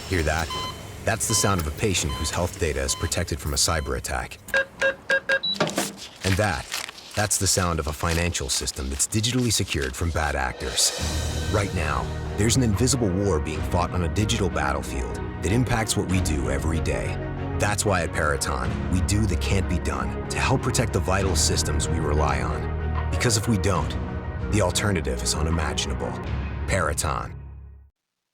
Hear that? That's the sound of a patient whose health data is protected from a cyber attack. And that's the sound of a financial system that's digitally secured from bad actors. Right now, there's an invisible war being fought on a digital battlefield that impacts what we do every day. That's why at Peraton, we do the can't be done to help protect the vital systems we rely on. Because if we don't, the alternative is unimaginable. Peraton.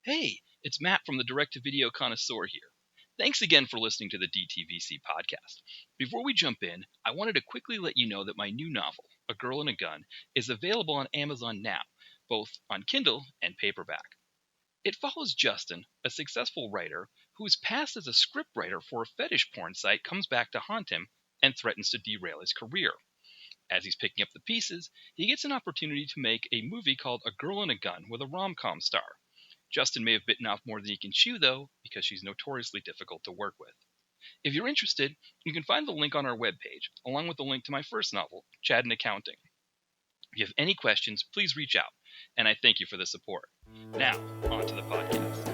Hey, it's Matt from the Direct-to-Video Connoisseur here. Thanks again for listening to the DTVC podcast. Before we jump in, I wanted to quickly let you know that my new novel, A Girl and a Gun, is available on Amazon now, both on Kindle and paperback. It follows Justin, a successful writer whose past as a scriptwriter for a fetish porn site comes back to haunt him and threatens to derail his career. As he's picking up the pieces, he gets an opportunity to make a movie called A Girl and a Gun with a rom-com star. Justin may have bitten off more than he can chew, though, because she's notoriously difficult to work with. If you're interested, you can find the link on our webpage, along with the link to my first novel, Chad in Accounting. If you have any questions, please reach out, and I thank you for the support. Now, on to the podcast.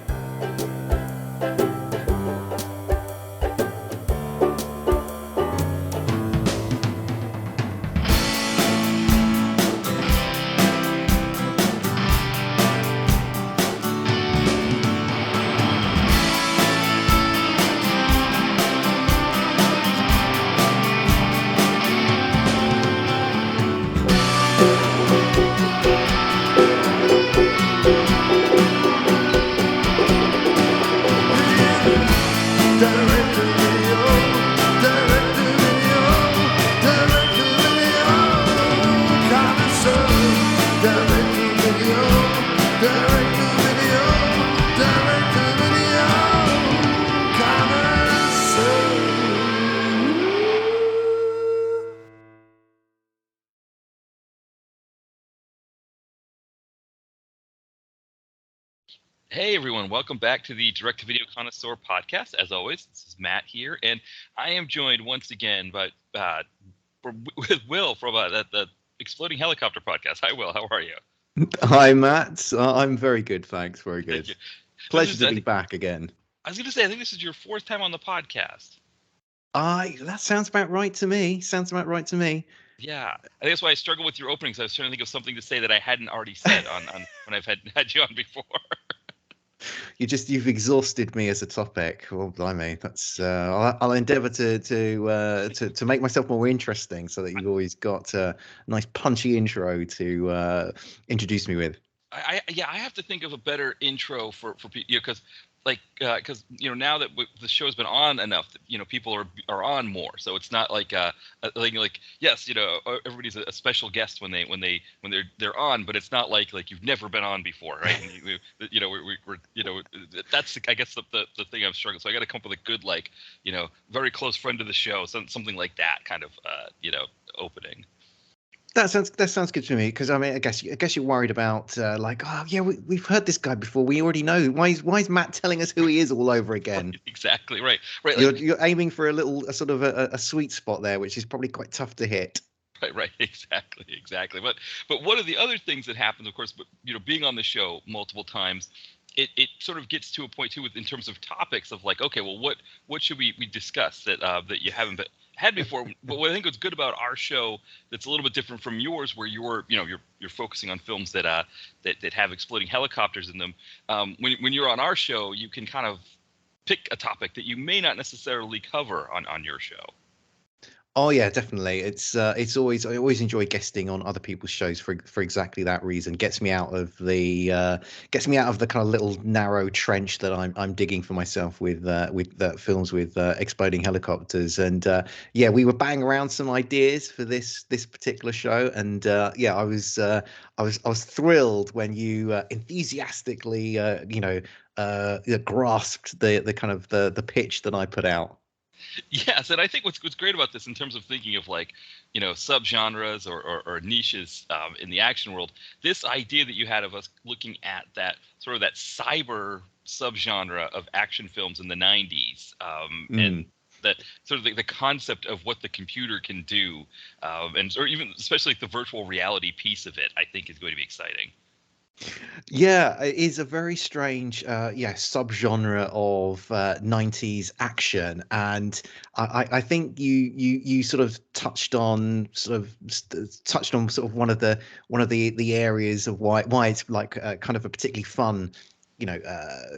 Hey everyone, welcome back to the Direct-to-Video Connoisseur podcast. As always, this is Matt here, and I am joined once again with Will from the Exploding Helicopter podcast. Hi Will, how are you? Hi Matt, I'm very good, thanks, very good. Pleasure to be back again. I was going to say, I think this is your fourth time on the podcast. That sounds about right to me. Yeah, I think that's why I struggle with your openings. I was trying to think of something to say that I hadn't already said on when I've had you on before. You've exhausted me as a topic. Well, blimey, that's I'll endeavour to make myself more interesting, so that you've always got a nice punchy intro to introduce me with. I have to think of a better intro for people, because now that the show's been on enough, that, people are on more. So it's not like yes, everybody's a special guest when they're on, but it's not like you've never been on before, right? And that's I guess the thing I'm struggling. So I got to come up with a good very close friend of the show, something like that kind of opening. That sounds good to me, because I mean, I guess you're worried about we've heard this guy before. We already know. Why is Matt telling us who he is all over again? Exactly right. You're aiming for a sort of a sweet spot there, which is probably quite tough to hit. Right. Exactly. But one of the other things that happens, of course, being on the show multiple times, it sort of gets to a point too, in terms of topics of okay, well, what should we discuss that you haven't had before? But what I think what's good about our show that's a little bit different from yours, where you're focusing on films that have exploding helicopters in them. When you're on our show, you can kind of pick a topic that you may not necessarily cover on your show. Oh yeah, definitely. I always enjoy guesting on other people's shows for exactly that reason. Gets me out of the kind of little narrow trench that I'm digging for myself with films with exploding helicopters. And we were banging around some ideas for this particular show, and I was thrilled when you enthusiastically grasped the kind of the pitch that I put out. Yes, and I think what's great about this in terms of thinking of subgenres or niches in the action world, this idea that you had of us looking at that sort of that cyber subgenre of action films in the 90s, and that sort of the concept of what the computer can do, or even especially the virtual reality piece of it, I think is going to be exciting. Yeah, it is a very strange, subgenre of 90s action, and I think you sort of touched on sort of one of the areas of why it's like kind of a particularly fun,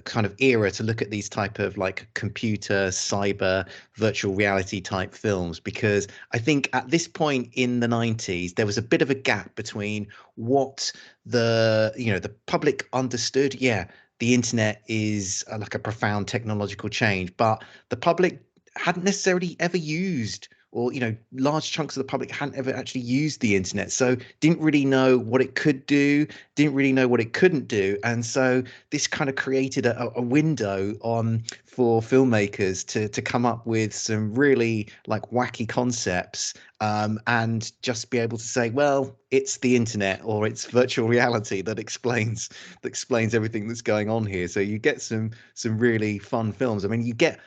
kind of era to look at these type of like computer, cyber, virtual reality type films, because I think at this point in the 90s there was a bit of a gap between what the public understood. Yeah, the internet is like a profound technological change, but the public hadn't necessarily ever used, or large chunks of the public hadn't ever actually used the internet, so didn't really know what it could do, didn't really know what it couldn't do. And so this kind of created a window on for filmmakers to come up with some really like wacky concepts, and just be able to say, well, it's the internet or it's virtual reality that explains everything that's going on here. So you get some really fun films. I mean, you get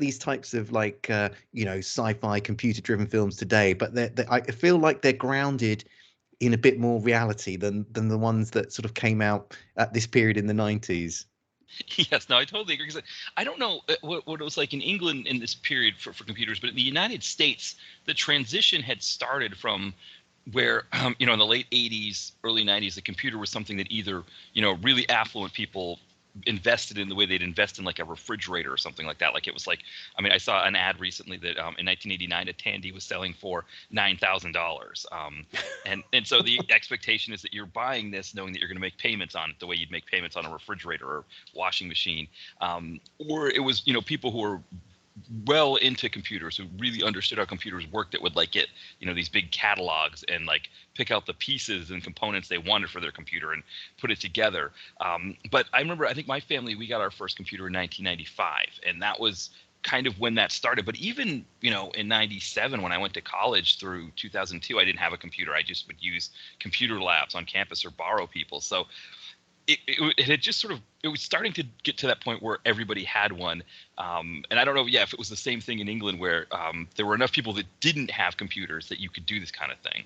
these types of like sci-fi computer driven films today, but I feel like they're grounded in a bit more reality than the ones that sort of came out at this period in the 90s. Yes, no, I totally agree. 'Cause I don't know what it was like in England in this period for computers, but in the United States, the transition had started from where, in the late 80s, early 90s, the computer was something that either, really affluent people invested in the way they'd invest in like a refrigerator or something like that. Like it was like, I mean, I saw an ad recently that in 1989, a Tandy was selling for $9,000. And so the expectation is that you're buying this knowing that you're going to make payments on it the way you'd make payments on a refrigerator or washing machine. Or it was, people who were well into computers, who really understood how computers worked, that would like get these big catalogs and like pick out the pieces and components they wanted for their computer and put it together. But I remember, I think my family, we got our first computer in 1995, and that was kind of when that started. But even in 97, when I went to college through 2002, I didn't have a computer. I just would use computer labs on campus or borrow people. So it had just sort of, it was starting to get to that point where everybody had one. And I don't know, if it was the same thing in England where there were enough people that didn't have computers that you could do this kind of thing.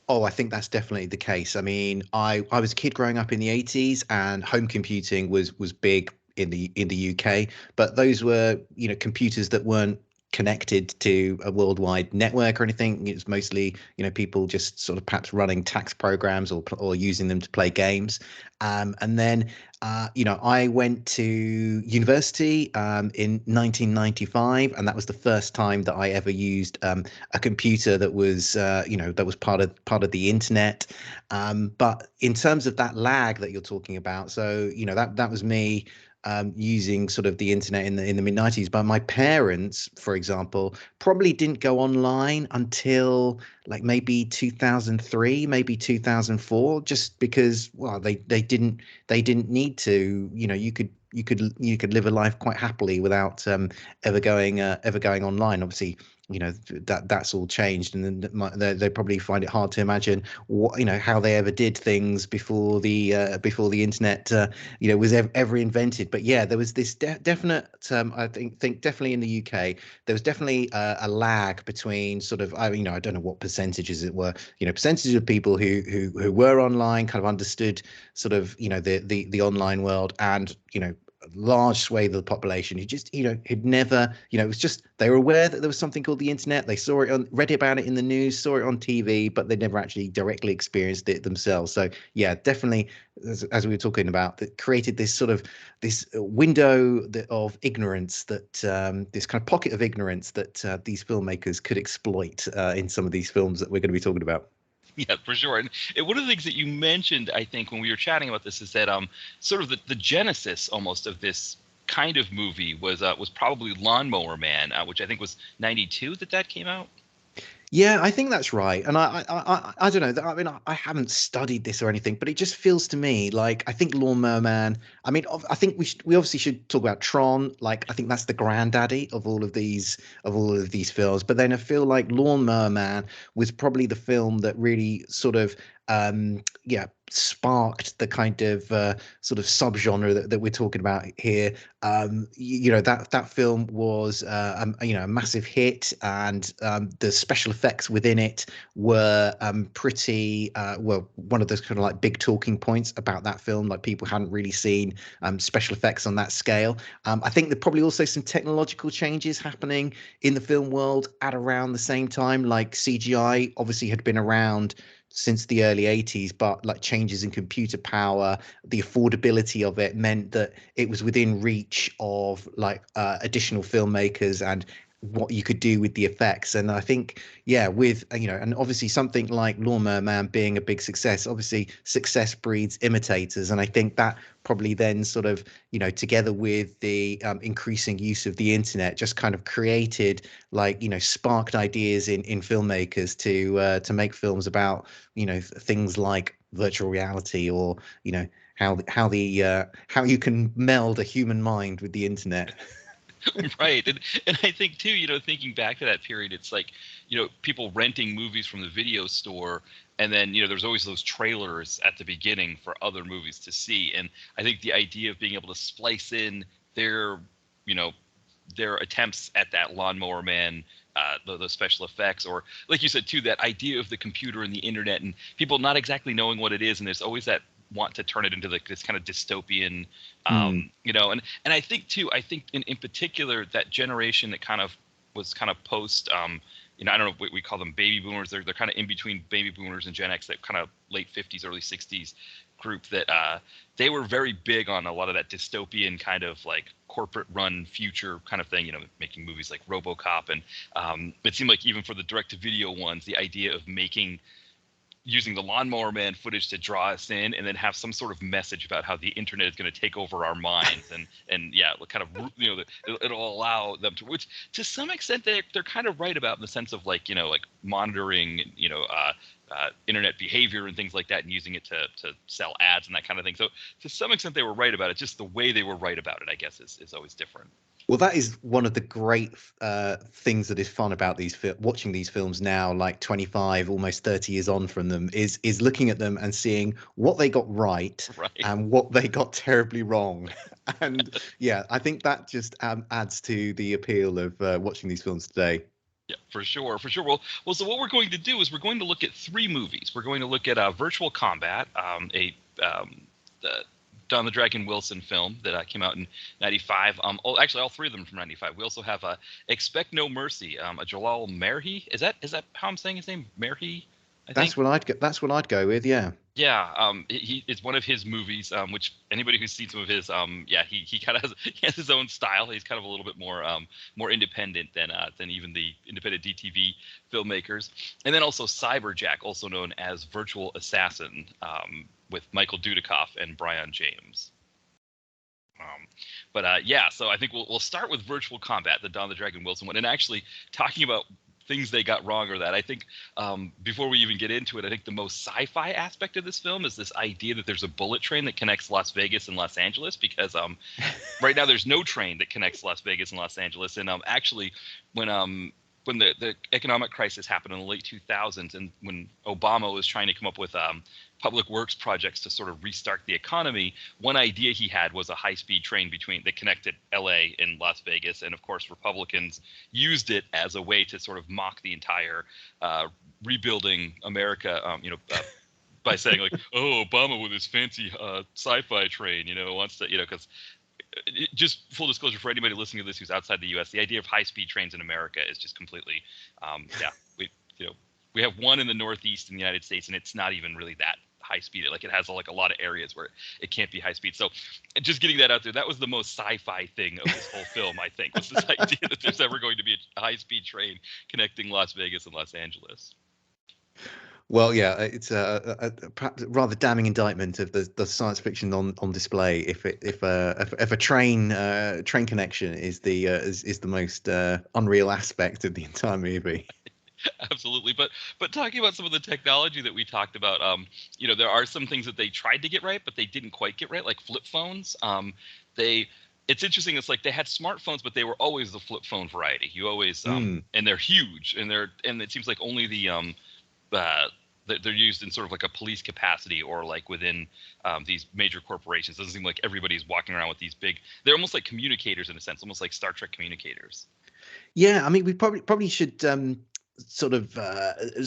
Oh, I think that's definitely the case. I mean, I was a kid growing up in the 80s, and home computing was big in the UK, but those were, computers that weren't connected to a worldwide network or anything. It was mostly, people just sort of perhaps running tax programs or using them to play games. And then I went to university in 1995, and that was the first time that I ever used a computer that was part of the internet. But in terms of that lag that you're talking about, so that was me using sort of the internet in the mid 90s. But my parents, for example, probably didn't go online until like maybe 2003, maybe 2004, just because, well, they didn't need to. You could live a life quite happily without ever going online. Obviously, that's all changed, and then they probably find it hard to imagine how they ever did things before the internet was ever invented. But yeah, there was this definite, I think definitely in the UK there was definitely a lag between sort of, I don't know what percentages it were, percentages of people who were online, kind of understood sort of the online world, and a large swathe of the population who just had never, it was just, they were aware that there was something called the internet. They saw it read about it in the news, saw it on TV, but they never actually directly experienced it themselves. So yeah, definitely, as we were talking about, that created this sort of this window of ignorance, that this kind of pocket of ignorance that these filmmakers could exploit in some of these films that we're going to be talking about. Yeah, for sure. And one of the things that you mentioned, I think, when we were chatting about this, is that sort of the genesis almost of this kind of movie was probably Lawnmower Man, which I think was 92 that came out. Yeah, I think that's right. And I don't know. I mean, I haven't studied this or anything, but it just feels to me like, I think Lawnmower Man. I mean, I think we obviously should talk about Tron. Like, I think that's the granddaddy of all of these films. But then I feel like Lawnmower Man was probably the film that really sort of yeah, sparked the kind of sort of subgenre that we're talking about here. That film was a massive hit, and the special effects within it were pretty well, one of those kind of like big talking points about that film. Like, people hadn't really seen special effects on that scale. I think there are probably also some technological changes happening in the film world at around the same time. Like, CGI obviously had been around since the early 80s, but like changes in computer power, the affordability of it meant that it was within reach of like additional filmmakers and what you could do with the effects. And I think, yeah, with and obviously something like Lawnmower Man being a big success, obviously success breeds imitators. And I think that probably then sort of, together with the increasing use of the internet, just kind of created like, sparked ideas in filmmakers to make films about, things like virtual reality, or, how you can meld a human mind with the internet. Right. And I think too, thinking back to that period, it's like, people renting movies from the video store, and then, there's always those trailers at the beginning for other movies to see. And I think the idea of being able to splice in their, their attempts at that Lawnmower Man, the special effects, or like you said too, that idea of the computer and the internet and people not exactly knowing what it is, and there's always that want to turn it into this kind of dystopian, and I think too, in particular that generation that kind of was kind of post, I don't know what we call them, baby boomers. They're kind of in between baby boomers and Gen X, that kind of late 50s, early 60s group, that they were very big on a lot of that dystopian kind of like corporate run future kind of thing, making movies like RoboCop. And it seemed like even for the direct to video ones, the idea of using the Lawnmower Man footage to draw us in, and then have some sort of message about how the internet is going to take over our minds, and yeah, kind of, it'll allow them to, which to some extent they're kind of right about, in the sense of like, like monitoring, internet behavior and things like that, and using it to sell ads and that kind of thing. So to some extent they were right about it. Just the way they were right about it, I guess, is always different. Well, that is one of the great things that is fun about watching these films now, like 25, almost 30 years on from them, is looking at them and seeing what they got right, Right. and what they got terribly wrong. And yeah, I think that just adds to the appeal of watching these films today. Yeah, for sure, for sure. Well, so what we're going to do is we're going to look at 3 movies. We're going to look at Virtual Combat, the Don the Dragon Wilson film that came out in '95. Actually, all 3 of them from '95. We also have Expect No Mercy, a Jalal Merhi. Is that how I'm saying his name? Merhi, I think. That's what I'd go with. Yeah. Yeah, it's one of his movies, which anybody who's seen some of his, he kind of has his own style. He's kind of a little bit more independent than even the independent DTV filmmakers. And then also Cyberjack, also known as Virtual Assassin, with Michael Dudikoff and Brian James. So I think we'll start with Virtual Combat, the Don the Dragon Wilson one, and actually talking about things they got wrong, or that I think before we even get into it, I think the most sci-fi aspect of this film is this idea that there's a bullet train that connects Las Vegas and Los Angeles, because right now there's no train that connects Las Vegas and Los Angeles. And actually when the economic crisis happened in the late 2000s, and when Obama was trying to come up with public works projects to sort of restart the economy, one idea he had was a high-speed train that connected LA and Las Vegas. And of course, Republicans used it as a way to sort of mock the entire rebuilding America, by saying like, oh, Obama with his fancy sci-fi train, wants to, because just full disclosure for anybody listening to this who's outside the U.S., the idea of high-speed trains in America is just completely, we have one in the Northeast in the United States, and it's not even really that high speed. Like, it has like a lot of areas where it can't be high speed. So just getting that out there, that was the most sci-fi thing of this whole film, I think, was this idea that there's ever going to be a high-speed train connecting Las Vegas and Los Angeles. Well, yeah, it's a perhaps rather damning indictment of the science fiction on display. If a train connection is the most unreal aspect of the entire movie. Absolutely. But talking about some of the technology that we talked about, there are some things that they tried to get right, but they didn't quite get right, like flip phones. It's interesting. It's like they had smartphones, but they were always the flip phone variety. You always, and they're huge, and it seems like only the they're used in sort of like a police capacity or like within these major corporations. It doesn't seem like everybody's walking around with these big. They're almost like communicators in a sense, almost like Star Trek communicators. Yeah, I mean, we probably should sort of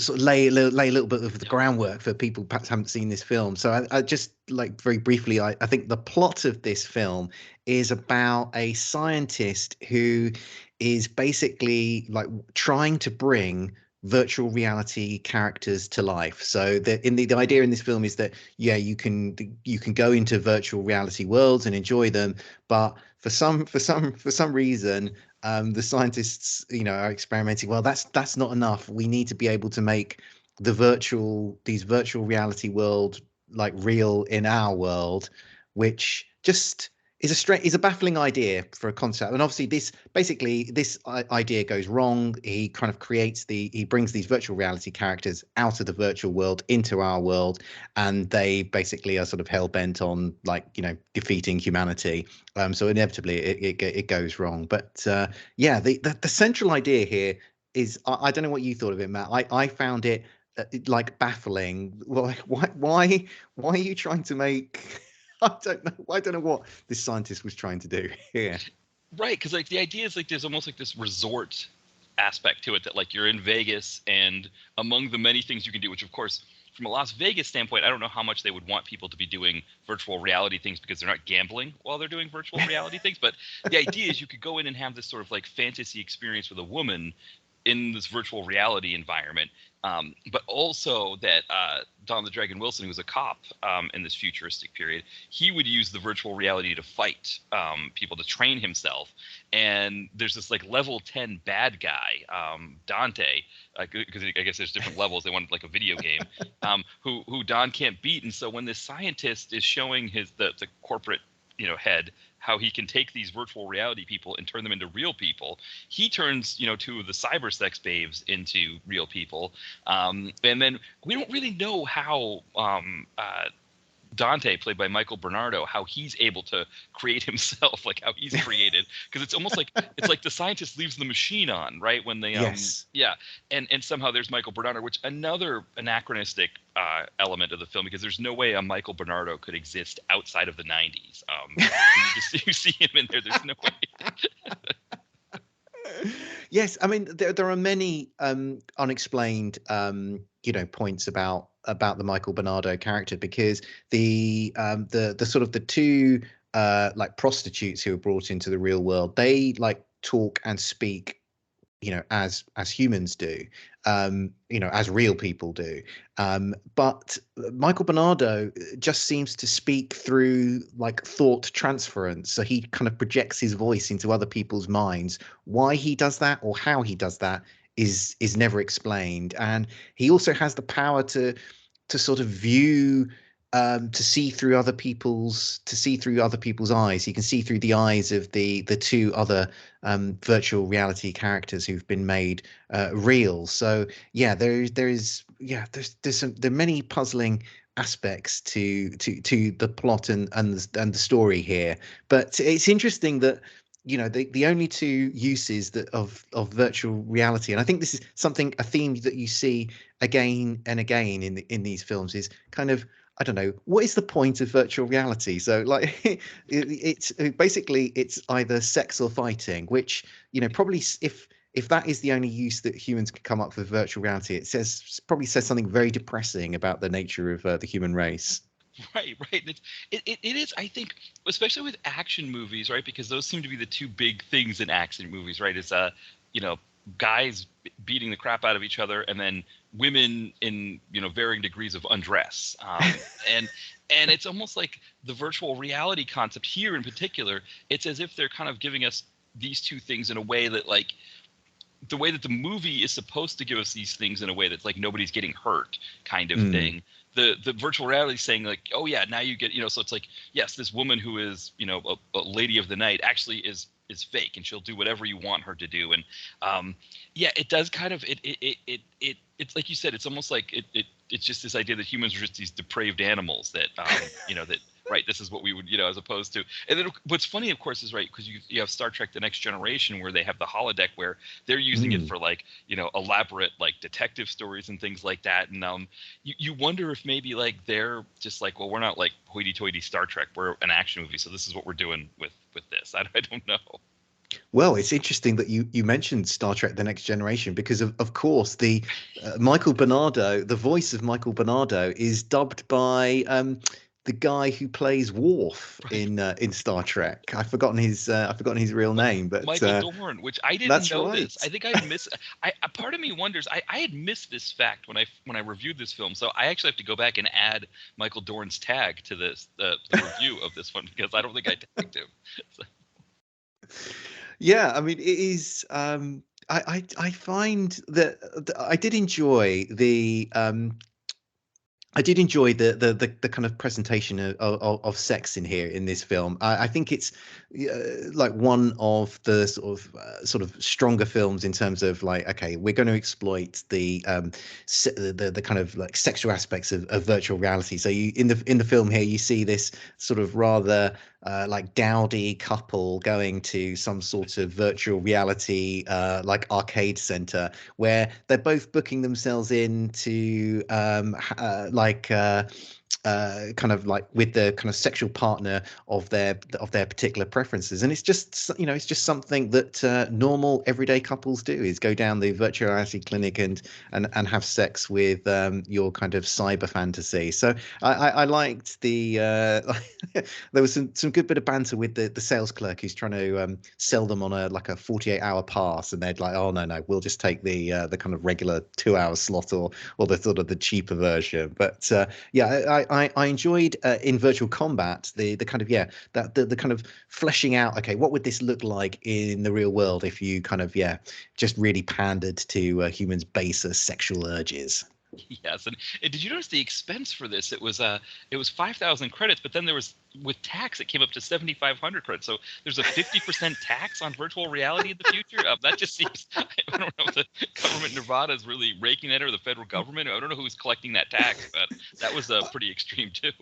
lay a little bit of the groundwork for people perhaps haven't seen this film. So I just like very briefly, I think the plot of this film is about a scientist who is basically like trying to bring virtual reality characters to life. So the idea in this film is that yeah, you can go into virtual reality worlds and enjoy them, but for some reason the scientists, are experimenting. Well, that's not enough. We need to be able to make these virtual reality world like real in our world, which just is a baffling idea for a concept. And obviously, this idea goes wrong. He kind of he brings these virtual reality characters out of the virtual world into our world, and they basically are sort of hell bent on like defeating humanity. So inevitably it goes wrong. But yeah, the central idea here is I don't know what you thought of it, Matt. I found it like baffling. Like why are you trying to make? I don't know what this scientist was trying to do here. Right, because like the idea is like there's almost like this resort aspect to it that like you're in Vegas, and among the many things you can do, which of course from a Las Vegas standpoint, I don't know how much they would want people to be doing virtual reality things because they're not gambling while they're doing virtual reality things. But the idea is you could go in and have this sort of like fantasy experience with a woman in this virtual reality environment. But also that Don the Dragon Wilson, who was a cop in this futuristic period, he would use the virtual reality to fight people, to train himself. And there's this like level 10 bad guy, Dante, because I guess there's different levels. They wanted like a video game, who Don can't beat. And so when this scientist is showing the corporate head how he can take these virtual reality people and turn them into real people, he turns two of the cyber sex babes into real people, and then we don't really know how Dante, played by Michael Bernardo, how he's able to create himself, like how he's created, because it's almost like it's like the scientist leaves the machine on, right? When they Yes. yeah, and somehow there's Michael Bernardo, which another anachronistic element of the film, because there's no way a Michael Bernardo could exist outside of the 90s. You see him in there, there's no way. Yes, I mean there are many unexplained points about the Michael Bernardo character, because the sort of the two like prostitutes who are brought into the real world, they like talk and speak as humans do, as real people do, but Michael Bernardo just seems to speak through like thought transference, so he kind of projects his voice into other people's minds. Why he does that or how he does that is never explained. And he also has the power to sort of view, to see through other people's eyes. He can see through the eyes of the two other virtual reality characters who've been made real. So yeah, there's there are many puzzling aspects to the plot and the story here. But it's interesting that the only two uses of virtual reality, and I think this is a theme that you see again and again in these films, is kind of, I don't know, what is the point of virtual reality? So like it's basically it's either sex or fighting, which probably if that is the only use that humans can come up with virtual reality, probably says something very depressing about the nature of the human race. Right. It is, I think, especially with action movies, right? Because those seem to be the two big things in action movies, right? Is guys beating the crap out of each other, and then women in varying degrees of undress, and it's almost like the virtual reality concept here in particular. It's as if they're kind of giving us these two things in a way that, like, the way that the movie is supposed to give us these things in a way that's like nobody's getting hurt kind of thing. The virtual reality is saying like, oh yeah, now you get, so it's like, yes, this woman who is, a lady of the night actually is fake, and she'll do whatever you want her to do. And yeah, it does kind of, it's like you said, it's almost like it's just this idea that humans are just these depraved animals that, that right, this is what we would, as opposed to. And then what's funny, of course, is right, because you have Star Trek: The Next Generation, where they have the holodeck, where they're using it for like elaborate like detective stories and things like that. And you wonder if maybe like they're just like, well, we're not like hoity-toity Star Trek, we're an action movie, so this is what we're doing with this. I don't know. Well, it's interesting that you mentioned Star Trek: The Next Generation, because of course the Michael Bernardo, the voice of Michael Bernardo, is dubbed by the guy who plays Worf in Star Trek. I've forgotten his real name, but Michael Dorn, which I didn't that's know right. this. I think I'd miss. A part of me wonders. I had missed this fact when I reviewed this film, so I actually have to go back and add Michael Dorn's tag to the review of this one, because I don't think I tagged him. So. Yeah, I mean, it is. I find that I did enjoy the kind of presentation of sex in here in this film. I think it's like one of the sort of stronger films in terms of like, okay, we're going to exploit the kind of like sexual aspects of virtual reality. So you in the film here, you see this sort of rather like dowdy couple going to some sort of virtual reality like arcade center, where they're both booking themselves into kind of like with the kind of sexual partner of their particular preferences. And it's just it's just something that normal everyday couples do, is go down the virtual reality clinic and have sex with your kind of cyber fantasy. So I liked the there was some good bit of banter with the sales clerk who's trying to sell them on a 48-hour pass, and they're like, oh no, we'll just take the kind of regular 2-hour slot, or the sort of the cheaper version. But yeah, I enjoyed in Virtual Combat the kind of that the kind of fleshing out. Okay, what would this look like in the real world if you kind of just really pandered to humans' baser sexual urges? Yes, and did you notice the expense for this? It was 5,000 credits, but then there was, with tax, it came up to 7,500 credits. So there's a 50% tax on virtual reality in the future. That just seems, I don't know if the government Nevada is really raking that, or the federal government. I don't know who's collecting that tax, but that was pretty extreme too.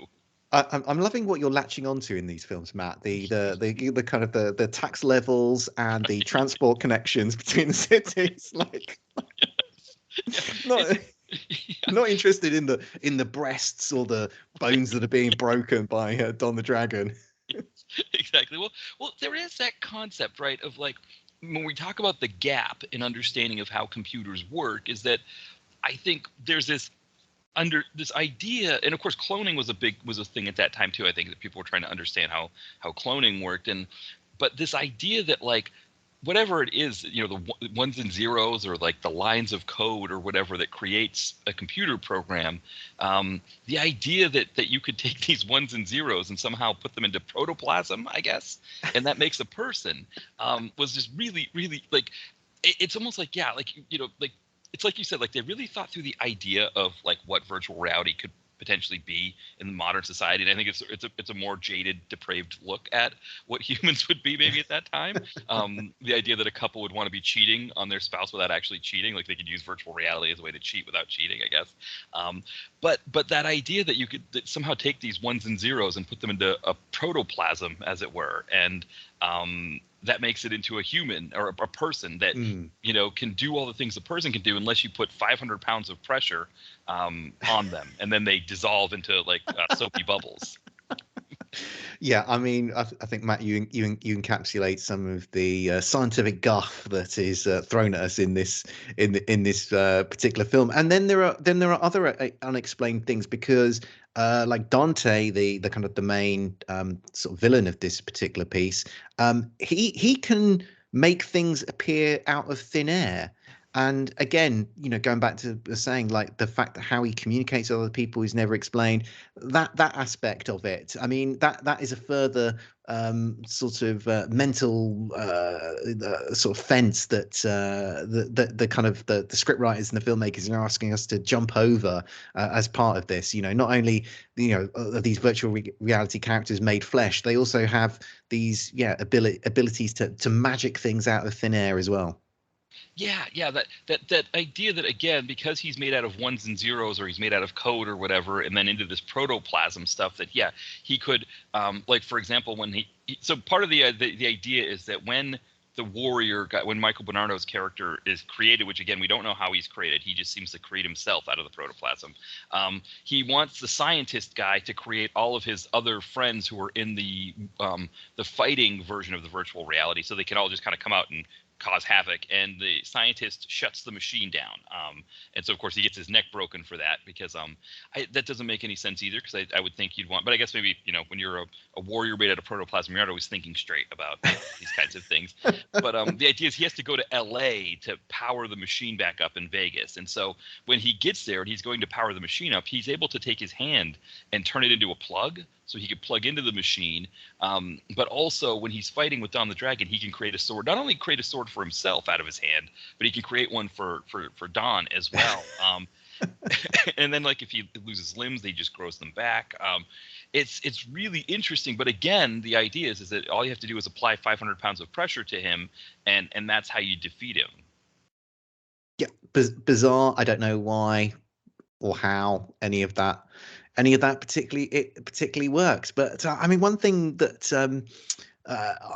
I'm loving what you're latching onto in these films, Matt. The kind of the tax levels and the transport connections between the cities, like. Not, not interested in the breasts or the bones that are being broken by Don the Dragon. Exactly. Well, there is that concept, right, of like, when we talk about the gap in understanding of how computers work, is that I think there's this idea, and of course cloning was a thing at that time too. I think that people were trying to understand how cloning worked, but this idea that like, whatever it is, the ones and zeros, or like the lines of code or whatever that creates a computer program, the idea that you could take these ones and zeros and somehow put them into protoplasm, I guess, and that makes a person, was just really, really like, it's almost like, like, like, it's like you said, like they really thought through the idea of like what virtual reality could potentially be in modern society. And I think it's a more jaded, depraved look at what humans would be maybe at that time. The idea that a couple would want to be cheating on their spouse without actually cheating, like they could use virtual reality as a way to cheat without cheating, I guess. But that idea that you could somehow take these ones and zeros and put them into a protoplasm, as it were, and that makes it into a human or a person that can do all the things a person can do, unless you put 500 pounds of pressure on them, and then they dissolve into like soapy bubbles. Yeah, I mean, I think, Matt, you encapsulate some of the scientific guff that is thrown at us in this particular film. And then there are other unexplained things, because like Dante, the kind of the main sort of villain of this particular piece, he can make things appear out of thin air. And again, going back to saying, like, the fact that how he communicates with other people is never explained. That aspect of it, I mean, that is a further sort of mental sort of fence that the kind of the script writers and the filmmakers are asking us to jump over as part of this. Not only are these virtual reality characters made flesh, they also have these abilities to magic things out of thin air as well. Yeah, that idea that, again, because he's made out of ones and zeros, or he's made out of code or whatever, and then into this protoplasm stuff, that he could, like, for example, when so part of the idea is that when the warrior guy, when Michael Bernardo's character is created, which again we don't know how he's created, he just seems to create himself out of the protoplasm. He wants the scientist guy to create all of his other friends who are in the fighting version of the virtual reality, so they can all just kind of come out and cause havoc, and the scientist shuts the machine down. And so, of course, he gets his neck broken for that, because that doesn't make any sense either, because I would think you'd want – but I guess maybe, when you're a warrior made out of protoplasm, you're not always thinking straight about these kinds of things. But the idea is he has to go to L.A. to power the machine back up in Vegas. And so when he gets there and he's going to power the machine up, he's able to take his hand and turn it into a plug, so he could plug into the machine. But also, when he's fighting with Don the Dragon, he can create a sword. Not only create a sword for himself out of his hand, but he can create one for Don as well. And then, like, if he loses limbs, he just grows them back. It's really interesting. But again, the idea is that all you have to do is apply 500 pounds of pressure to him, and that's how you defeat him. Yeah, bizarre. I don't know why or how any of that particularly works. But I mean, one thing that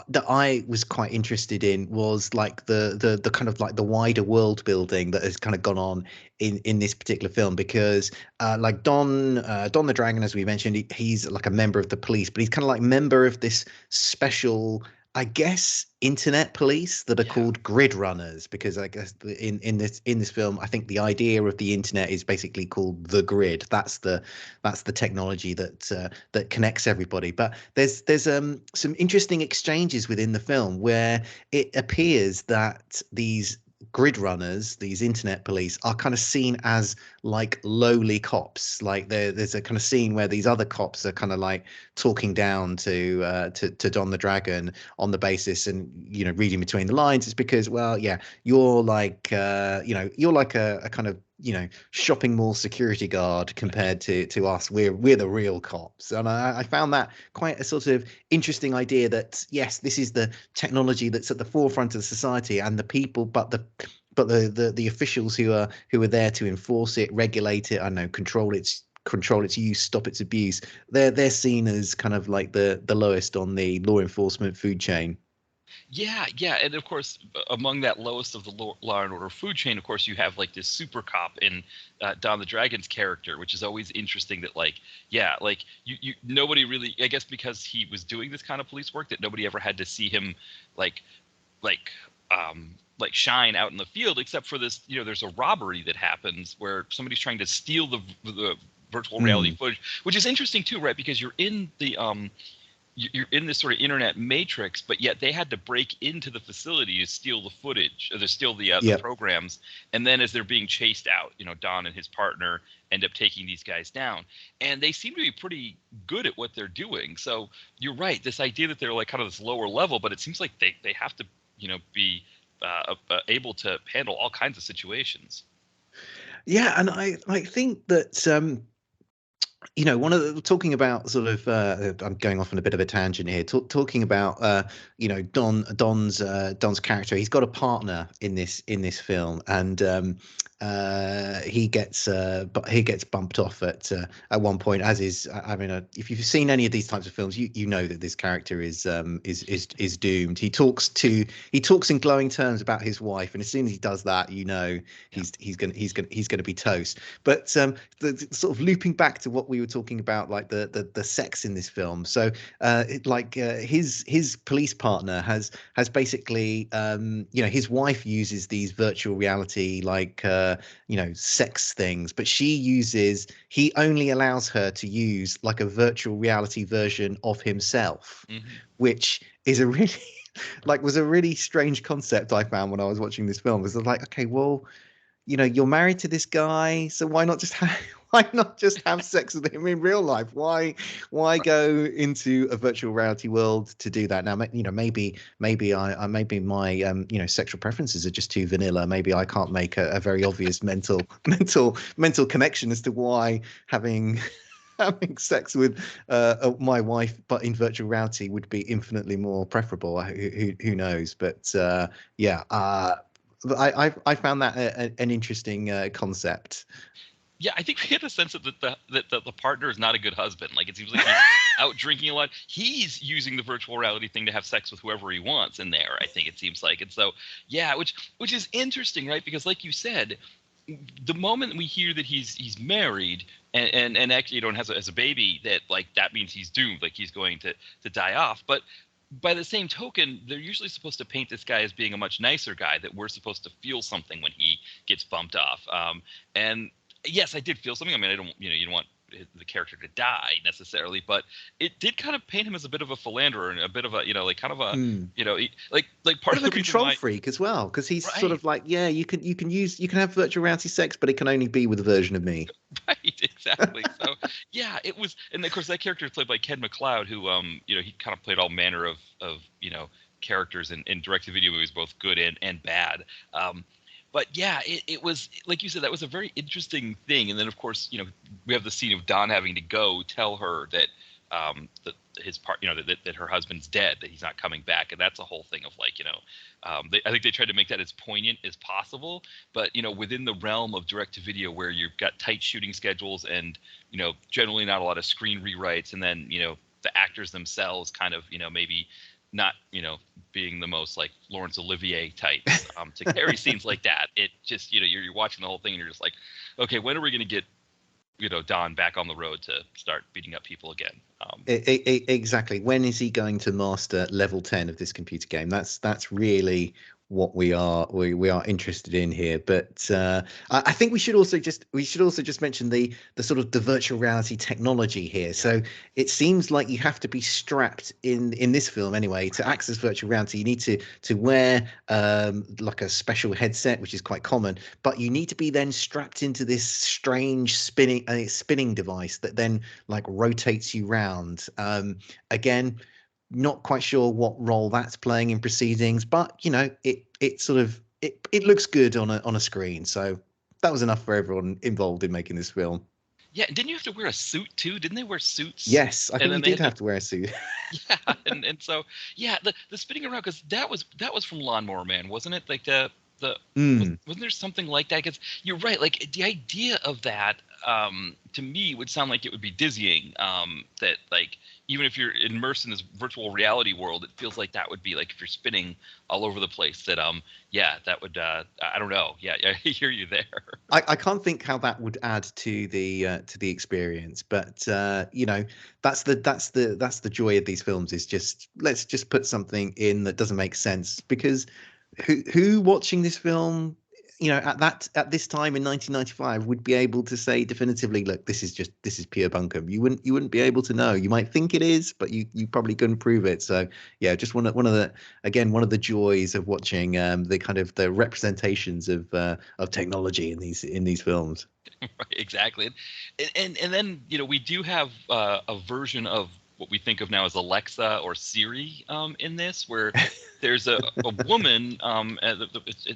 that I was quite interested in was like the kind of like the wider world building that has kind of gone on in this particular film, because like Don the Dragon, as we mentioned, he's like a member of the police, but he's kind of like member of this special, I guess, internet police that are called grid runners, because I guess in this film, I think the idea of the internet is basically called the grid. That's the technology that connects everybody. But there's some interesting exchanges within the film where it appears that these grid runners, these internet police, are kind of seen as like lowly cops. Like there's a kind of scene where these other cops are kind of like talking down to Don the Dragon on the basis, and reading between the lines, it's because, well, yeah, you're like you're like a kind of shopping mall security guard compared to us. We're the real cops. And I found that quite a sort of interesting idea, that yes, this is the technology that's at the forefront of society, and the people, but the officials who are there to enforce it, regulate it, I don't know, control its use, stop its abuse, they're seen as kind of like the lowest on the law enforcement food chain. Yeah, and of course, among that lowest of the law and order food chain, of course, you have like this super cop in Don the Dragon's character, which is always interesting. That like you nobody really, I guess, because he was doing this kind of police work, that nobody ever had to see him like shine out in the field, except for this. There's a robbery that happens where somebody's trying to steal the virtual reality footage, which is interesting too, right? Because you're in this sort of internet matrix, but yet they had to break into the facility to steal the footage, or to steal the programs. And then as they're being chased out, Don and his partner end up taking these guys down. And they seem to be pretty good at what they're doing. So you're right, this idea that they're like kind of this lower level, but it seems like they have to, be able to handle all kinds of situations. Yeah, and I think that one of talking about sort of I'm going off on a bit of a tangent here, talking about Don's character. He's got a partner in this film, and he gets bumped off at one point, as is, I mean, if you've seen any of these types of films, you know that this character is doomed. He talks in glowing terms about his wife, and as soon as he does that, he's gonna be toast. But the sort of looping back to what we were talking about, like the sex in this film. So his police partner has basically his wife uses these virtual reality sex things, but he only allows her to use like a virtual reality version of himself, which is a really was a really strange concept I found when I was watching this film. It was like, okay, well, you're married to this guy, so why not just have sex with him in real life? Why go into a virtual reality world to do that? Now, maybe my sexual preferences are just too vanilla. Maybe I can't make a very obvious mental connection as to why having sex with my wife but in virtual reality would be infinitely more preferable. Who knows? But I found that an interesting concept. Yeah, I think we get a sense of that the partner is not a good husband. Like, it seems like he's out drinking a lot. He's using the virtual reality thing to have sex with whoever he wants in there, I think it seems like. And so, yeah, which is interesting, right? Because like you said, the moment we hear that he's married and actually, and has a baby, that means he's doomed, like he's going to die off. But by the same token, they're usually supposed to paint this guy as being a much nicer guy, that we're supposed to feel something when he gets bumped off. And yes, I did feel something. I mean, you don't want the character to die necessarily, but it did kind of paint him as a bit of a philanderer and a bit of a, like kind of a, like part of the a control reason freak as well, because he's right. sort of like, yeah, you can have virtual reality sex, but it can only be with a version of me. Right, exactly. So yeah, it was, and of course that character is played by Ken McLeod, who he kind of played all manner of characters in direct-to-video movies, both good and bad. But yeah, it was, like you said, that was a very interesting thing. And then, of course, we have the scene of Don having to go tell her that his part, that her husband's dead, that he's not coming back. And that's a whole thing of like, I think they tried to make that as poignant as possible. But, within the realm of direct to video, where you've got tight shooting schedules and, generally not a lot of screen rewrites. And then, the actors themselves kind of, maybe not, being the most like Laurence Olivier types to carry scenes like that. It just, you're watching the whole thing and you're just like, okay, when are we going to get, Don back on the road to start beating up people again? Exactly. When is he going to master level 10 of this computer game? That's really what we are interested in here. But I think we should also just mention the sort of the virtual reality technology here. Yeah. So it seems like you have to be strapped in this film anyway to access virtual reality. You need to wear like a special headset, which is quite common, but you need to be then strapped into this strange spinning device that then like rotates you round. Again, not quite sure what role that's playing in proceedings, but it sort of it looks good on a screen. So that was enough for everyone involved in making this film. Yeah, didn't you have to wear a suit too? Didn't they wear suits? Yes, I think you did have to wear a suit. Yeah, and so yeah, the spinning around, because that was from Lawnmower Man, wasn't it? Like wasn't there something like that? Because you're right, like the idea of that to me would sound like it would be dizzying. That like, even if you're immersed in this virtual reality world, it feels like that would be like if you're spinning all over the place. That that would I don't know. Yeah, I hear you there. I can't think how that would add to the experience, but that's the joy of these films, is just let's just put something in that doesn't make sense, because who watching this film at this time in 1995 would be able to say definitively, look, this is pure bunkum. You wouldn't be able to know. You might think it is, but you probably couldn't prove it. So yeah, just one of the joys of watching the kind of the representations of technology in these films. Right, exactly. And then we do have a version of what we think of now as Alexa or Siri in this, where there's a woman,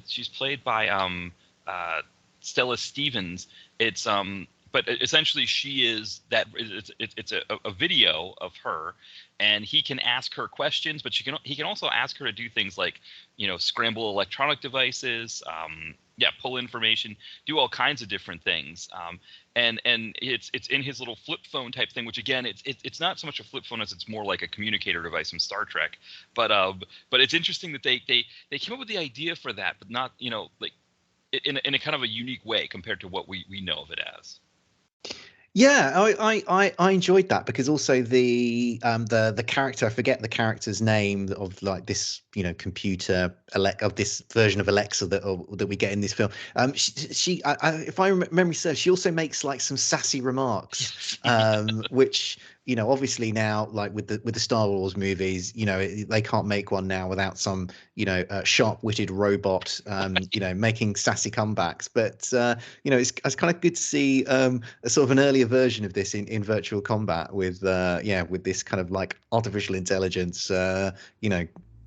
she's played by Stella Stevens. It's but essentially she is that. It's a video of her, and he can ask her questions, but he can also ask her to do things like scramble electronic devices, pull information, do all kinds of different things. And it's in his little flip phone type thing, which again, it's not so much a flip phone as it's more like a communicator device from Star Trek. But it's interesting that they came up with the idea for that, but not like in a kind of a unique way compared to what we know of it as. Yeah, I enjoyed that, because also the character, I forget the character's name of like this computer of this version of Alexa that we get in this film. She if I remember serves, she also makes like some sassy remarks, which obviously now, like with the Star Wars movies, they can't make one now without some sharp-witted robot making sassy comebacks. But it's kind of good to see a sort of an earlier version of this in virtual combat with this kind of like artificial intelligence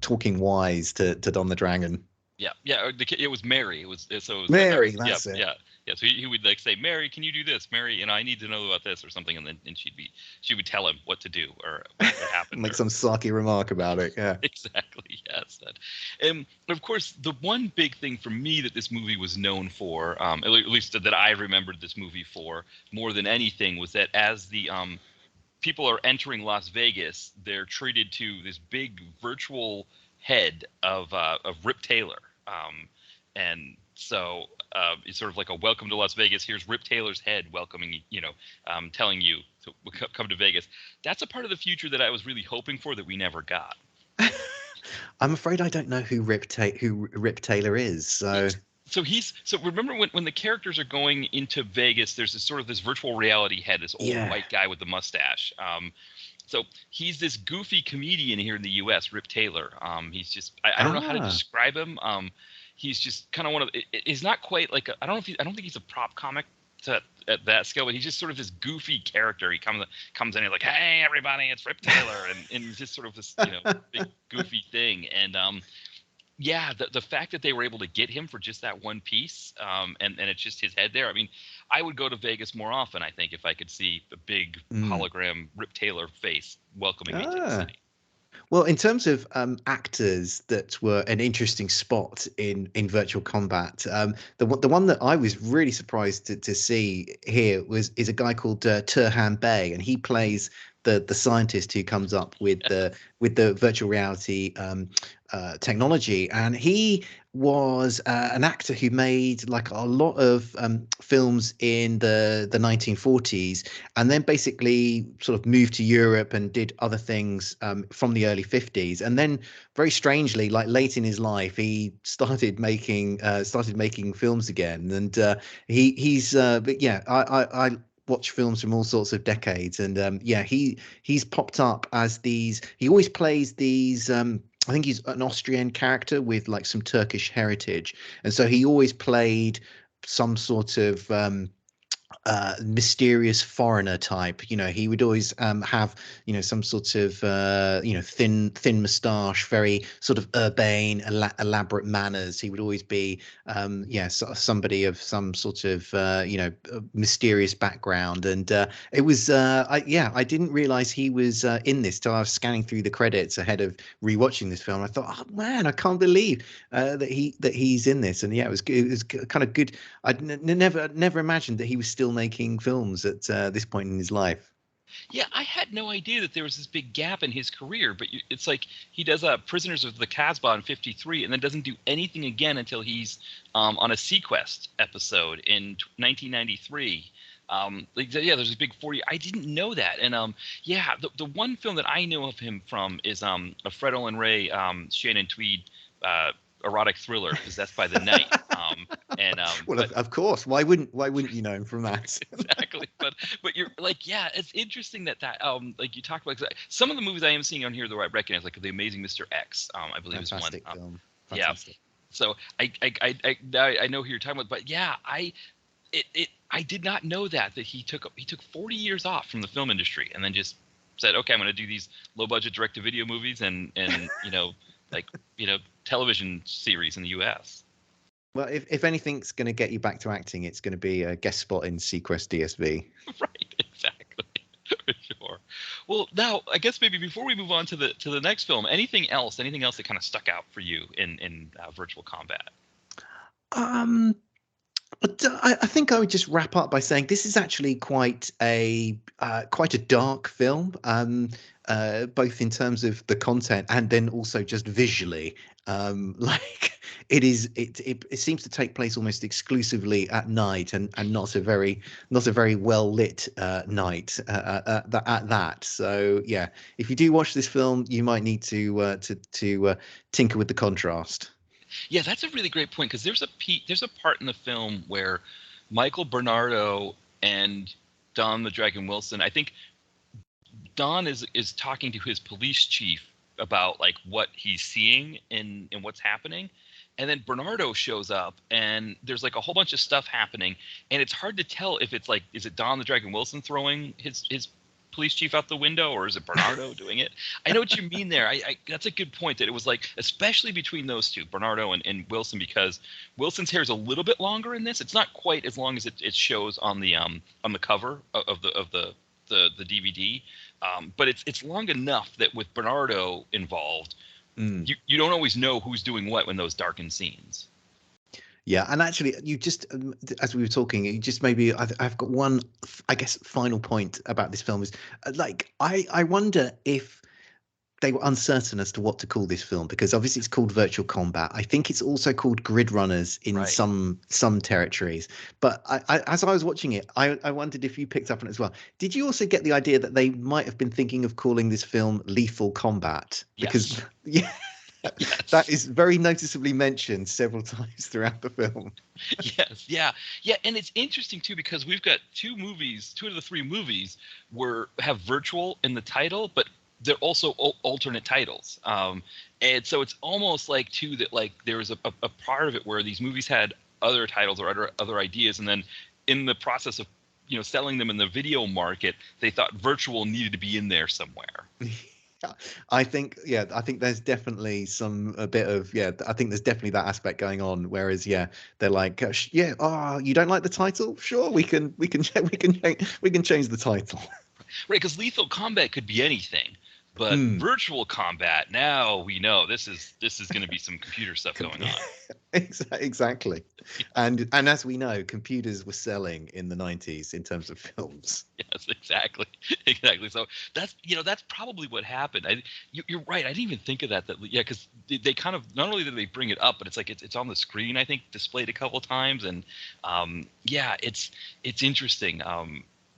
talking wise to Don the Dragon. Yeah, it was Mary. It was Mary. That's it. Yeah, Yeah, so he would like say, "Mary, can you do this? Mary, I need to know about this or something," and then she would tell him what to do or what happened. Make some sarky remark about it. Yeah. Exactly. Yes. And of course, the one big thing for me that this movie was known for, at least that I remembered this movie for more than anything, was that as the people are entering Las Vegas, they're treated to this big virtual head of Rip Taylor, and so it's sort of like a welcome to Las Vegas. Here's Rip Taylor's head welcoming you, telling you to come to Vegas. That's a part of the future that I was really hoping for that we never got. I'm afraid I don't know who Rip Taylor is. So remember when the characters are going into Vegas, there's this sort of this virtual reality head, this old white guy with the mustache. So he's this goofy comedian here in the U.S., Rip Taylor. He's just I don't know how to describe him. He's just kind of one of he's not quite like I don't think he's a prop comic at that scale, but he's just sort of this goofy character. He comes in and like, hey everybody, it's Rip Taylor, and he's just sort of this big goofy thing. And yeah, the fact that they were able to get him for just that one piece, and it's just his head there. I mean, I would go to Vegas more often, I think, if I could see the big hologram Rip Taylor face welcoming me to the city. Well, in terms of actors that were an interesting spot in virtual combat, the one that I was really surprised to see here is a guy called Turhan Bey, and he plays the scientist who comes up with the virtual reality technology, and he was an actor who made like a lot of films in the 1940s, and then basically sort of moved to Europe and did other things from the early 50s, and then very strangely, like late in his life, he started making films again, and he's but yeah, I watch films from all sorts of decades, and yeah, he's popped up as these. He always plays these. I think he's an Austrian character with like some Turkish heritage, and so he always played some sort of mysterious foreigner type. He would always have some sort of thin moustache, very sort of urbane, elaborate manners. He would always be somebody of some sort of mysterious background. And it was I didn't realize he was in this till I was scanning through the credits ahead of rewatching this film. I thought, oh man, I can't believe that he's in this. And yeah, it was kind of good. I'd never imagined that he was still making films at this point in his life. Yeah, I had no idea that there was this big gap in his career, but it's like he does Prisoners of the Casbah in '53, and then doesn't do anything again until he's on a Sequest episode in 1993. Yeah, there's a big 40. I didn't know that, and yeah, the one film that I know of him from is a Fred Olen Ray, Shannon Tweed erotic thriller, Possessed by the Night. Well, of course, why wouldn't you know him from that? Exactly, but you're like, yeah, it's interesting that like you talked about some of the movies I am seeing on here that I recognize, like The Amazing Mr. X, I believe Fantastic is one. Film. Fantastic. Yeah, so I know who you're talking about, but yeah, I did not know that he took 40 years off from the film industry and then just said, okay, I'm going to do these low budget direct to video movies and television series in the U.S. Well, if anything's going to get you back to acting, it's going to be a guest spot in Sequest DSV. Right, exactly, for sure. Well, now I guess maybe before we move on to the next film, anything else that kind of stuck out for you in virtual combat? But I think I would just wrap up by saying this is actually quite a dark film, both in terms of the content and then also just visually. Like it seems to take place almost exclusively at night and not a very well lit night at that. So yeah, if you do watch this film, you might need to tinker with the contrast. Yeah, that's a really great point, because there's a part in the film where Michael Bernardo and Don the Dragon Wilson, I think Don is talking to his police chief about like what he's seeing and what's happening. And then Bernardo shows up and there's like a whole bunch of stuff happening, and it's hard to tell if it's like, is it Don the Dragon Wilson throwing his police chief out the window, or is it Bernardo doing it? I know what you mean there. That's a good point, that it was like, especially between those two, Bernardo and Wilson, because Wilson's hair is a little bit longer in this. It's not quite as long as it shows on the cover of the DVD, but it's long enough that with Bernardo involved, you don't always know who's doing what when those darkened scenes. Yeah, and actually, you just as we were talking, you just maybe I've got one, I guess, final point about this film is like I wonder if they were uncertain as to what to call this film, because obviously it's called Virtual Combat. I think it's also called Grid Runners in some territories. But as I was watching it, I wondered if you picked up on it as well. Did you also get the idea that they might have been thinking of calling this film Lethal Combat? Because yes. That is very noticeably mentioned several times throughout the film. Yes, yeah, and it's interesting too, because we've got two of the three movies have virtual in the title, but they're also alternate titles, and so it's almost like too that like there was a part of it where these movies had other titles or other ideas, and then in the process of selling them in the video market, they thought virtual needed to be in there somewhere. I think there's definitely I think there's definitely that aspect going on. Whereas, they're like, you don't like the title? Sure, we can change the title. Right, because Lethal Combat could be anything, but Virtual Combat, now we know this is going to be some computer stuff going on. Exactly, and as we know, computers were selling in the 90s in terms of films. Yes, exactly. So that's probably what happened. You're right. I didn't even think of that. Because they kind of, not only did they bring it up, but it's like it's on the screen, I think, displayed a couple times, and it's interesting.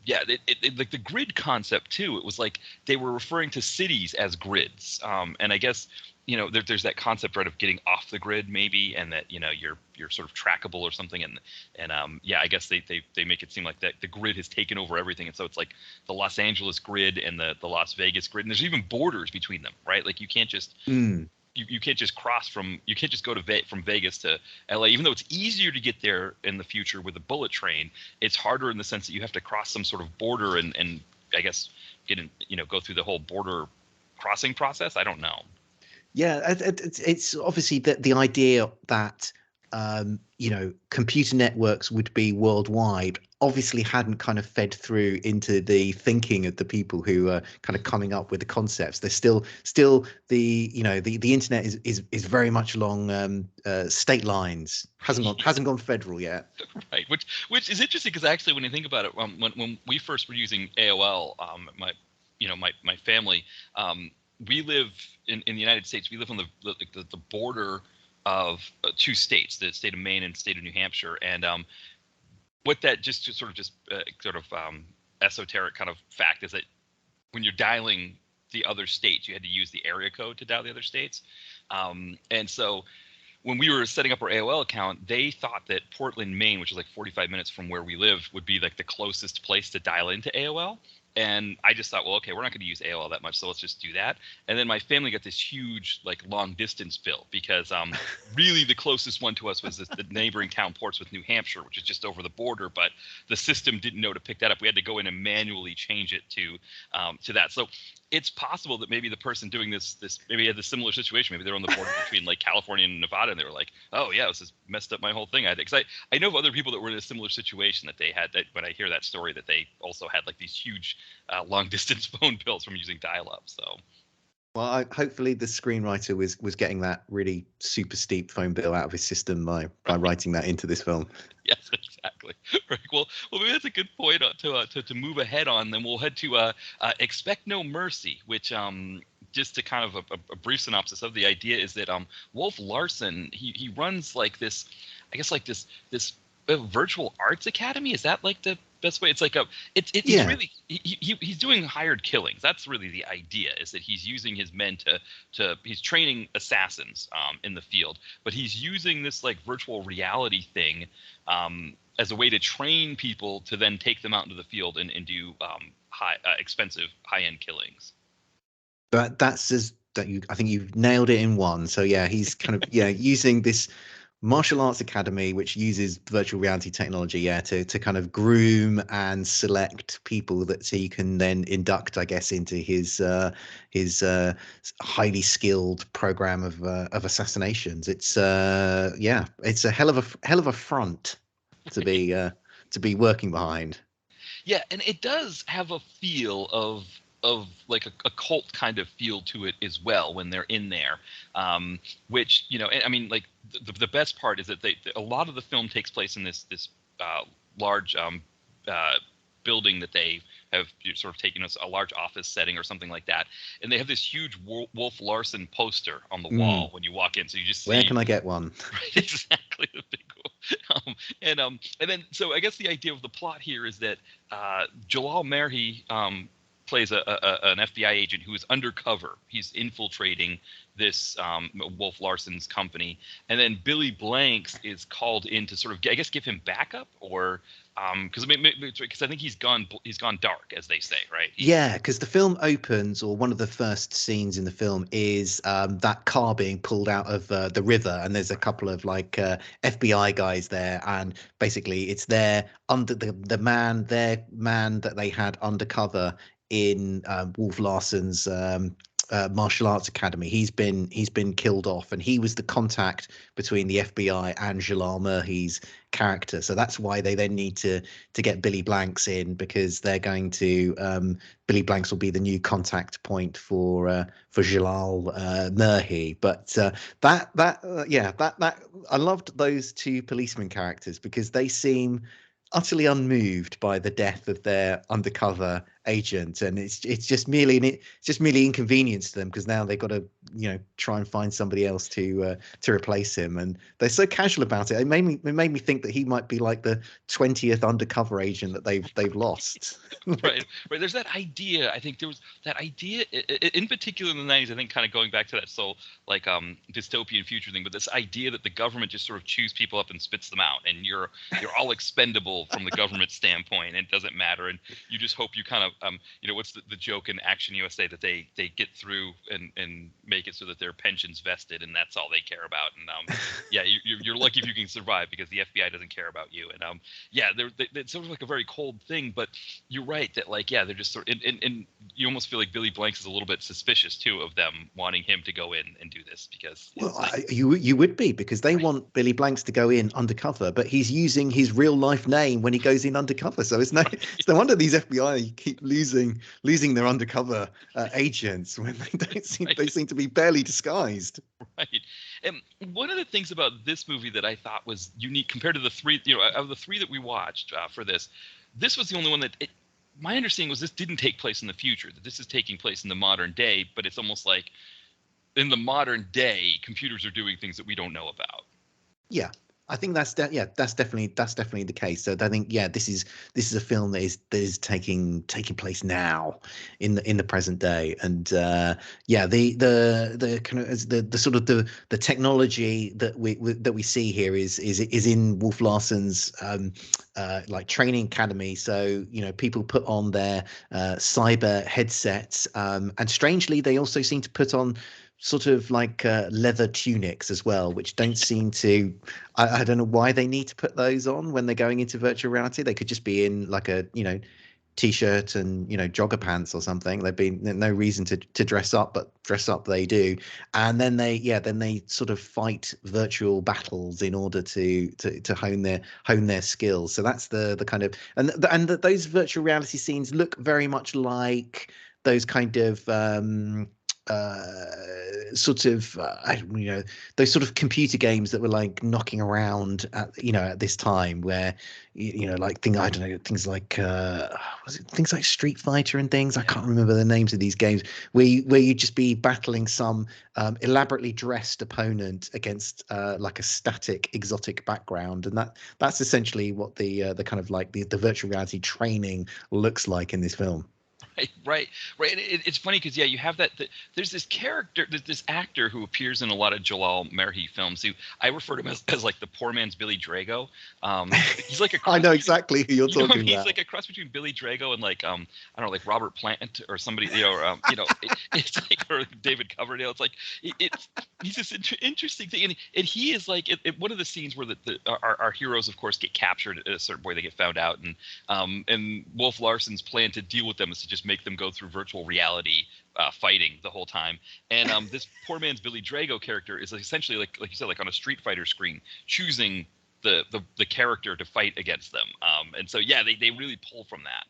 Like the grid concept too. It was like they were referring to cities as grids, and I guess there's that concept, right, of getting off the grid maybe, and that you're sort of trackable or something, and I guess they make it seem like that the grid has taken over everything, and so it's like the Los Angeles grid and the Las Vegas grid, and there's even borders between them, right? Like you can't just you can't just you can't just go from Vegas to LA, even though it's easier to get there in the future with a bullet train. It's harder in the sense that you have to cross some sort of border and I guess go through the whole border crossing process. I don't know. Yeah, it's obviously the idea that computer networks would be worldwide obviously hadn't kind of fed through into the thinking of the people who are kind of coming up with the concepts. There's still the internet is very much along state lines. Hasn't gone federal yet. Right, which is interesting, because actually when you think about it, when we first were using AOL, my family, we live in the United States. We live on the border of two states, the state of Maine and state of New Hampshire, and what that just esoteric kind of fact is that when you're dialing the other states, you had to use the area code to dial the other states, and so when we were setting up our AOL account, they thought that Portland, Maine, which is like 45 minutes from where we live, would be like the closest place to dial into AOL. And I just thought, well, okay, we're not going to use AOL that much, so let's just do that. And then my family got this huge, like, long distance bill, because really the closest one to us was the neighboring town, Portsmouth, New Hampshire, which is just over the border. But the system didn't know to pick that up. We had to go in and manually change it to that. So it's possible that maybe the person doing this maybe had a similar situation. Maybe they're on the border between like California and Nevada, and they were like, oh yeah, this has messed up my whole thing. Because I know of other people that were in a similar situation, that they had that, when I hear that story, that they also had like these huge long distance phone bills from using dial-up. So well, hopefully the screenwriter was getting that really super steep phone bill out of his system by writing that into this film. Yes, exactly. Right. Well, maybe that's a good point to move ahead on. Then we'll head to Expect No Mercy, which just to kind of a brief synopsis of the idea is that Wolf Larson, he runs like this, I guess like this virtual arts academy. Is that like the best way? It's like he's really he's doing hired killings. That's really the idea, is that he's using his men to he's training assassins in the field, but he's using this like virtual reality thing as a way to train people to then take them out into the field and do expensive high-end killings. But I think you've nailed it in one. So yeah, he's kind of using this martial arts academy which uses virtual reality technology, to kind of groom and select people that he can then induct, I guess, into his highly skilled program of assassinations. It's it's a hell of a front to be working behind. Yeah, and it does have a feel of like a cult kind of feel to it as well when they're in there, which I mean, like the best part is that a lot of the film takes place in this large uh, building that they have sort of taken as a large office setting or something like that, and they have this huge Wolf Larson poster on the wall when you walk in, so you just Where see can I get one? right, exactly the big and then so I guess the idea of the plot here is that Jalal Merhi plays an FBI agent who is undercover. He's infiltrating this Wolf Larson's company, and then Billy Blanks is called in to sort of, I guess, give him backup, or because I think he's gone dark, as they say, right? Yeah, because the film opens, or one of the first scenes in the film is that car being pulled out of the river, and there's a couple of like FBI guys there, and basically it's their man that they had undercover in Wolf Larson's martial arts academy. He's been killed off, and he was the contact between the FBI and Jalal Murphy's character. So that's why they then need to get Billy Blanks in, because they're going to Billy Blanks will be the new contact point for Jalal Murhi. But that I loved those two policeman characters because they seem utterly unmoved by the death of their undercover agent, and it's just merely inconvenience to them, because now they've got to try and find somebody else to replace him, and they're so casual about it. It made me think that he might be like the 20th undercover agent that they've lost. Right. There's that idea. I think there was that idea in particular in the 90s. I think kind of going back to that like dystopian future thing, but this idea that the government just sort of chews people up and spits them out, and you're all expendable from the government standpoint, and it doesn't matter, and you just hope you kind of what's the joke in Action USA, that they get through and make it so that their pension's vested, and that's all they care about, and you're lucky if you can survive because the FBI doesn't care about you, and it's sort of like a very cold thing, but you're right that they're just sort of, and you almost feel like Billy Blanks is a little bit suspicious too of them wanting him to go in and do this, because you would be, because they want Billy Blanks to go in undercover, but he's using his real life name when he goes in undercover. So it's no wonder these FBI keep losing their undercover agents when they seem to be barely disguised. Right. And one of the things about this movie that I thought was unique compared to the three, of the three that we watched for this was the only one that my understanding was this didn't take place in the future, that this is taking place in the modern day, but it's almost like in the modern day, computers are doing things that we don't know about. Yeah. I think that's definitely the case. So I think this is a film that is taking place now in the present day, and the kind of the sort of the technology that we see here is in Wolf Larsen's like training academy. So people put on their cyber headsets, and strangely they also seem to put on sort of like leather tunics as well, which don't seem to, I don't know why they need to put those on when they're going into virtual reality. They could just be in like a t-shirt and jogger pants or something. There'd be no reason to dress up, but dress up they do. And then they sort of fight virtual battles in order to hone their skills. So that's the kind of, and those virtual reality scenes look very much like those kind of sort of those sort of computer games that were like knocking around at this time, where like things like things like Street Fighter and things. I can't remember the names of these games where you'd just be battling some elaborately dressed opponent against like a static exotic background, and that's essentially what the kind of like the virtual reality training looks like in this film. Right. And it's funny because you have there's this character, this actor who appears in a lot of Jalal Merhi films. Who I refer to him as like the poor man's Billy Drago. He's like a I cross know between, exactly who you're talking he's about. like a cross between Billy Drago and like I don't know, like Robert Plant or somebody, it's like, or David Coverdale. It's like it's he's this interesting thing, and he is like one of the scenes where our heroes, of course, get captured at a certain point. They get found out, and Wolf Larson's plan to deal with them is to just make them go through virtual reality fighting the whole time. And this poor man's Billy Drago character is essentially like you said, like on a Street Fighter screen, choosing the character to fight against them. And so they really pull from that.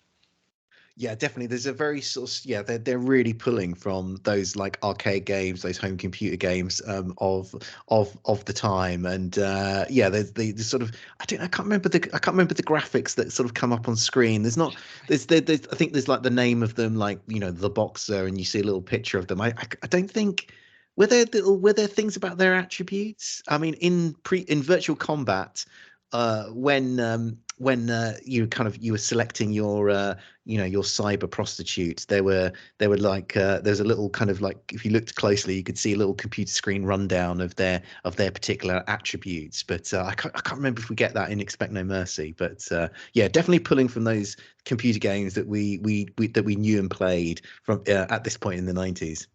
Yeah, definitely. There's a very sort of, they're really pulling from those like arcade games, those home computer games of the time, and there's the sort of I can't remember the graphics that sort of come up on screen. There's I think there's like the name of them, like the boxer, and you see a little picture of them. I don't think were there things about their attributes. I mean, in virtual combat, when you were selecting your your cyber prostitutes, there were like there's a little kind of like, if you looked closely you could see a little computer screen rundown of their particular attributes, but I can't remember if we get that in Expect No Mercy, but definitely pulling from those computer games that we knew and played from at this point in the 90s.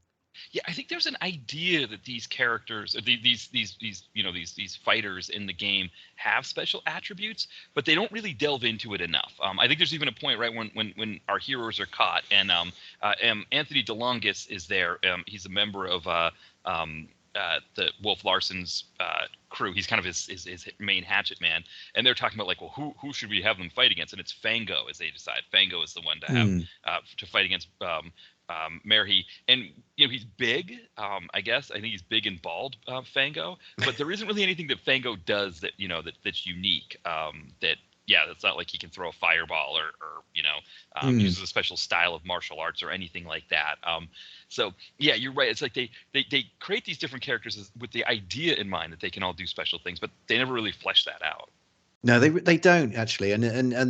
Yeah, I think there's an idea that these characters, these fighters in the game have special attributes, but they don't really delve into it enough. I think there's even a point right when our heroes are caught, and Anthony DeLongis is there. He's a member of the Wolf Larson's crew. He's kind of his main hatchet man, and they're talking about like, well, who should we have them fight against? And it's Fango, as they decide. Fango is the one to have to fight against. Merhi, and he's big. I think he's big and bald, Fango. But there isn't really anything that Fango does that that's unique. It's not like he can throw a fireball or uses a special style of martial arts or anything like that. So you're right. It's like they create these different characters with the idea in mind that they can all do special things, but they never really flesh that out. No, they don't actually, and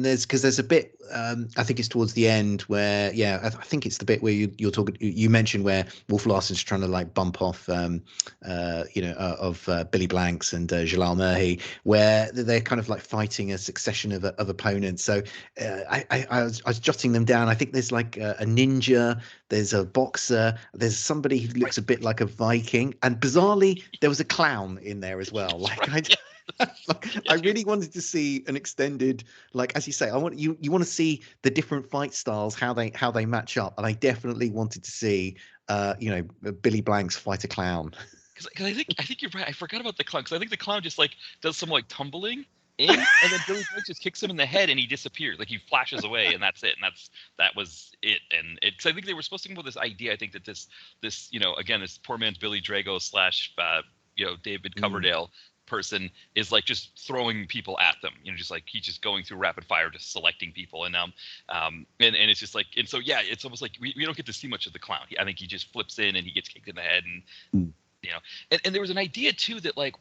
there's a bit I think it's towards the end where I think it's the bit where you're talking, you mentioned where Wolf Larson's trying to like bump off Billy Blanks and Jalal Merhi, where they're kind of like fighting a succession of opponents. So I was jotting them down. I think there's like a ninja, there's a boxer, there's somebody who looks a bit like a Viking, and bizarrely there was a clown in there as well. I really wanted to see an extended, like as you say, I want you want to see the different fight styles, how they match up, and I definitely wanted to see Billy Blanks fight a clown. Because I think you're right. I forgot about the clown, because I think the clown just like does some like tumbling in, and then Billy Blanks just kicks him in the head and he disappears, like he flashes away, and that's it, and that was it. And because I think they were supposed to come up with this idea. I think that this again, this poor man's Billy Drago / David Coverdale person is like just throwing people at them, just like he's just going through rapid fire, just selecting people, and it's just like, and so it's almost like we don't get to see much of the clown. I think he just flips in and he gets kicked in the head, and and there was an idea too that, like,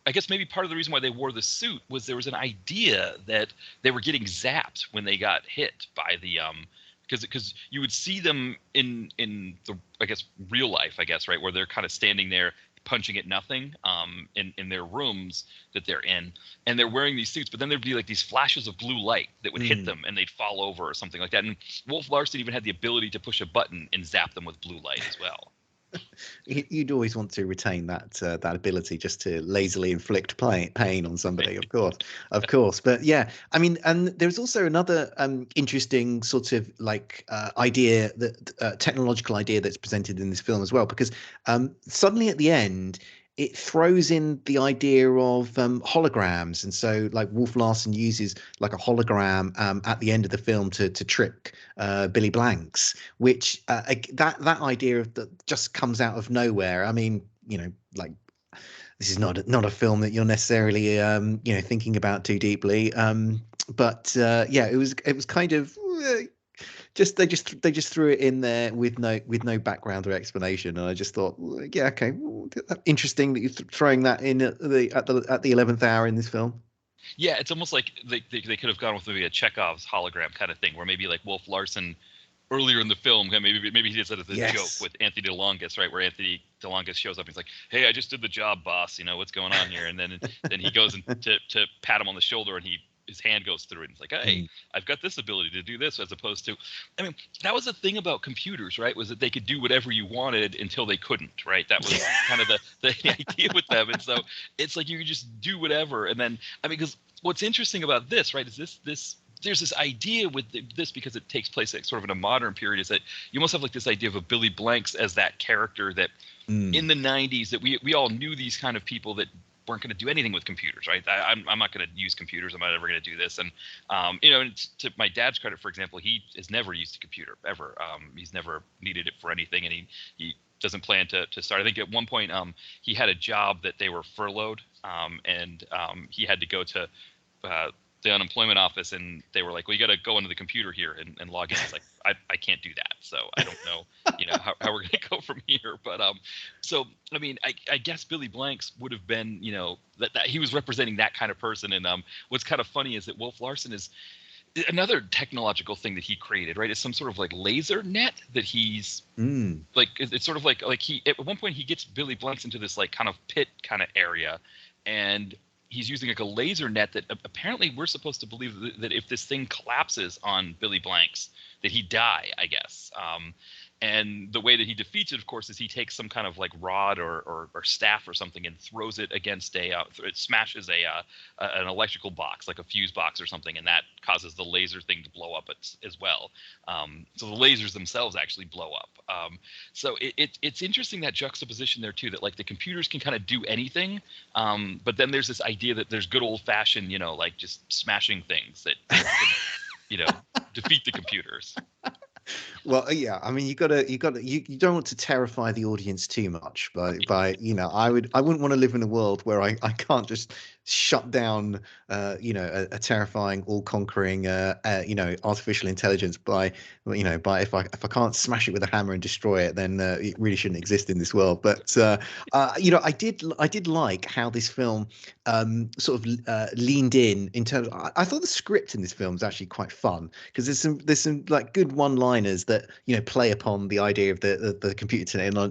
I guess maybe part of the reason why they wore the suit was there was an idea that they were getting zapped when they got hit by the because you would see them in the, I guess, real life, I guess, right, where they're kind of standing there punching at nothing in their rooms that they're in, and they're wearing these suits, but then there'd be like these flashes of blue light that would hit them and they'd fall over or something like that. And Wolf Larson even had the ability to push a button and zap them with blue light as well. You'd always want to retain that ability, just to lazily inflict pain on somebody, of course. But I mean, and there's also another interesting sort of like idea, that technological idea that's presented in this film as well, because suddenly at the end it throws in the idea of holograms, and so like Wolf Larson uses like a hologram at the end of the film to trick Billy Blanks, which that idea of that just comes out of nowhere. I mean, like, this is not a film that you're necessarily thinking about too deeply, but it was kind of they just threw it in there with no background or explanation, and I just thought, okay, interesting that you're throwing that in at the 11th hour in this film. Yeah, it's almost like they could have gone with maybe a Chekhov's hologram kind of thing, where maybe like Wolf Larson earlier in the film, maybe he did that as a joke Yes. with Anthony DeLongis, right? Where Anthony DeLongis shows up, and he's like, "Hey, I just did the job, boss. What's going on here?" And then he goes and to pat him on the shoulder, and his hand goes through it. And it's like, "Hey, Mm. I've got this ability to do this," as opposed to, I mean, that was the thing about computers, right? Was that they could do whatever you wanted until they couldn't, right? That was kind of the idea with them. And so it's like you could just do whatever, and then because what's interesting about this, right, is this there's this idea with this, because it takes place at sort of in a modern period, is that you almost have like this idea of a Billy Blanks as that character that in the 90s that we all knew these kind of people that weren't going to do anything with computers, right? I'm not going to use computers. I'm not ever going to do this. And, and to my dad's credit, for example, he has never used a computer ever. He's never needed it for anything. And he doesn't plan to start. I think at one point he had a job that they were furloughed and he had to go to the unemployment office, and they were like, "Well, you got to go into the computer here and log in." It's like, I can't do that, so I don't know, how we're gonna go from here. But so I mean, I guess Billy Blanks would have been, that he was representing that kind of person. And what's kind of funny is that Wolf Larson is another technological thing that he created, right? It's some sort of like laser net that he's like, it's sort of like he at one point he gets Billy Blanks into this like kind of pit kind of area, and he's using like a laser net that apparently we're supposed to believe that if this thing collapses on Billy Blanks, that he'd die, I guess. And the way that he defeats it, of course, is he takes some kind of like rod or staff or something and throws it against it smashes an electrical box, like a fuse box or something, and that causes the laser thing to blow up as well. So the lasers themselves actually blow up. So it's interesting, that juxtaposition there too, that like the computers can kind of do anything, but then there's this idea that there's good old fashioned, like just smashing things that can, defeat the computers. Well, yeah, I mean, you don't want to terrify the audience too much by I wouldn't want to live in a world where I can't just shut down a terrifying, all-conquering artificial intelligence by if I can't smash it with a hammer and destroy it, then it really shouldn't exist in this world. But I did like how this film sort of leaned in terms. I thought the script in this film is actually quite fun, because there's some like good one-liners that play upon the idea of the computer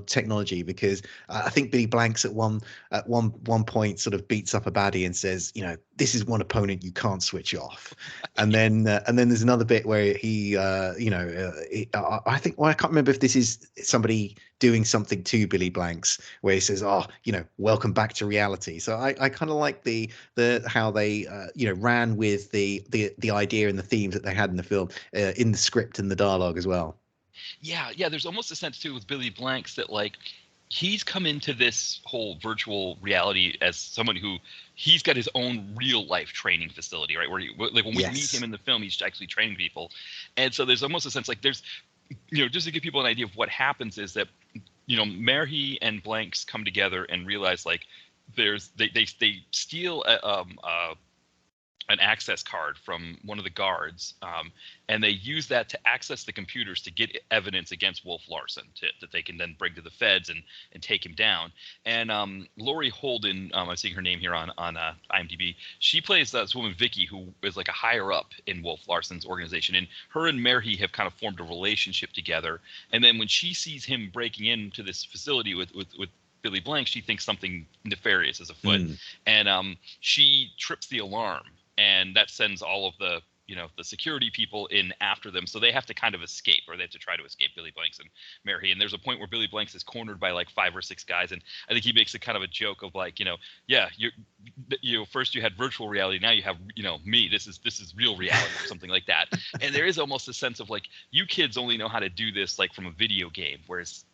technology. Because I think Billy Blanks at one point sort of beats up a baddie and says, this is one opponent you can't switch off. And then there's another bit where he I think, well, I can't remember if this is somebody doing something to Billy Blanks, where he says, "Oh, welcome back to reality." So I kind of like the how they ran with the idea and the themes that they had in the film, in the script and the dialogue as well. Yeah, there's almost a sense too with Billy Blanks that like he's come into this whole virtual reality as someone who he's got his own real life training facility, right? Where like when we meet him in the film, he's actually training people. And so there's almost a sense like there's, just to give people an idea of what happens is that, Merhi and Blanks come together and realize like they steal an access card from one of the guards, and they use that to access the computers to get evidence against Wolf Larson that they can then bring to the feds and take him down. And Laurie Holden, I'm seeing her name here on IMDb. She plays this woman Vicky, who is like a higher up in Wolf Larson's organization, and her and Merhi have kind of formed a relationship together. And then when she sees him breaking into this facility with Billy Blanks, she thinks something nefarious is afoot, and she trips the alarm. And that sends all of the security people in after them, so they have to kind of escape, or they have to try to escape Billy Blanks and Merhi. And there's a point where Billy Blanks is cornered by like 5 or 6 guys, and I think he makes a kind of a joke of like, first you had virtual reality, now you have me. This is real reality, or something like that. And there is almost a sense of like, you kids only know how to do this like from a video game, whereas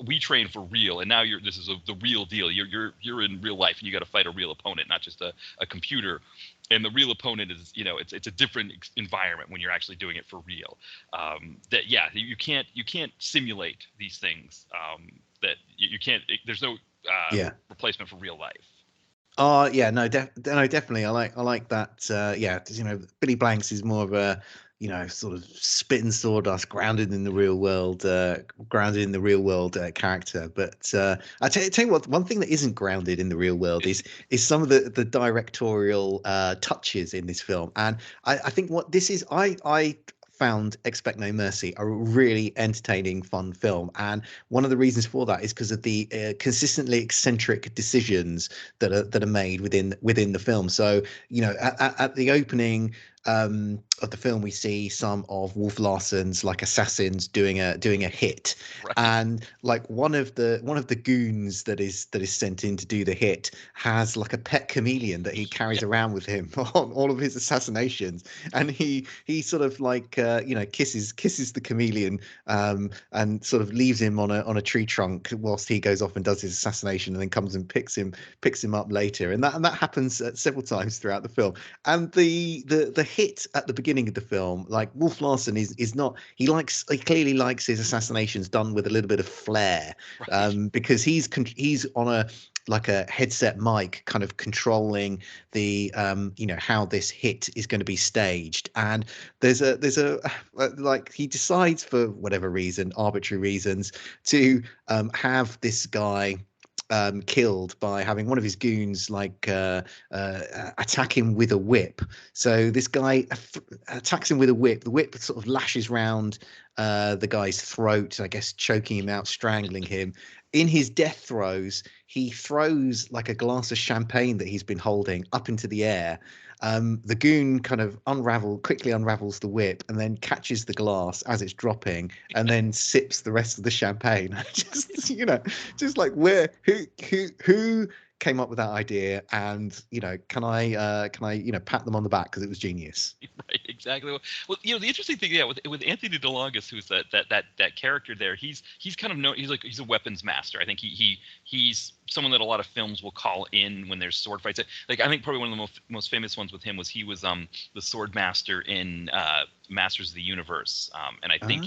we train for real, and now this is the real deal. You're in real life, and you got to fight a real opponent, not just a computer. And the real opponent is, it's a different environment when you're actually doing it for real. You can't simulate these things. That you can't. There's no replacement for real life. No, definitely. I like that. Billy Blanks is more of a sort of spit and sawdust, grounded in the real world character. But I tell you what, one thing that isn't grounded in the real world is some of the directorial touches in this film. And I think what this is, I found Expect No Mercy a really entertaining, fun film, and one of the reasons for that is because of the consistently eccentric decisions that are made within the film. So at the opening of the film, we see some of Wolf Larsen's like assassins doing a hit, Right. and like one of the goons that is sent in to do the hit has like a pet chameleon that he carries around with him on all of his assassinations, and he sort of like kisses the chameleon, and sort of leaves him on a tree trunk whilst he goes off and does his assassination, and then comes and picks him up later, and that happens several times throughout the film. And the hit at the beginning of the film, like Wolf Larsen is not, he clearly likes his assassinations done with a little bit of flair, Right. because he's on a like a headset mic kind of controlling the how this hit is going to be staged. And there's a like he decides for whatever reason, arbitrary reasons, to have this guy killed by having one of his goons attack him with a whip. So this guy attacks him with a whip. The whip sort of lashes round the guy's throat, I guess, choking him out, strangling him. In his death throes, he throws like a glass of champagne that he's been holding up into the air. The goon kind of quickly unravels the whip and then catches the glass as it's dropping and then sips the rest of the champagne. Just like who came up with that idea, and can I pat them on the back because it was genius. Right, exactly. Well, the interesting thing, yeah, with Anthony DeLongis, who's that character there, he's kind of known. He's a weapons master. I think he's someone that a lot of films will call in when there's sword fights. Like I think probably one of the most famous ones with him was he was the sword master in Masters of the Universe, and I think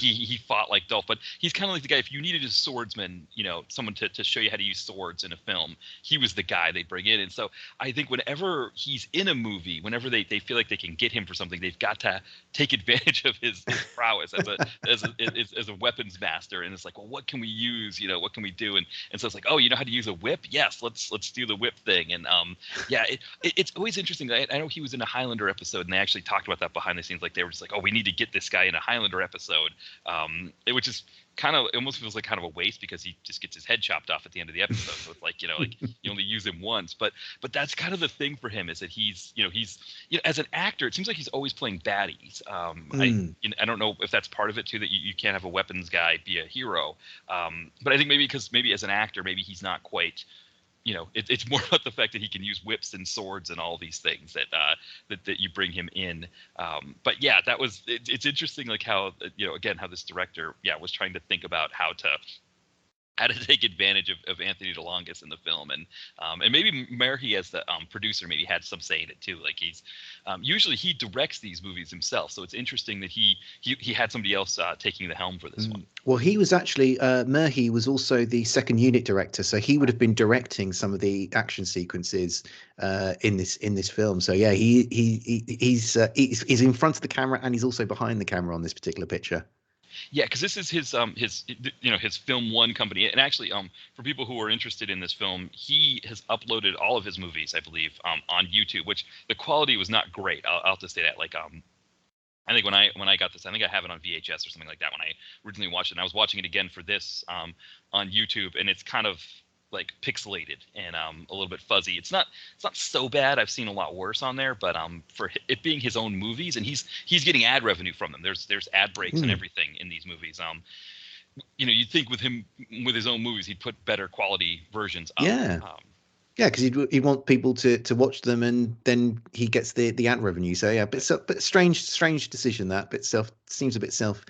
he fought like Dolph, but he's kind of like the guy if you needed a swordsman, someone to show you how to use swords in a film, he was the guy they bring in. And so I think whenever he's in a movie, whenever they feel like they can get him for something, they've got to take advantage of his prowess as a weapons master. And it's like, well, what can we use? What can we do? And so it's like, oh, you know how to use a whip? Yes, let's do the whip thing. And it's always interesting. I know he was in a Highlander episode, and they actually talked about that behind the scenes. Like they were just like, oh, we need to get this guy in a Highlander episode, which is kind of, it almost feels like kind of a waste because he just gets his head chopped off at the end of the episode. So it's like, like you only use him once, but that's kind of the thing for him, is that he's as an actor, it seems like he's always playing baddies. I don't know if that's part of it too, that you can't have a weapons guy be a hero. But I think maybe as an actor, maybe he's not quite, it's more about the fact that he can use whips and swords and all these things that you bring him in. But yeah, it's interesting, like how, again, how this director, was trying to think about how to take advantage of Anthony DeLongis in the film, and maybe Murray as the producer maybe had some say in it too. Like he's usually he directs these movies himself, so it's interesting that he had somebody else taking the helm for this one. Well, he was actually Murray was also the second unit director, so he would have been directing some of the action sequences in this film. So yeah, he's in front of the camera, and he's also behind the camera on this particular picture. Yeah, because this is his Film One company, and actually, for people who are interested in this film, he has uploaded all of his movies, I believe, on YouTube, which the quality was not great. I'll have to say that. Like, I think when I got this, I think I have it on VHS or something like that when I originally watched it. And I was watching it again for this on YouTube, and it's kind of like pixelated and a little bit fuzzy. It's not so bad. I've seen a lot worse on there, but for it being his own movies, and he's getting ad revenue from them. There's ad breaks and everything in these movies. You'd think with him with his own movies, he'd put better quality versions up. Yeah. Yeah, because he'd want people to watch them, and then he gets the ad revenue. So yeah, but strange decision that, but seems a bit self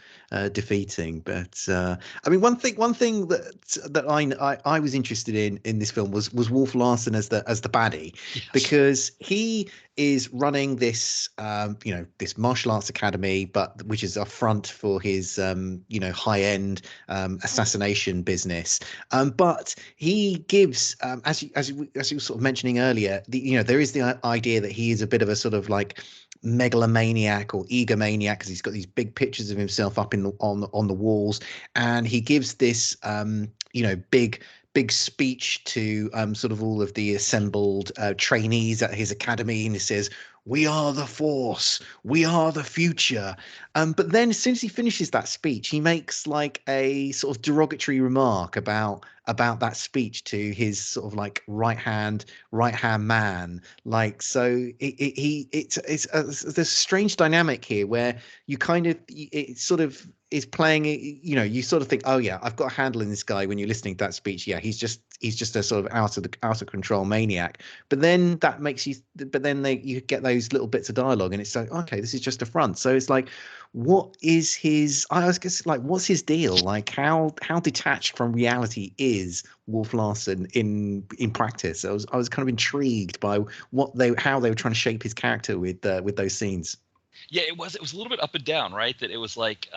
defeating. But I mean, one thing that I was interested in this film was Wolf Larsen as the baddie, Yes. because he is running this this martial arts academy, but which is a front for his high end assassination business. But he gives as you were sort of mentioning earlier, there is the idea that he is a bit of a sort of like megalomaniac or egomaniac, because he's got these big pictures of himself up on the walls, and he gives this big big speech to sort of all of the assembled trainees at his academy, and he says, "We are the Force. We are the future." But then, as soon as he finishes that speech, he makes like a sort of derogatory remark about that speech to his sort of like right hand man. Like, so there's a strange dynamic here where you kind of it sort of is playing it. You know, you sort of think, oh yeah, I've got a handle in this guy. When you're listening to that speech, yeah, he's just a sort of out of control maniac. But then that makes you, but then you get those little bits of dialogue, and it's like, okay, this is just a front. So it's like, what is his? I was just like, what's his deal? Like, how detached from reality is Wolf Larson in practice? I was kind of intrigued by how they were trying to shape his character with those scenes. Yeah, it was a little bit up and down, right? That it was like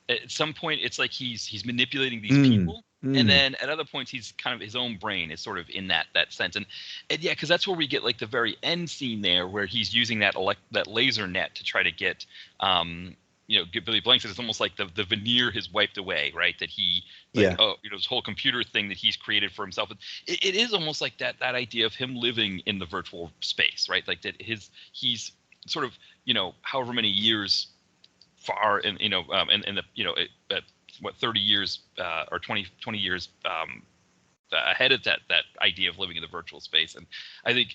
at some point it's like he's manipulating these people, and then at other points he's kind of his own brain is sort of in that sense, and yeah, because that's where we get like the very end scene there where he's using that laser net to try to get get Billy Blanks. It's almost like the veneer has wiped away, right? That he this whole computer thing that he's created for himself. It is almost like that idea of him living in the virtual space, right? Like that he's sort of however many years far in in the 30 years or 20 years ahead of that idea of living in the virtual space. And I think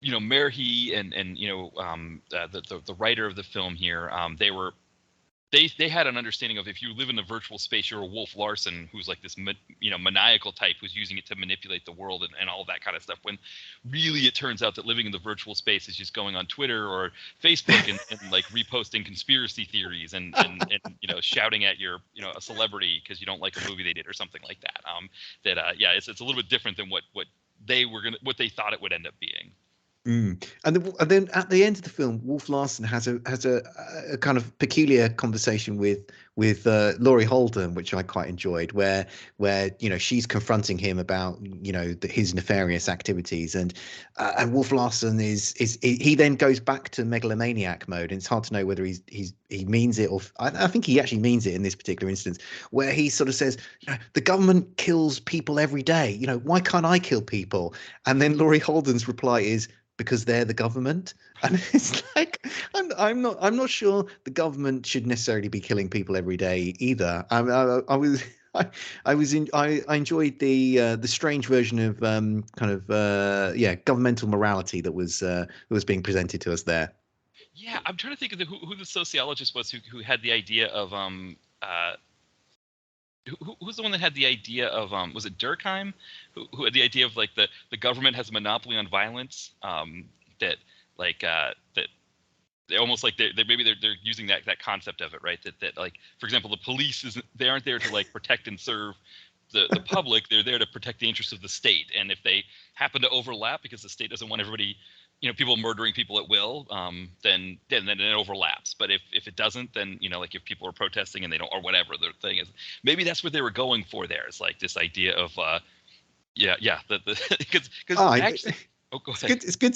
Merhi and the writer of the film here, they had an understanding of, if you live in a virtual space, you're a Wolf Larson, who's like this maniacal type who's using it to manipulate the world and all that kind of stuff, when really it turns out that living in the virtual space is just going on Twitter or Facebook and like reposting conspiracy theories and shouting at your a celebrity because you don't like a movie they did or something like that. It's a little bit different than what they thought it would end up being. And then at the end of the film, Wolf Larson has a kind of peculiar conversation with Laurie Holden, which I quite enjoyed, where she's confronting him about his nefarious activities, and Wolf Larson he then goes back to megalomaniac mode, and it's hard to know whether he means it, or I think he actually means it in this particular instance, where he sort of says, the government kills people every day, why can't I kill people? And then Laurie Holden's reply is, because they're the government. And it's like, I'm not sure the government should necessarily be killing people every day either. I enjoyed the strange version of governmental morality that was being presented to us there. Yeah, I'm trying to think of who the sociologist was who had the idea of who's the one that had the idea of was it Durkheim who had the idea of like the government has a monopoly on violence, that they almost like they're using that concept of it, right? That like, for example, the police they aren't there to like protect and serve the public. They're there to protect the interests of the state, and if they happen to overlap because the state doesn't want everybody people murdering people at will, then it overlaps. But if it doesn't, then like if people are protesting and they don't, or whatever the thing is, maybe that's what they were going for there. It's like this idea of because actually. Oh, go ahead. It's good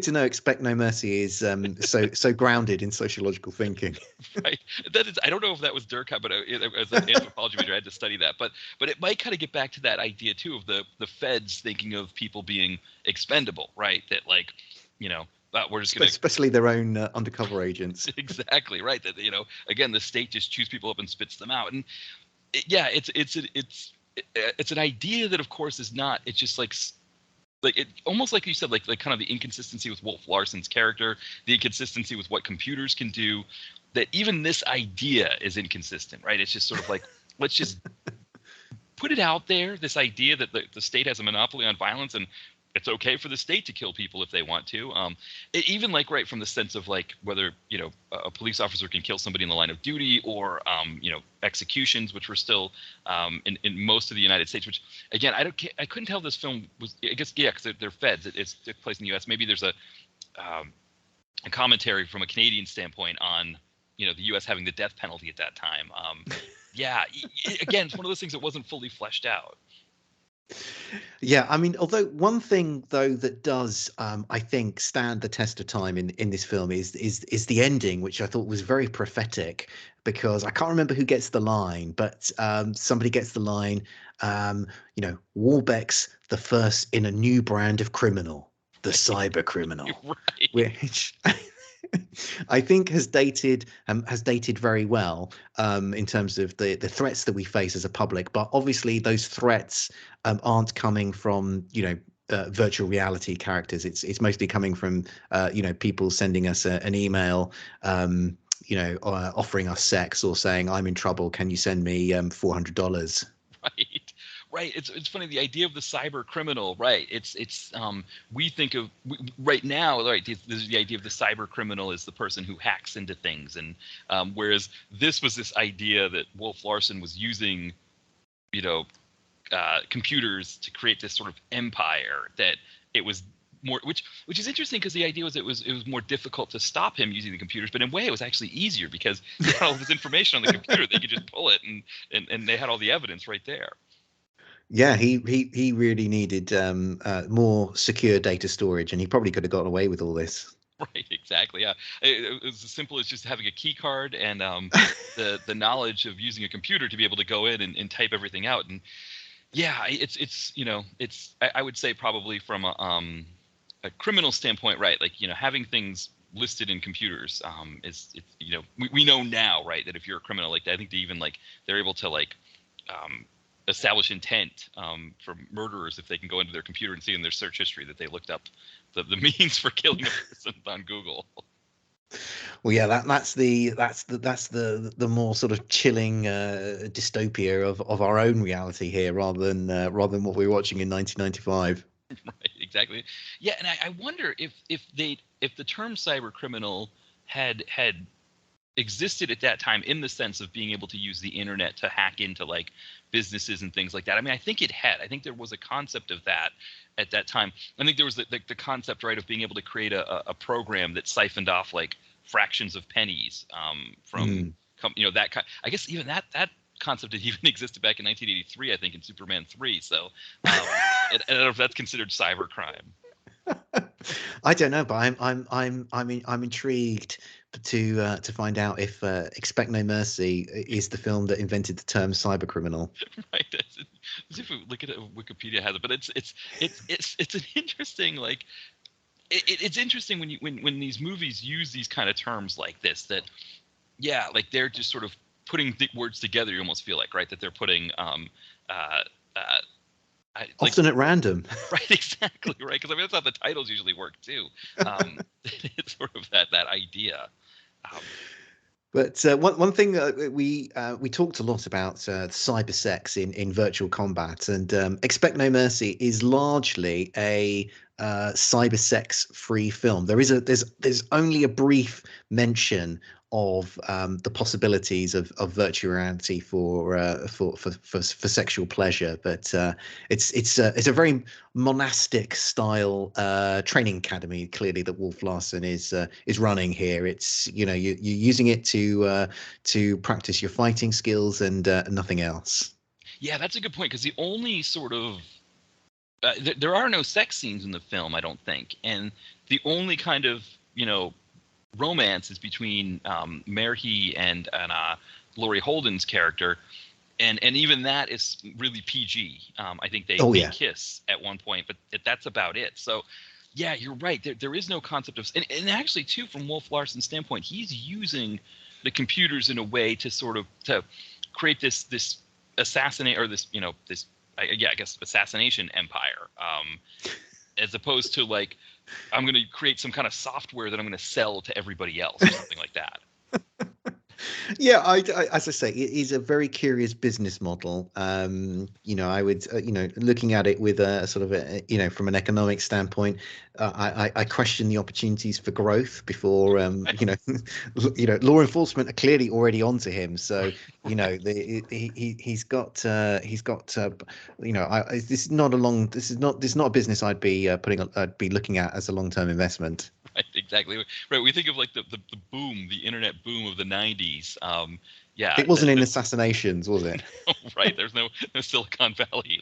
to know Expect No Mercy is so grounded in sociological thinking. Right. That is, I don't know if that was Durkheim, but as an anthropology major, I had to study that. But it might kind of get back to that idea too of the feds thinking of people being expendable, right? That like, we're just going to, especially their own undercover agents. Exactly right. That again, the state just chews people up and spits them out. And it's an idea that of course is not. It's just like it almost like you said, like kind of the inconsistency with Wolf Larson's character, the inconsistency with what computers can do, that even this idea is inconsistent, right? It's just sort of like, let's just put it out there, this idea that the state has a monopoly on violence and it's okay for the state to kill people if they want to. Even like right from the sense of like whether a police officer can kill somebody in the line of duty, or executions, which were still in most of the United States. Which again, I couldn't tell this film was. I guess because they're feds. It took place in the U.S. Maybe there's a commentary from a Canadian standpoint on the U.S. having the death penalty at that time. Again, it's one of those things that wasn't fully fleshed out. Yeah, I mean, although one thing though that does, I think, stand the test of time in this film is the ending, which I thought was very prophetic, because I can't remember who gets the line, but somebody gets the line, Warbeck's the first in a new brand of criminal, the cyber criminal, Right. which I think has dated very well in terms of the threats that we face as a public. But obviously, those threats aren't coming from virtual reality characters. It's mostly coming from people sending us an email. Offering us sex or saying, I'm in trouble, can you send me $400? Right. It's funny, the idea of the cyber criminal, right? We think of right now, right? The idea of the cyber criminal is the person who hacks into things, and whereas this was this idea that Wolf Larsen was using, computers to create this sort of empire, that it was more, which is interesting, because the idea was it was more difficult to stop him using the computers, but in a way it was actually easier because they had all this information on the computer. They could just pull it and they had all the evidence right there. Yeah, he really needed more secure data storage, and he probably could have gotten away with all this. Right, exactly. Yeah, it was as simple as just having a key card and the knowledge of using a computer to be able to go in and type everything out. And yeah, I would say probably from a criminal standpoint, right? Like, having things listed in computers we know now, right, that if you're a criminal, like, I think they're able to establish intent for murderers if they can go into their computer and see in their search history that they looked up the means for killing a person on Google. Well, yeah, that's the more sort of chilling dystopia of our own reality here, rather than what we were watching in 1995. Right, exactly. Yeah, and I wonder if the term cyber criminal had existed at that time, in the sense of being able to use the internet to hack into businesses and things like that. I mean, I think it had. I think there was a concept of that at that time. I think there was the concept, right, of being able to create a program that siphoned off fractions of pennies from that kind. I guess even that concept had even existed back in 1983, I think, in Superman 3. So I don't know if that's considered cybercrime. I don't know, but I'm intrigued to find out if Expect No Mercy is the film that invented the term cyber criminal. Right. As if we look at it, Wikipedia has it, but it's an interesting it's interesting when these movies use these kind of terms like this, that they're just sort of putting words together. You almost feel like, right, that they're putting often at random. Right, exactly, right. Because I mean, that's how the titles usually work too. It's sort of that idea. But one thing we talked a lot about cyber sex in virtual combat, and Expect No Mercy is largely a cyber sex free film. There's only a brief mention of the possibilities of virtual reality for sexual pleasure, but it's a very monastic style training academy, clearly, that Wolf Larsen is running here. It's you're using it to practice your fighting skills and nothing else. Yeah, that's a good point, because the only sort of there are no sex scenes in the film, I don't think, and the only kind of romance is between Merhi and Laurie Holden's character, and even that is really PG. I think they kiss at one point, but that's about it. So yeah, you're right. There is no concept of, and actually too, from Wolf Larsen's standpoint, he's using the computers in a way to sort of to create this assassinate, or this I guess assassination empire, as opposed to I'm going to create some kind of software that I'm going to sell to everybody else, or something like that. Yeah, as I say, it is a very curious business model. I would, looking at it with a sort of from an economic standpoint, I question the opportunities for growth before, law enforcement are clearly already onto him. So, he's got, this is not a business I'd be looking at as a long-term investment. Right, exactly. Right, we think of the boom, the internet boom of the 90s. It wasn't in assassinations, was it? Right, there's no Silicon Valley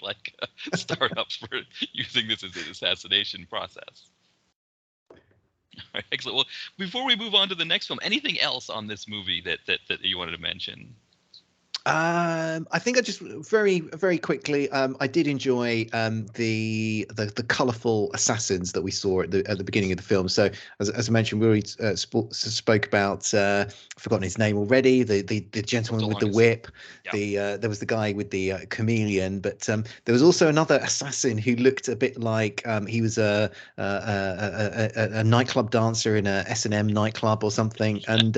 startups for using this as an assassination process. All right, excellent. Well, before we move on to the next film, anything else on this movie that you wanted to mention? I think I just very quickly. I did enjoy the colourful assassins that we saw at the beginning of the film. So as I mentioned, we already spoke about. I've forgotten his name already. The gentleman with the DeLongis. whip. Yeah. There was the guy with the chameleon, but there was also another assassin who looked a bit like he was a nightclub dancer in a S&M nightclub or something, and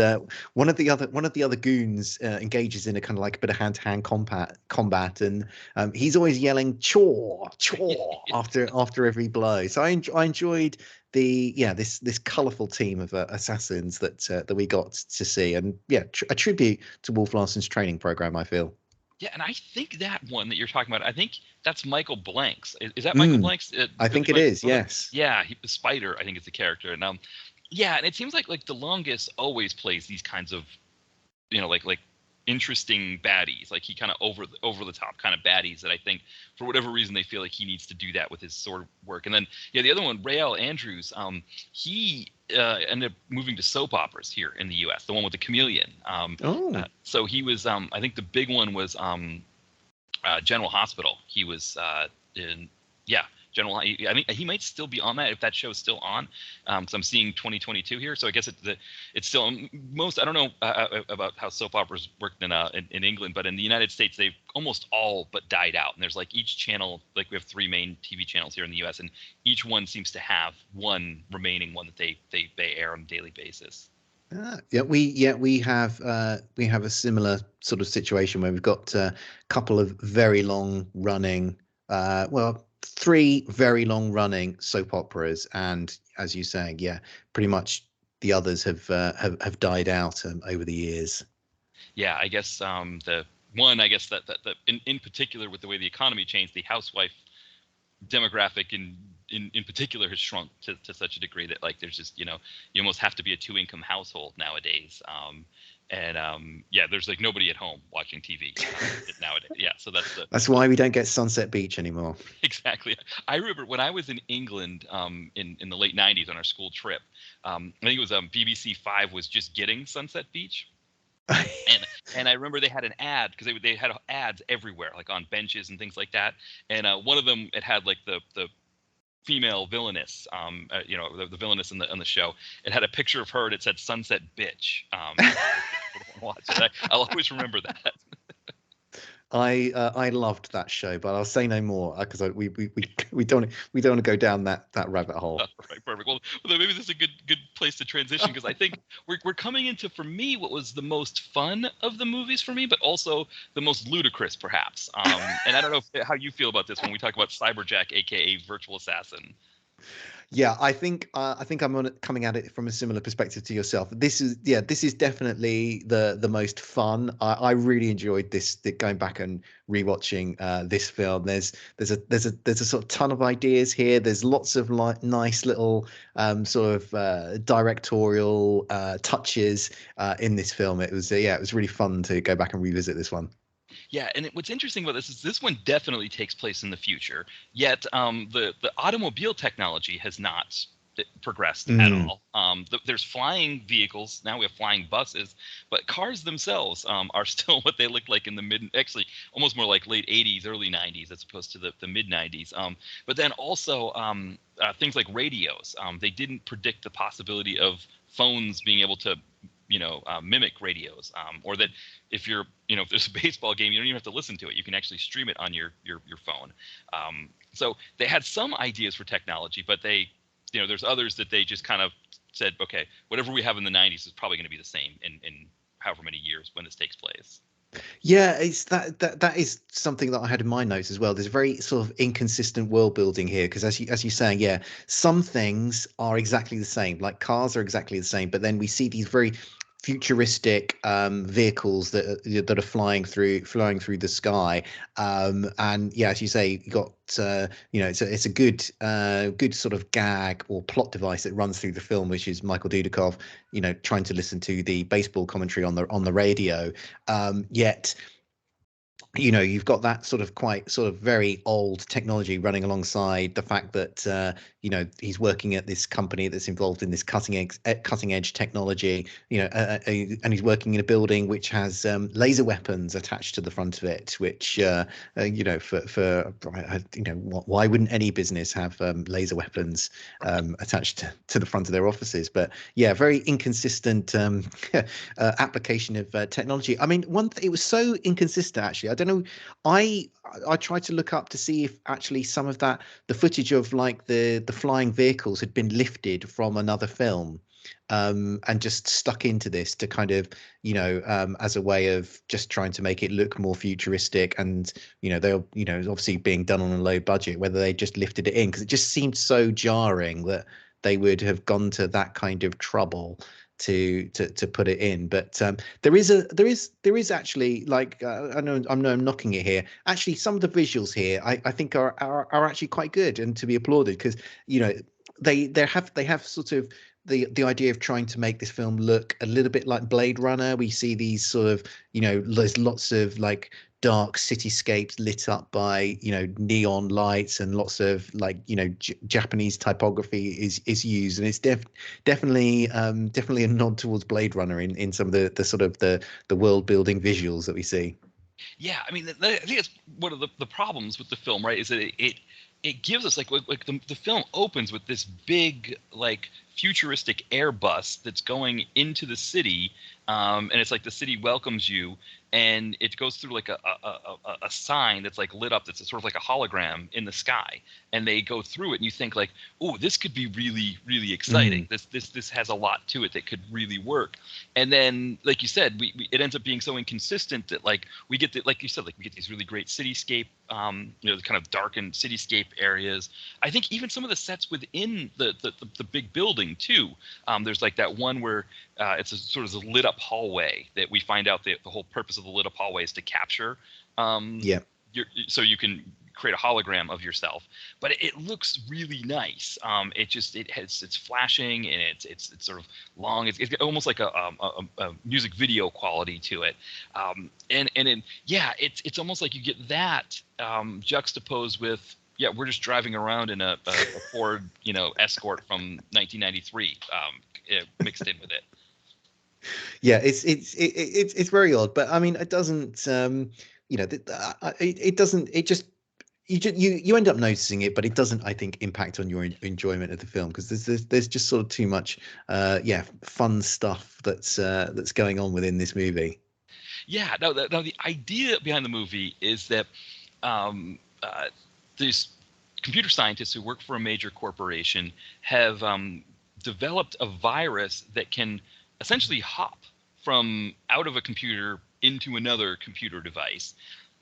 one of the other goons engages in a kind of like a bit of hand-to-hand combat, and he's always yelling "chaw, chaw" after every blow. So I enjoyed this colourful team of assassins that we got to see, and a tribute to Wolf Larsen's training program, I feel. Yeah, and I think that one that you're talking about, I think that's Michael Blanks. Is that Michael Blanks? I think it is. Yes. Yeah, Spider, I think is the character, and yeah, and it seems like the Longest always plays these kinds of, like interesting baddies. Like he kind of over the top kind of baddies that I think for whatever reason they feel like he needs to do that with his sword work. And then the other one, Rael Andrews, he ended up moving to soap operas here in the U.S. The one with the chameleon. So he was I think the big one was General Hospital. He was in General. I think he might still be on that if that show's still on. So I'm seeing 2022 here. So I guess it's still most. I don't know about how soap operas worked in England, but in the United States they've almost all but died out. And there's like each channel, like we have 3 main TV channels here in the U.S., and each one seems to have one remaining one that they air on a daily basis. We have a similar sort of situation where we've got a couple of very long running, 3 very long running soap operas, and as you're saying, pretty much the others have died out over the years. Yeah, I guess the one, I guess that in particular with the way the economy changed, the housewife demographic in particular has shrunk to such a degree that like there's just you almost have to be a 2-income household nowadays. There's like nobody at home watching TV nowadays. Yeah, so that's why we don't get Sunset Beach anymore. Exactly. I remember when I was in England in the late 90s on our school trip. I think it was BBC 5 was just getting Sunset Beach. and I remember they had an ad because they had ads everywhere, like on benches and things like that. And one of them, it had like the female villainess, the villainess on the show. It had a picture of her and it said "Sunset Bitch." I'll always remember that. I loved that show, but I'll say no more because we don't want to go down that rabbit hole. Right, perfect. Well, maybe this is a good place to transition because I think we're coming into, for me, what was the most fun of the movies for me, but also the most ludicrous, perhaps. And I don't know how you feel about this when we talk about Cyberjack, aka Virtual Assassin. Yeah, I think I'm coming at it from a similar perspective to yourself. This is definitely the most fun. I really enjoyed this going back and rewatching this film. There's a sort of ton of ideas here. There's lots of nice little sort of directorial touches in this film. It was really fun to go back and revisit this one. Yeah, and what's interesting about this is this one definitely takes place in the future. Yet the automobile technology has not progressed at all. There's flying vehicles now. We have flying buses, but cars themselves are still what they looked like in the actually almost more like late 80s, early 90s as opposed to the mid 90s. But then also things like radios. They didn't predict the possibility of phones being able to mimic radios, or that if there's a baseball game, you don't even have to listen to it. You can actually stream it on your phone. So they had some ideas for technology, but there's others that they just kind of said, okay, whatever we have in the 90s is probably going to be the same in however many years when this takes place. Yeah, it's that is something that I had in my notes as well. There's a very sort of inconsistent world building here because as you're saying, some things are exactly the same, like cars are exactly the same, but then we see these very futuristic vehicles that are flying through the sky, and as you say, you got it's a good sort of gag or plot device that runs through the film, which is Michael Dudikoff trying to listen to the baseball commentary on the radio, yet you've got that sort of quite sort of very old technology running alongside the fact that he's working at this company that's involved in this cutting edge technology, and he's working in a building which has laser weapons attached to the front of it, which why wouldn't any business have laser weapons attached to the front of their offices? But yeah, very inconsistent application of technology. I mean, it was so inconsistent actually. I don't know. I I tried to look up to see if actually some of the footage of like the flying vehicles had been lifted from another film, and just stuck into this to kind of, as a way of just trying to make it look more futuristic. And they're, obviously being done on a low budget, whether they just lifted it in, because it just seemed so jarring that they would have gone to that kind of trouble to put it in. But there is actually, like, I'm knocking it here. Actually, some of the visuals here I think are actually quite good and to be applauded, because they have sort of the idea of trying to make this film look a little bit like Blade Runner. We see these sort of, there's lots of like dark cityscapes lit up by, neon lights, and lots of like, Japanese typography is used, and it's definitely a nod towards Blade Runner in some of the sort of the world building visuals that we see. Yeah, I mean, I think it's one of the problems with the film, right? Is that it gives us like the film opens with this big like futuristic Airbus that's going into the city, and it's like the city welcomes you, and it goes through like a sign that's like lit up, that's sort of like a hologram in the sky, and they go through it, and you think like, oh, this could be really really exciting. This has a lot to it that could really work. And then, like you said, it ends up being so inconsistent that like we get like you said, like we get these really great cityscape, the kind of darkened cityscape areas. I think even some of the sets within the big building too. There's like that one where it's a sort of a lit up hallway that we find out that the whole purpose of the lit up hallway is to capture, Yeah. so you can create a hologram of yourself. But it looks really nice. It's flashing, and it's sort of long. It's almost like a music video quality to it. It's almost like you get that juxtaposed with, yeah, we're just driving around in a Ford, Escort from 1993, mixed in with it. Yeah, it's very odd, but I mean, it doesn't, it doesn't, it just you end up noticing it, but it doesn't, I think, impact on your enjoyment of the film, because there's just sort of too much fun stuff that's going on within this movie. Yeah, no, the idea behind the movie is that these computer scientists who work for a major corporation have developed a virus that can essentially hop from out of a computer into another computer device.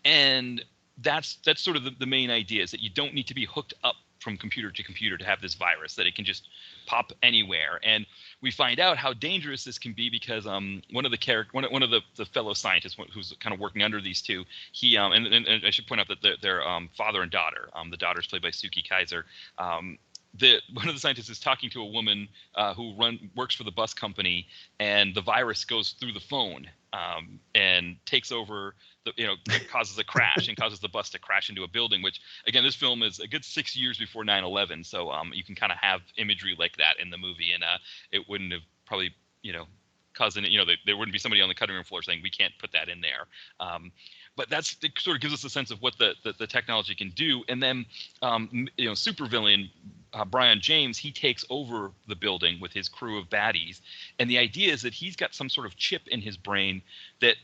And that's sort of the main idea, is that you don't need to be hooked up from computer to computer to have this virus, that it can just pop anywhere. And we find out how dangerous this can be because one of the fellow scientists who's kind of working under these two, he and I should point out that they're father and daughter. The daughter's played by Suki Kaiser. One of the scientists is talking to a woman who works for the bus company, and the virus goes through the phone and takes over causes a crash and causes the bus to crash into a building, which, again, this film is a good 6 years before 9/11. So you can kind of have imagery like that in the movie, and it wouldn't have probably, causing there wouldn't be somebody on the cutting room floor saying we can't put that in there. But it sort of gives us a sense of what the technology can do. And then, supervillain Brian James, he takes over the building with his crew of baddies. And the idea is that he's got some sort of chip in his brain that,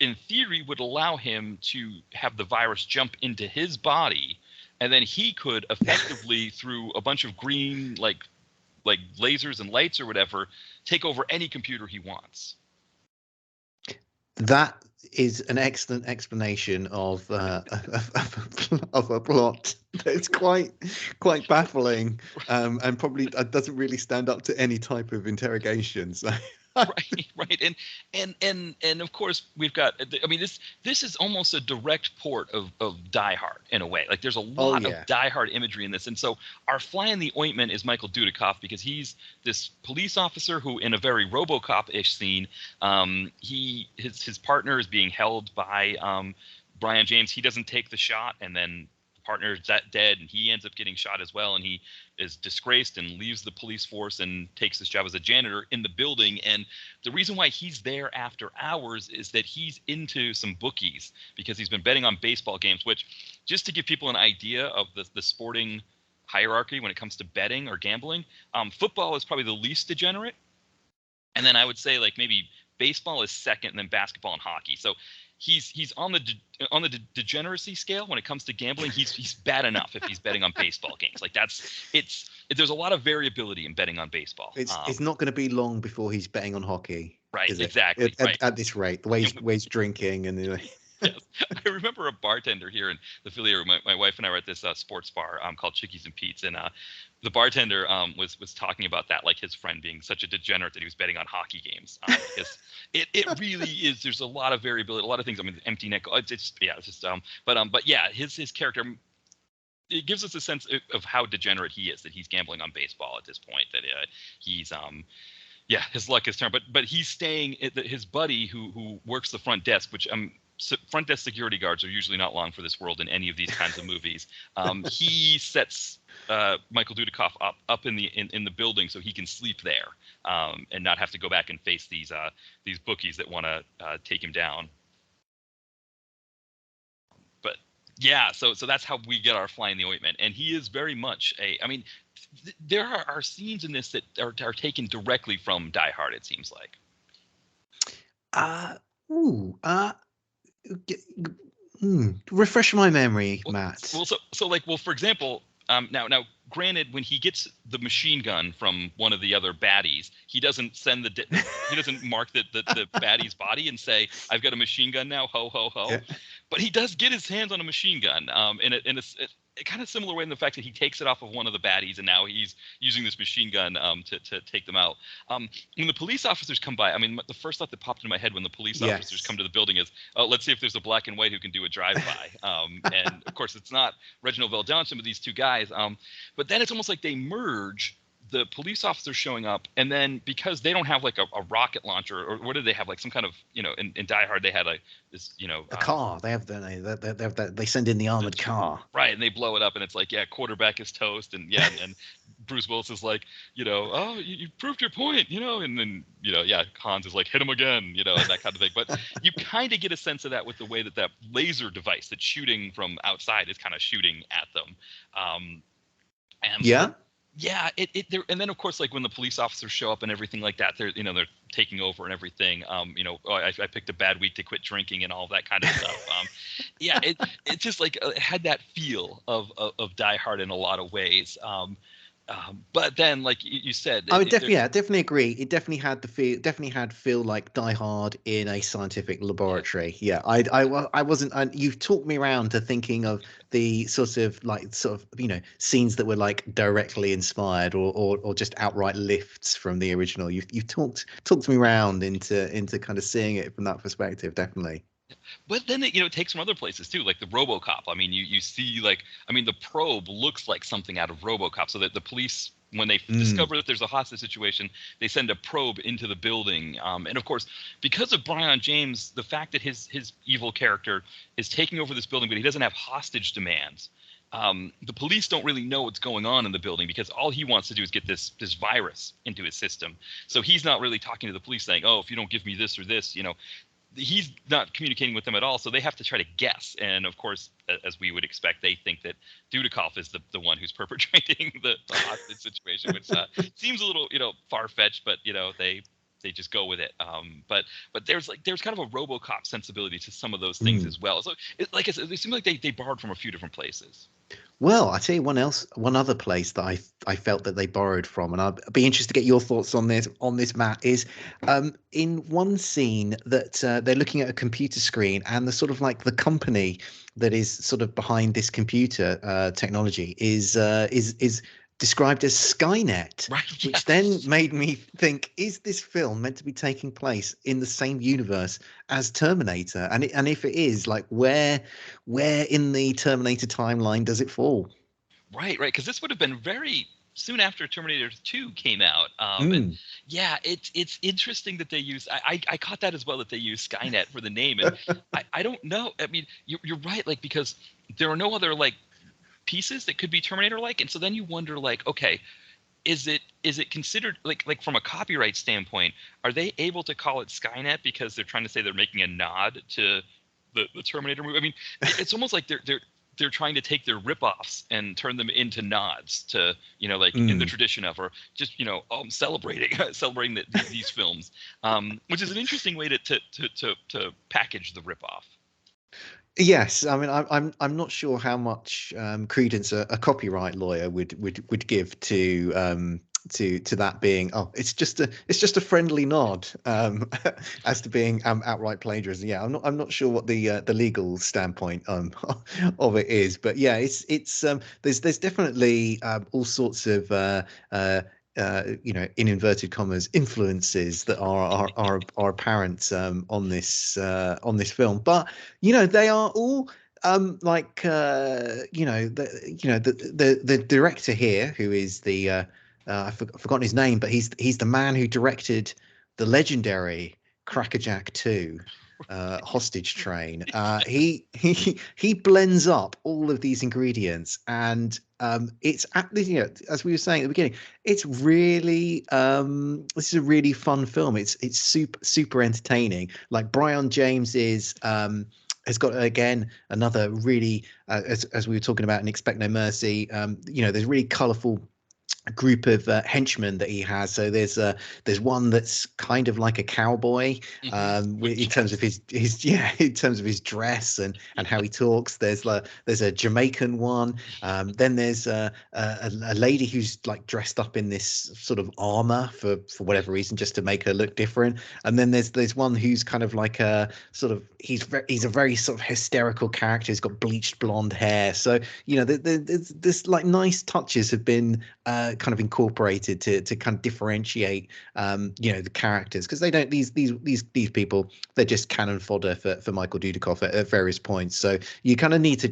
in theory, would allow him to have the virus jump into his body. And then he could effectively, through a bunch of green, like lasers and lights or whatever, take over any computer he wants. That is an excellent explanation of of a plot that's quite baffling, and probably doesn't really stand up to any type of interrogation. So right, and of course we've got. I mean, this is almost a direct port of Die Hard in a way. Like, there's a lot of Die Hard imagery in this, and so our fly in the ointment is Michael Dudikoff, because he's this police officer who, in a very RoboCop-ish scene, his partner is being held by Brian James, he doesn't take the shot, and then partner's dead, and he ends up getting shot as well, and he is disgraced and leaves the police force and takes this job as a janitor in the building. And the reason why he's there after hours is that he's into some bookies because he's been betting on baseball games, which, just to give people an idea of the sporting hierarchy when it comes to betting or gambling, football is probably the least degenerate, and then I would say like maybe baseball is second, and then basketball and hockey. So he's on the degeneracy scale when it comes to gambling. He's bad enough if he's betting on baseball games. Like there's a lot of variability in betting on baseball. It's not going to be long before he's betting on hockey. Right, exactly. At this rate, the way he's drinking and. Yes. I remember a bartender here in the Philly area. My wife and I were at this sports bar called Chickies and Pete's, and the bartender was talking about that, like his friend being such a degenerate that he was betting on hockey games. Because it really is. There's a lot of variability, a lot of things. I mean, empty net. It's just but yeah, his character. It gives us a sense of how degenerate he is, that he's gambling on baseball at this point. That he's his luck is turned. But he's staying. His buddy who works the front desk, which front desk security guards are usually not long for this world in any of these kinds of movies. He sets Michael Dudikoff up in the building so he can sleep there and not have to go back and face these bookies that want to take him down. But yeah, so that's how we get our fly in the ointment, and he is very much there are scenes in this that are taken directly from Die Hard. It seems like. Refresh my memory, Matt. For example, now granted, when he gets the machine gun from one of the other baddies, he doesn't he doesn't mark the baddie's body and say, "I've got a machine gun now, ho ho ho." Yeah. But he does get his hands on a machine gun, in a kind of similar way, in the fact that he takes it off of one of the baddies, and now he's using this machine gun to take them out. When the police officers come by, I mean, the first thought that popped into my head when the police officers come to the building is, oh, let's see if there's a black and white who can do a drive-by. And of course, it's not Reginald VelJohnson, some of these two guys. But then it's almost like they merge the police officers showing up, and then because they don't have like a rocket launcher, or what did they have, like some kind of, in Die Hard they had this a car. They have they send in the armored car, right? And they blow it up, and it's like, quarterback is toast, and and Bruce Willis is like, oh, you proved your point, and then Hans is like, hit him again, and that kind of thing. But you kind of get a sense of that with the way that laser device that's shooting from outside is kind of shooting at them. Yeah, and then of course, like when the police officers show up and everything like that, they're taking over and everything. I picked a bad week to quit drinking and all of that kind of stuff. It just like had that feel of Die Hard in a lot of ways. But then, like you said, I would definitely agree. It definitely had feel like Die Hard in a scientific laboratory. Yeah, I wasn't. You've talked me around to thinking of the sort of scenes that were like directly inspired or just outright lifts from the original. You've talked me around into kind of seeing it from that perspective. Definitely. But then it takes from other places too, like the RoboCop. I mean, you see the probe looks like something out of RoboCop, so that the police, when they discover that there's a hostage situation, they send a probe into the building. And of course, because of Brian James, the fact that his evil character is taking over this building, but he doesn't have hostage demands. The police don't really know what's going on in the building, because all he wants to do is get this virus into his system. So he's not really talking to the police saying, oh, if you don't give me this or this, he's not communicating with them at all, so they have to try to guess. And of course, as we would expect, they think that Dudikoff is the one who's perpetrating the hostage situation, which seems a little far-fetched, but they just go with it. But there's kind of a RoboCop sensibility to some of those things as well. So like I said, they seem like they borrowed from a few different places. Well, I tell you one other place that I felt that they borrowed from, and I'd be interested to get your thoughts on this, Matt, is in one scene that they're looking at a computer screen, and the sort of like the company that is sort of behind this computer technology is described as Skynet, right, yes. Which then made me think, is this film meant to be taking place in the same universe as Terminator? And if it is, like where in the Terminator timeline does it fall? Right, because this would have been very soon after Terminator 2 came out. And Mm. yeah, it's interesting that they use. I caught that as well, that they use Skynet for the name, and I don't know. I mean, you're right, like, because there are no other like pieces that could be Terminator like, and so then you wonder, like, okay, is it considered like from a copyright standpoint, are they able to call it Skynet because they're trying to say they're making a nod to the Terminator movie? I mean, it's almost like they're trying to take their ripoffs and turn them into nods to, like in the Mm. tradition of, or just, celebrating celebrating these films, which is an interesting way to package the ripoff. Yes, I mean, I'm not sure how much credence a copyright lawyer would give to that being, oh, it's just a friendly nod, as to being outright plagiarism. Yeah, I'm not sure what the legal standpoint of it is, but yeah, it's there's definitely all sorts of in inverted commas, influences that are apparent on this film. But they are all like the director here, who is the I've forgotten his name, but he's the man who directed the legendary Crackerjack 2. Hostage Train. He blends up all of these ingredients, and it's as we were saying at the beginning, it's really this is a really fun film. It's super entertaining. Like Brian James is has got, again, another really as we were talking about in Expect No Mercy. There's really colourful group of henchmen that he has. So there's one that's kind of like a cowboy, in terms of his in terms of his dress and how he talks. There's a Jamaican one. Then there's a lady who's like dressed up in this sort of armor for whatever reason, just to make her look different. And then there's one who's kind of like a sort of he's a very sort of hysterical character. He's got bleached blonde hair. So there's like nice touches have been kind of incorporated to kind of differentiate the characters, because they don't these people, they're just cannon fodder for Michael Dudikoff at various points. So you kind of need to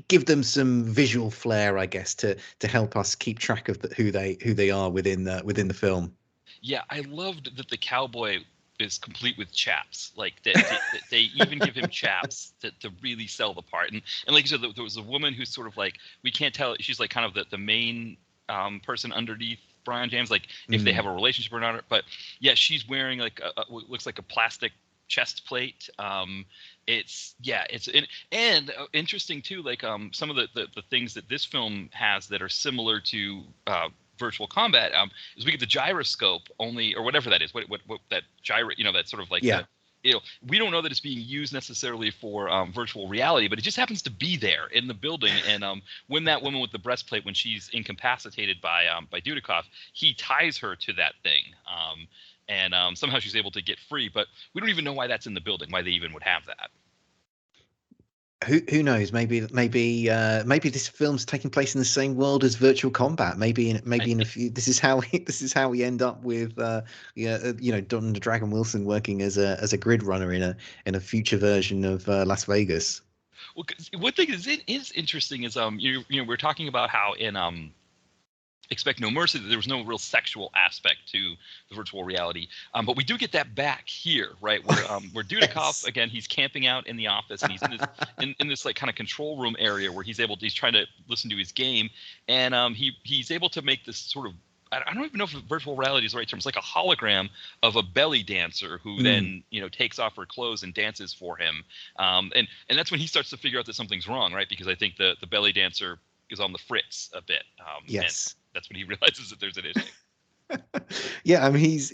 give them some visual flair, I guess, to help us keep track of who they are within the film. Yeah, I loved that the cowboy is complete with chaps. Like that they even give him chaps to really sell the part. And like you said, there was a woman who's sort of like, we can't tell. She's like kind of the main person underneath Brian James, like if they have a relationship or not. But yeah, she's wearing like what looks like a plastic chest plate. It's interesting too, like some of the things that this film has that are similar to virtual combat, is we get the gyroscope only, or whatever that is, what that gyro, that sort of like, we don't know that it's being used necessarily for virtual reality, but it just happens to be there in the building. And when that woman with the breastplate, when she's incapacitated by Dudikoff, he ties her to that thing, and somehow she's able to get free. But we don't even know why that's in the building, why they even would have that. Who knows? Maybe this film's taking place in the same world as Virtual Combat. Maybe in a few. This is how we end up with Don the Dragon Wilson working as a grid runner in a future version of Las Vegas. Well, one thing is interesting is we're talking about how in Expect No Mercy that there was no real sexual aspect to the virtual reality, but we do get that back here, right? Where Dudikoff, yes, again, he's camping out in the office, and he's in this like kind of control room area where he's trying to listen to his game, and he's able to make this sort of, I don't even know if virtual reality is the right term. It's like a hologram of a belly dancer who then takes off her clothes and dances for him, and that's when he starts to figure out that something's wrong, right? Because I think the belly dancer is on the fritz a bit. Yes. That's when he realizes that there's an issue. Yeah, I mean he's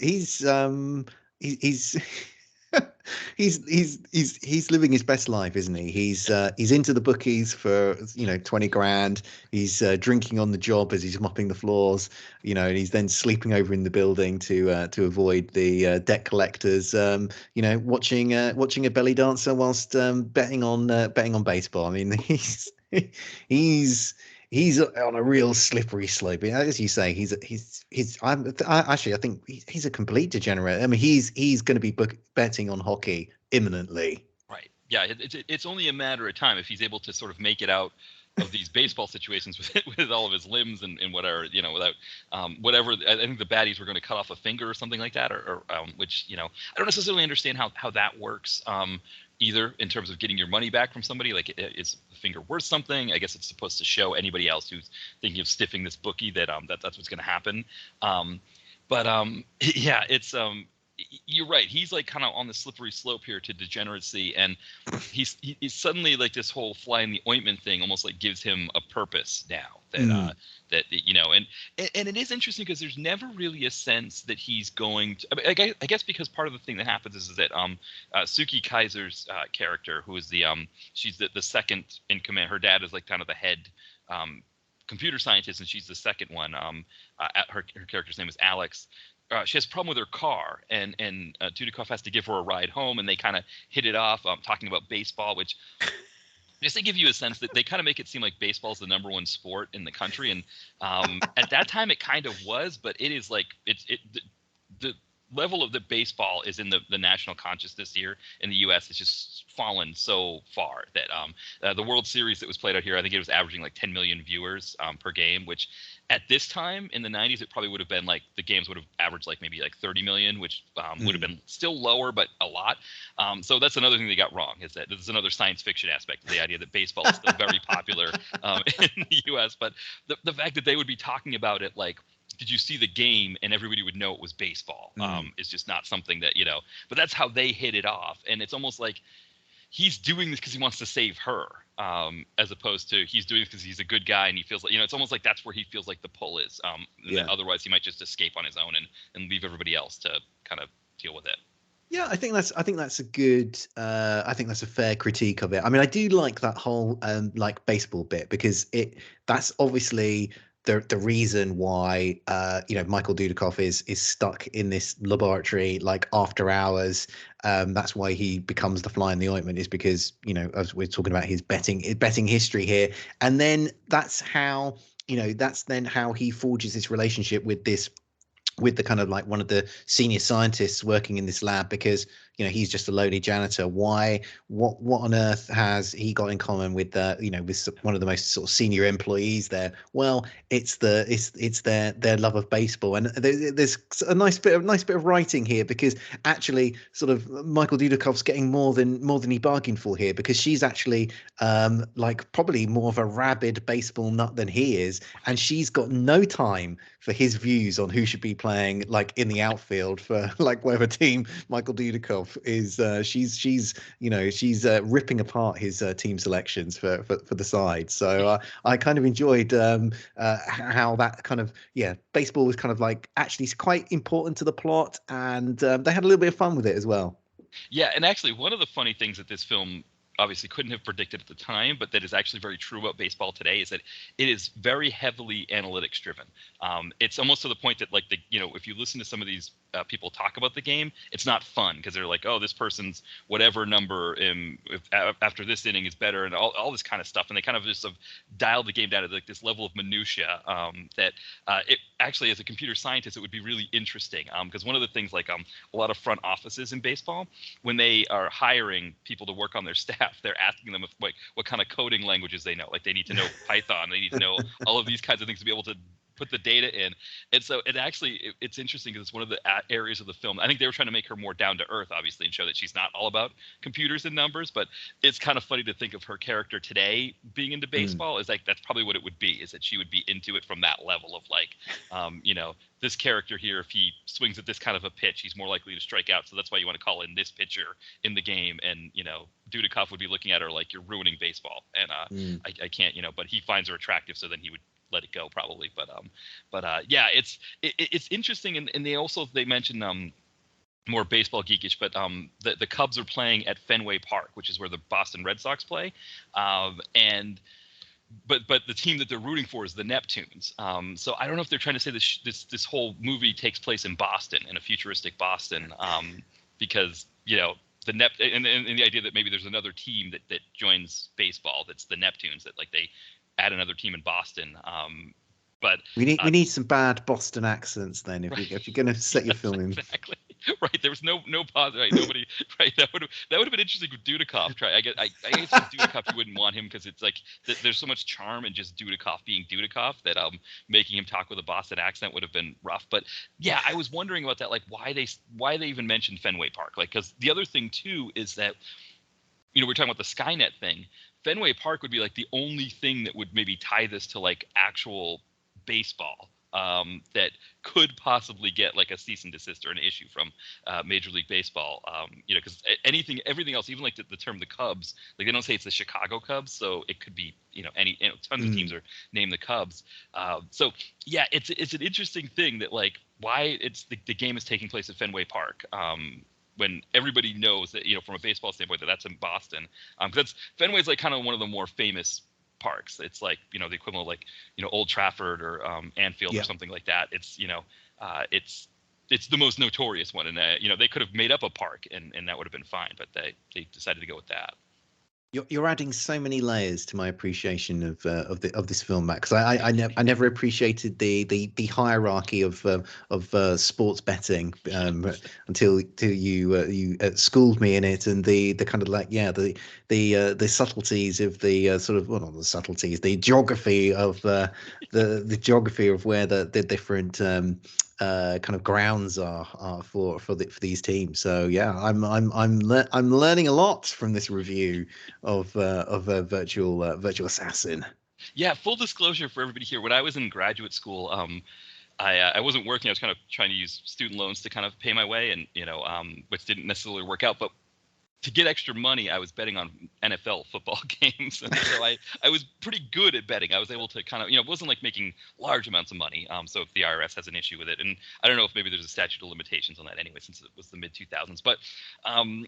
he's living his best life, isn't he? He's into the bookies for 20 grand. He's drinking on the job as he's mopping the floors, and he's then sleeping over in the building to avoid the debt collectors. Watching a belly dancer whilst betting on baseball. I mean, he's on a real slippery slope. As you say, I think he's a complete degenerate. I mean, he's going to be betting on hockey imminently. Right. Yeah. It's only a matter of time if he's able to sort of make it out of these baseball situations with all of his limbs and whatever, without whatever. I think the baddies were going to cut off a finger or something like that, or which I don't necessarily understand how that works. Either in terms of getting your money back from somebody, like is the finger worth something? I guess it's supposed to show anybody else who's thinking of stiffing this bookie that that's what's going to happen. But yeah, it's you're right. He's like kind of on the slippery slope here to degeneracy, and he's suddenly like this whole fly in the ointment thing almost like gives him a purpose now that that and it is interesting because there's never really a sense that he's going to. I guess because part of the thing that happens is that Suki Kaiser's character, who is the she's the second in command. Her dad is like kind of the head computer scientist, and she's the second one. Her character's name is Alex. She has a problem with her car, and Dudikoff has to give her a ride home, and they kind of hit it off, talking about baseball, which just to give you a sense that they kind of make it seem like baseball is the number one sport in the country, and at that time it kind of was, but it is like the level of the baseball is in the national consciousness here in the U.S. has just fallen so far that the World Series that was played out here, I think it was averaging like 10 million viewers per game, which at this time in the 90s, it probably would have been like the games would have averaged like maybe like 30 million, which would have been still lower, but a lot. So that's another thing they got wrong, is that there's another science fiction aspect of the idea that baseball is still very popular in the U.S. But the fact that they would be talking about it like, did you see the game, and everybody would know it was baseball, is just not something that, but that's how they hit it off. And it's almost like he's doing this because he wants to save her, as opposed to he's doing this because he's a good guy and he feels like, it's almost like that's where he feels like the pull is. Otherwise he might just escape on his own and leave everybody else to kind of deal with it. Yeah, I think that's a good I think that's a fair critique of it. I mean, I do like that whole like baseball bit, because that's obviously the reason why Michael Dudikoff is stuck in this laboratory like after hours. That's why he becomes the fly in the ointment, is because as we're talking about his betting history here, and then that's how he forges this relationship with the kind of like one of the senior scientists working in this lab, because he's just a lowly janitor. What on earth has he got in common with with one of the most sort of senior employees there? Well, it's their love of baseball. And there's a nice bit of writing here, because actually sort of Michael Dudikoff's getting more than he bargained for here, because she's actually like probably more of a rabid baseball nut than he is, and she's got no time for his views on who should be playing like in the outfield for like whatever team Michael Dudikoff is. She's ripping apart his team selections for the side. So I kind of enjoyed how that kind of baseball was kind of like actually quite important to the plot, and they had a little bit of fun with it as well. Yeah, and actually one of the funny things that this film obviously couldn't have predicted at the time, but that is actually very true about baseball today, is that it is very heavily analytics driven. It's almost to the point that like if you listen to some of these people talk about the game, it's not fun, because they're like, oh, this person's whatever number after this inning is better, and all this kind of stuff, and they kind of just dialed the game down to like this level of minutia that it actually, as a computer scientist, it would be really interesting, because one of the things like a lot of front offices in baseball, when they are hiring people to work on their staff, they're asking them what kind of coding languages they know. Like they need to know Python, they need to know all of these kinds of things to be able to put the data in. And so it's interesting because it's one of the areas of the film. I think they were trying to make her more down to earth, obviously, and show that she's not all about computers and numbers. But it's kind of funny to think of her character today being into baseball. Is like that's probably what it would be, is that she would be into it from that level of like, this character here, if he swings at this kind of a pitch, he's more likely to strike out. So that's why you want to call in this pitcher in the game. And Dudikoff would be looking at her like, you're ruining baseball, and I can't, but he finds her attractive, so then he would let it go probably. But yeah, it's interesting, and they mentioned more baseball geekish, but the Cubs are playing at Fenway Park, which is where the Boston Red Sox play, but the team that they're rooting for is the Neptunes. So I don't know if they're trying to say this whole movie takes place in Boston, in a futuristic Boston, because the and the idea that maybe there's another team that joins baseball, that's the Neptunes, that like they add another team in Boston. But we need some bad Boston accents then, if you're going to set your film in. Exactly. Right, there was no pause. Right, nobody. Right, that would have been interesting with Dudikoff. Try. I guess with Dudikoff you wouldn't want him because it's like there's so much charm in just Dudikoff being Dudikoff that making him talk with a Boston accent would have been rough. But yeah, I was wondering about that, like why they even mentioned Fenway Park, like because the other thing too is that we're talking about the Skynet thing. Fenway Park would be like the only thing that would maybe tie this to like actual baseball that could possibly get like a cease and desist or an issue from Major League Baseball. Because everything else, even like the term the Cubs, like they don't say it's the Chicago Cubs, so it could be tons of teams are named the Cubs. So yeah, it's an interesting thing that like why it's the game is taking place at Fenway Park. When everybody knows that from a baseball standpoint that's in Boston, because Fenway's like kind of one of the more famous parks. It's like the equivalent of like Old Trafford or Anfield or something like that. It's it's the most notorious one, and they could have made up a park and that would have been fine, but they decided to go with that. You're adding so many layers to my appreciation of this film, Matt. Because I never appreciated the hierarchy of sports betting until you schooled me in it, and the kind of like the subtleties of the sort of, well, not the subtleties, the geography of the geography of where the different kind of grounds are for these teams. So yeah, I'm learning a lot from this review of a virtual assassin. Yeah, full disclosure for everybody here. When I was in graduate school, I wasn't working. I was kind of trying to use student loans to kind of pay my way, and which didn't necessarily work out. But to get extra money, I was betting on NFL football games, and so I was pretty good at betting. I was able to kind of it wasn't like making large amounts of money. So if the IRS has an issue with it, and I don't know if maybe there's a statute of limitations on that anyway, since it was the mid 2000s. But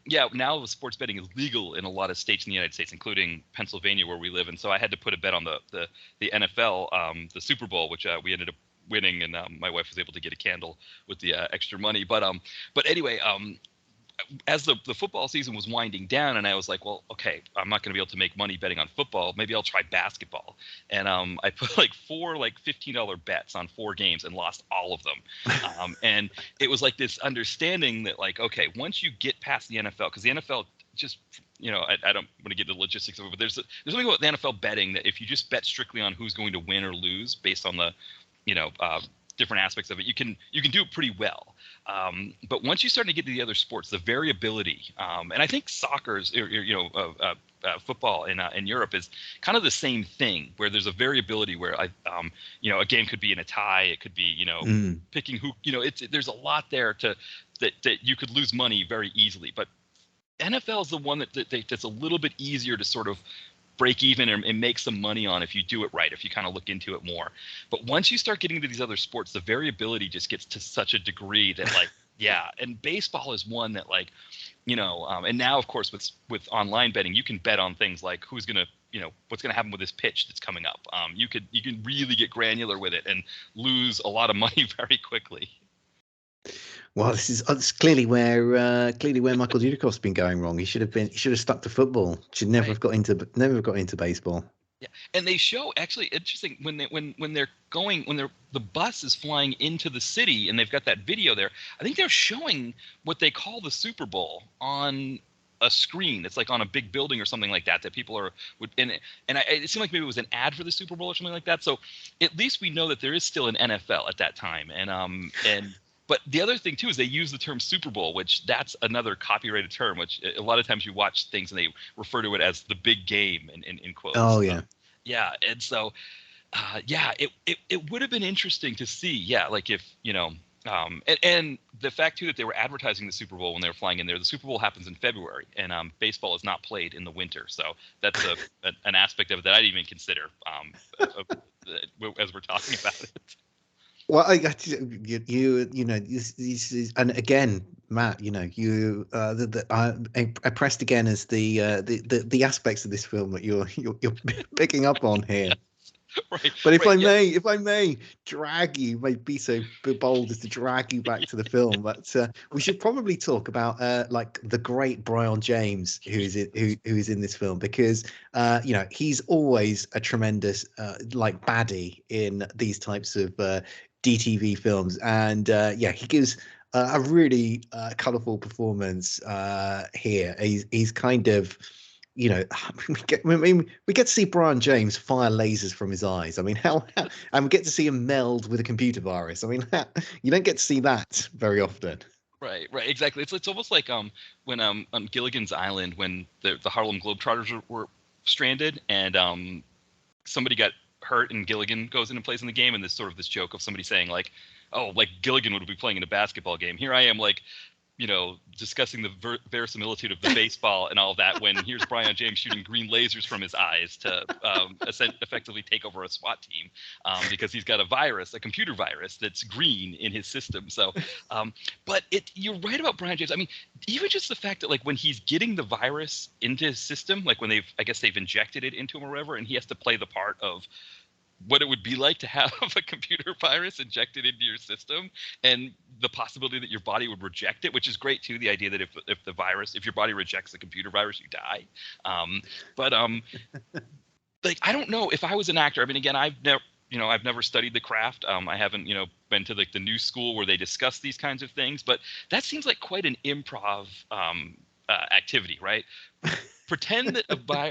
yeah, now sports betting is legal in a lot of states in the United States, including Pennsylvania where we live, and so I had to put a bet on the NFL, the Super Bowl, which we ended up winning, and my wife was able to get a candle with the extra money. But anyway. As the football season was winding down, and I was like, well, okay, I'm not going to be able to make money betting on football. Maybe I'll try basketball. And I put like four $15 bets on 4 games and lost all of them. And it was like this understanding that like, okay, once you get past the NFL, because the NFL just, I don't want to get into the logistics of it, but there's something about the NFL betting that if you just bet strictly on who's going to win or lose based on the, different aspects of it, you can do it pretty well. But once you start to get to the other sports, the variability, and I think soccer's, football in Europe is kind of the same thing, where there's a variability where a game could be in a tie, it could be picking who, there's a lot there that you could lose money very easily. But NFL is the one that's a little bit easier to sort of break even and make some money on if you do it right, if you kind of look into it more. But once you start getting into these other sports, the variability just gets to such a degree that like, yeah. And baseball is one that like, and now of course with online betting, you can bet on things like who's going to, what's going to happen with this pitch that's coming up. You can really get granular with it and lose a lot of money very quickly. Well, it's clearly where Michael Dudikoff's been going wrong. He should have stuck to football. Should never have got into baseball. Yeah, and they show actually interesting when the bus is flying into the city and they've got that video there. I think they're showing what they call the Super Bowl on a screen. It's like on a big building or something like that people it seemed like maybe it was an ad for the Super Bowl or something like that. So at least we know that there is still an NFL at that time, and. But the other thing, too, is they use the term Super Bowl, which that's another copyrighted term, which a lot of times you watch things and they refer to it as the big game in quotes. Oh, yeah. Yeah. And so, it would have been interesting to see, yeah, like if, and the fact, too, that they were advertising the Super Bowl when they were flying in there. The Super Bowl happens in February, and baseball is not played in the winter. So that's an aspect of it that I didn't even consider as we're talking about it. Well, this is, and again, Matt, I pressed again as the aspects of this film that you're picking up on here. Right. But if I may drag you, may be so bold as to drag you back to the film, but we should probably talk about like the great Brian James, who is in this film, because he's always a tremendous like baddie in these types of DTV films, and he gives a really colourful performance here. He's kind of, you know, we get to see Brian James fire lasers from his eyes. I mean, and we get to see him meld with a computer virus. I mean, you don't get to see that very often. Right, right, exactly. It's almost like when on Gilligan's Island when the Harlem Globetrotters were stranded and somebody got hurt and Gilligan goes in and plays in the game, and there's sort of this joke of somebody saying like, oh, like Gilligan would be playing in a basketball game. Here I am, like, discussing the verisimilitude of the baseball and all of that when here's Brian James shooting green lasers from his eyes to effectively take over a SWAT team because he's got a virus, a computer virus that's green in his system. So, but you're right about Brian James. I mean, even just the fact that like when he's getting the virus into his system, like when they've injected it into him or whatever, and he has to play the part of what it would be like to have a computer virus injected into your system and the possibility that your body would reject it, which is great too. The idea that if your body rejects the computer virus, you die. Like, I don't know if I was an actor. I mean, again, I've never studied the craft. I haven't, been to like the new school where they discuss these kinds of things, but that seems like quite an improv activity, right? Pretend that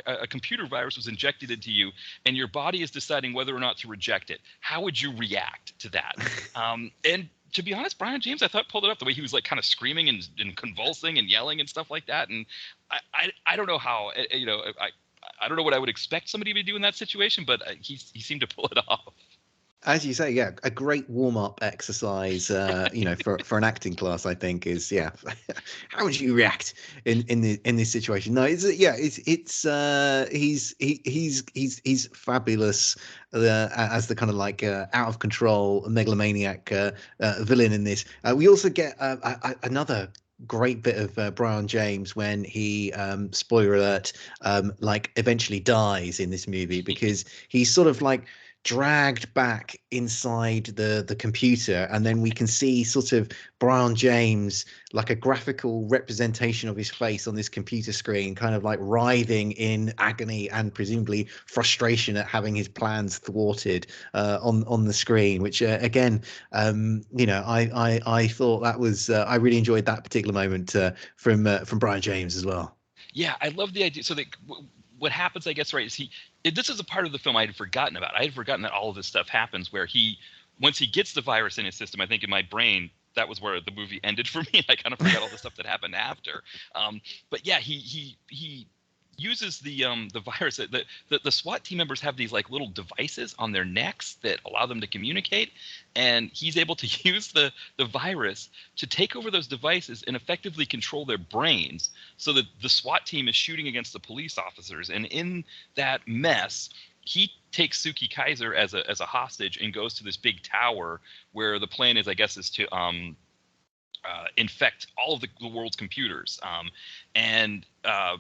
a computer virus was injected into you and your body is deciding whether or not to reject it. How would you react to that? And to be honest, Brian James, I thought pulled it up the way he was like kind of screaming and convulsing and yelling and stuff like that. And I don't know how, I don't know what I would expect somebody to do in that situation, but he seemed to pull it off. As you say, yeah, a great warm-up exercise, for an acting class, I think is, yeah. How would you react in this situation? No, he's fabulous as the kind of like out of control megalomaniac villain in this. We also get another great bit of Brian James when he spoiler alert like eventually dies in this movie, because he's sort of like dragged back inside the computer, and then we can see sort of Brian James, like a graphical representation of his face on this computer screen, kind of like writhing in agony and presumably frustration at having his plans thwarted on the screen, which again, I thought that was I really enjoyed that particular moment from Brian James as well. Yeah, I love the idea. So what happens, I guess, right, is this is a part of the film I had forgotten about. I had forgotten that all of this stuff happens where once he gets the virus in his system, I think in my brain, that was where the movie ended for me. I kind of forgot all the stuff that happened after. But yeah, he uses the virus. The SWAT team members have these like little devices on their necks that allow them to communicate, and he's able to use the virus to take over those devices and effectively control their brains, so that the SWAT team is shooting against the police officers. And in that mess, he takes Suki Kaiser as a hostage and goes to this big tower where the plan is, I guess, is to infect all of the world's computers. And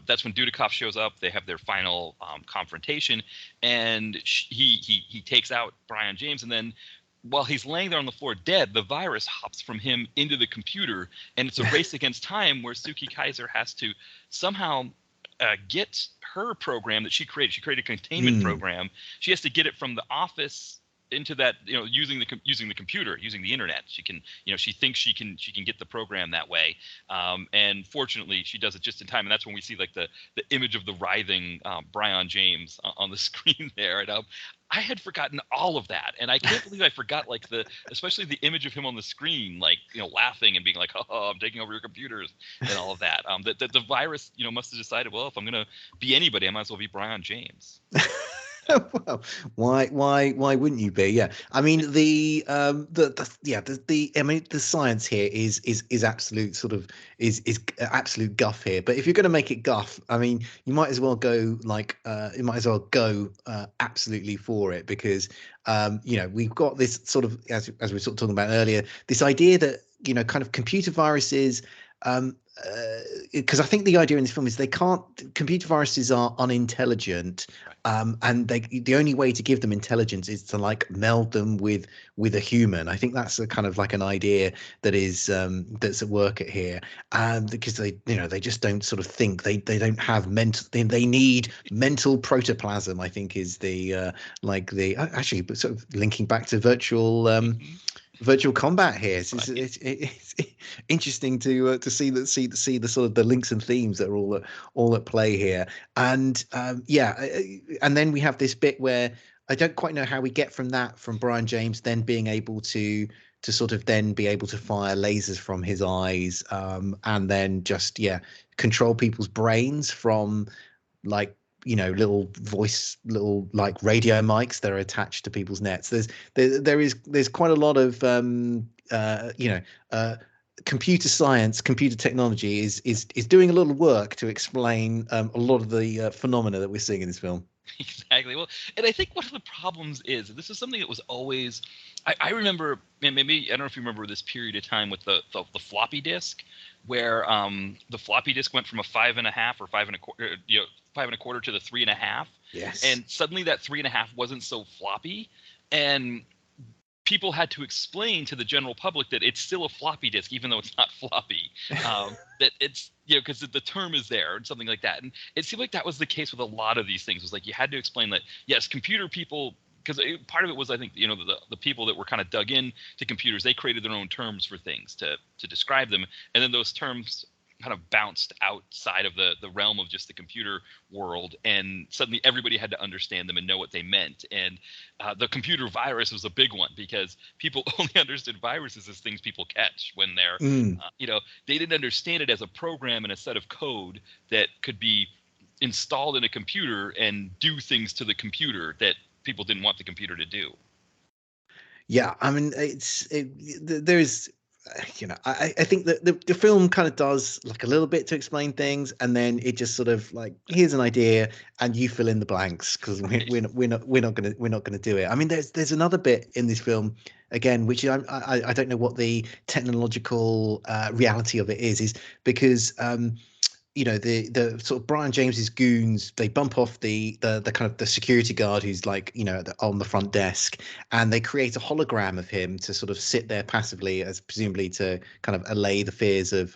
that's when Dudikoff shows up. They have their final confrontation, and he takes out Brian James. And then while he's laying there on the floor dead, the virus hops from him into the computer, and it's a race against time where Suki Kaiser has to somehow get her program that she created. She created a containment program. She has to get it from the office into that, using the computer, using the internet. She can, she thinks she can get the program that way. And fortunately she does it just in time. And that's when we see like the image of the writhing Brian James on the screen there. And I had forgotten all of that. And I can't believe I forgot like especially the image of him on the screen, like, laughing and being like, oh, I'm taking over your computers and all of that. That the virus, must have decided, well, if I'm going to be anybody, I might as well be Brian James. Well, why wouldn't you be? Yeah, I mean the science here is absolute sort of is absolute guff here. But if you're going to make it guff, I mean, you might as well go absolutely for it, because we've got this sort of, as we were sort of talking about earlier, this idea that kind of computer viruses. Because I think the idea in this film is computer viruses are unintelligent, and the only way to give them intelligence is to like meld them with a human. I think that's a kind of like an idea that is that's at work at here, because they just don't sort of think, they don't have mental, they need mental protoplasm, I think is the actually sort of linking back to virtual combat here. interesting to see the sort of the links and themes that are all at play here. And and then we have this bit where I don't quite know how we get from Brian James then being able to sort of then be able to fire lasers from his eyes, and then just control people's brains from, like, little like radio mics that are attached to people's nets. There's quite a lot of computer science, computer technology is doing a little work to explain a lot of the phenomena that we're seeing in this film. Exactly. Well, and I think one of the problems is this is something that was always. I remember, and maybe I don't know if you remember this period of time with the floppy disk, where the floppy disk went from a 5.5 or 5.25, 5.25 to the 3.5. Yes. And suddenly that 3.5 wasn't so floppy, and people had to explain to the general public that it's still a floppy disk, even though it's not floppy. That it's, because the term is there and something like that. And it seemed like that was the case with a lot of these things. It was like you had to explain that, yes, computer people, because part of it was, I think, the people that were kind of dug in to computers, they created their own terms for things to describe them. And then those terms kind of bounced outside of the realm of just the computer world, and suddenly everybody had to understand them and know what they meant. And the computer virus was a big one, because people only understood viruses as things people catch when they're they didn't understand it as a program and a set of code that could be installed in a computer and do things to the computer that people didn't want the computer to do. Yeah, I mean, there's I think that the film kind of does like a little bit to explain things, and then it just sort of like, here's an idea and you fill in the blanks, because we're not gonna do it. I mean, there's another bit in this film again, which I don't know what the technological reality of it is because the sort of Brian James's goons, they bump off the kind of the security guard who's like, on the front desk, and they create a hologram of him to sort of sit there passively, as presumably to kind of allay the fears of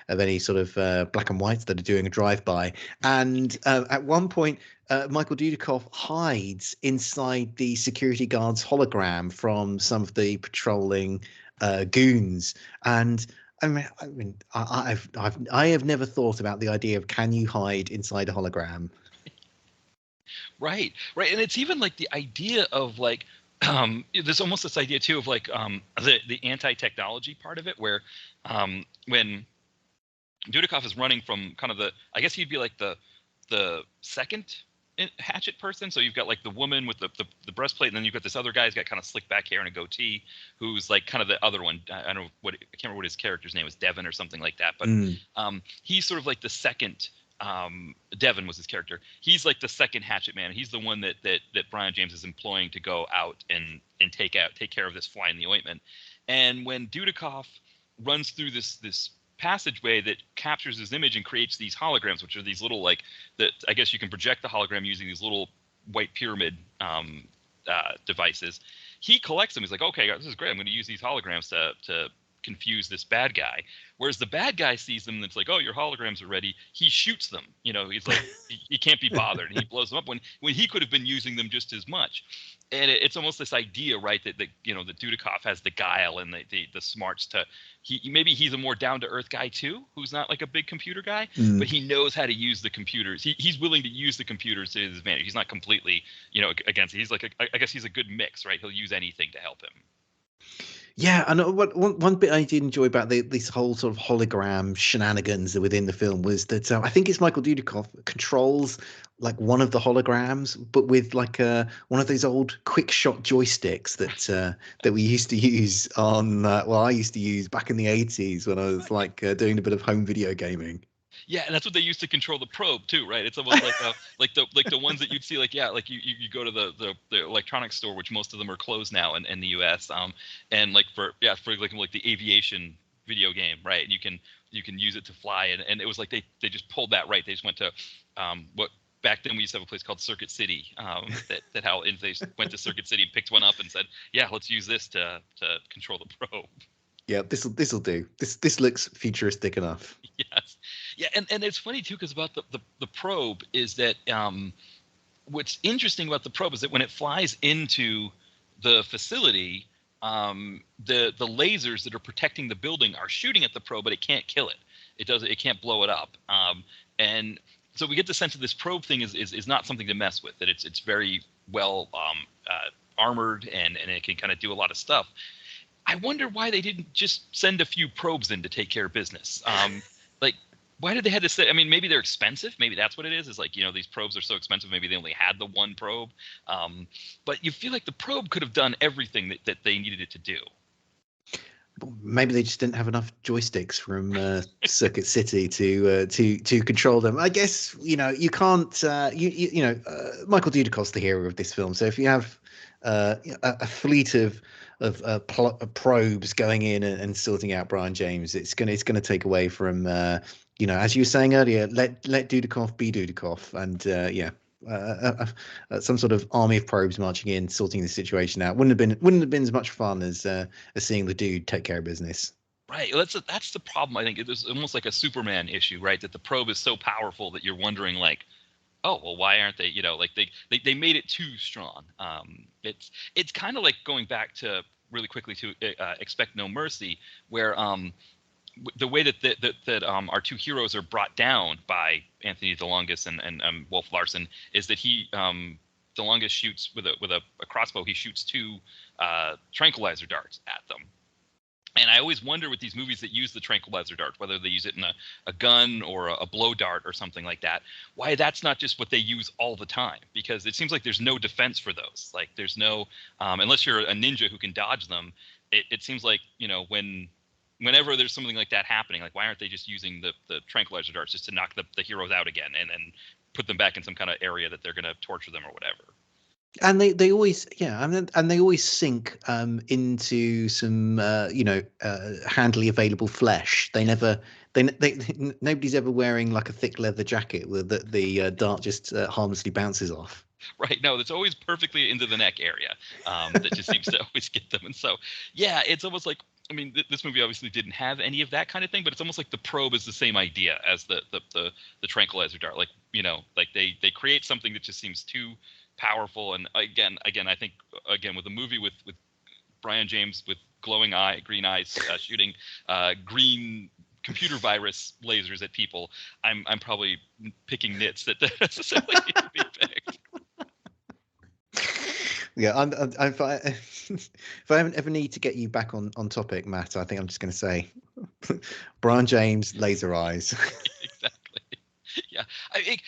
any sort of black and whites that are doing a drive-by. And at one point, Michael Dudikoff hides inside the security guard's hologram from some of the patrolling goons. And I have never thought about the idea of, can you hide inside a hologram? Right. And it's even like the idea of like, there's almost this idea too of like the anti-technology part of it, where when Dudikoff is running from kind of I guess he'd be like the second hatchet person. So you've got like the woman with the breastplate, and then you've got this other guy who's got kind of slick back hair and a goatee, who's like kind of the other one. I don't know I can't remember what his character's name was, Devin or something like that. But he's sort of like the second. Devin was his character. He's like the second hatchet man. He's the one that Brian James is employing to go out and take care of this fly in the ointment. And when Dudikoff runs through this passageway that captures his image and creates these holograms, which are these little, like, that I guess you can project the hologram using these little white pyramid devices. He collects them. He's like, okay, this is great. I'm going to use these holograms to confuse this bad guy. Whereas the bad guy sees them and it's like, oh, your holograms are ready. He shoots them. He's like, he can't be bothered, and he blows them up when he could have been using them just as much. And it's almost this idea, right, that that Dudikoff has the guile and the smarts to maybe he's a more down to earth guy too, who's not like a big computer guy, but he knows how to use the computers. He's willing to use the computers to his advantage. He's not completely against it. He's like I guess he's a good mix, right? He'll use anything to help him. Yeah, and one bit I did enjoy about this whole sort of hologram shenanigans within the film was that I think it's Michael Dudikoff controls like one of the holograms, but with like one of those old quick shot joysticks that we used to use on I used to use back in the 80s when I was like doing a bit of home video gaming. Yeah, and that's what they use to control the probe too, right? It's almost like the ones that you'd see, like you go to the electronics store, which most of them are closed now in the U.S. And like for like the aviation video game, right? And you can use it to fly, and it was like they just pulled that right. They just went to what back then we used to have a place called Circuit City. They went to Circuit City and picked one up and said, yeah, let's use this to control the probe. Yeah, this'll do. This looks futuristic enough. Yes, yeah, and it's funny too, because about the probe is that what's interesting about the probe is that when it flies into the facility, the lasers that are protecting the building are shooting at the probe, but it can't kill it. It can't blow it up. And so we get the sense that this probe thing is not something to mess with. That it's very well armored and it can kind of do a lot of stuff. I wonder why they didn't just send a few probes in to take care of business. Like, why did they have to say? I mean, maybe they're expensive. Maybe that's what it is. Is like, these probes are so expensive. Maybe they only had the one probe. But you feel like the probe could have done everything that they needed it to do. Maybe they just didn't have enough joysticks from Circuit City to control them. I guess you can't. Michael Dudikoff's the hero of this film. So if you have a fleet of probes going in and sorting out Brian James, it's gonna take away from as you were saying earlier. Let Dudikoff be Dudikoff, and some sort of army of probes marching in, sorting the situation out. Wouldn't have been as much fun as seeing the dude take care of business. Right. That's the problem. I think it's almost like a Superman issue, right? That the probe is so powerful that you're wondering, like, oh, well, why aren't they? Like they made it too strong. It's kind of like going back to really quickly to Expect No Mercy, where the way that our two heroes are brought down by Anthony DeLongis and Wolf Larson is that he DeLongis shoots with a crossbow. He shoots two tranquilizer darts at them. And I always wonder with these movies that use the tranquilizer dart, whether they use it in a gun or a blow dart or something like that, why that's not just what they use all the time. Because it seems like there's no defense for those. Like there's no, unless you're a ninja who can dodge them, it seems like, whenever there's something like that happening, like why aren't they just using the tranquilizer darts just to knock the heroes out again and then put them back in some kind of area that they're going to torture them or whatever? And they always and they always sink into some handily available flesh. They never nobody's ever wearing like a thick leather jacket with the dart just harmlessly bounces off. Right. No, it's always perfectly into the neck area. That just seems to always get them. And so, yeah, it's almost like, I mean, this movie obviously didn't have any of that kind of thing, but it's almost like the probe is the same idea as the tranquilizer dart. Like, like they create something that just seems too powerful. And again, I think with a movie with Brian James with green eyes shooting green computer virus lasers at people, I'm probably picking nits that don't necessarily need to be picked. Yeah, if I ever need to get you back on topic, Matt, I think I'm just going to say Brian James, laser eyes. Exactly. Yeah,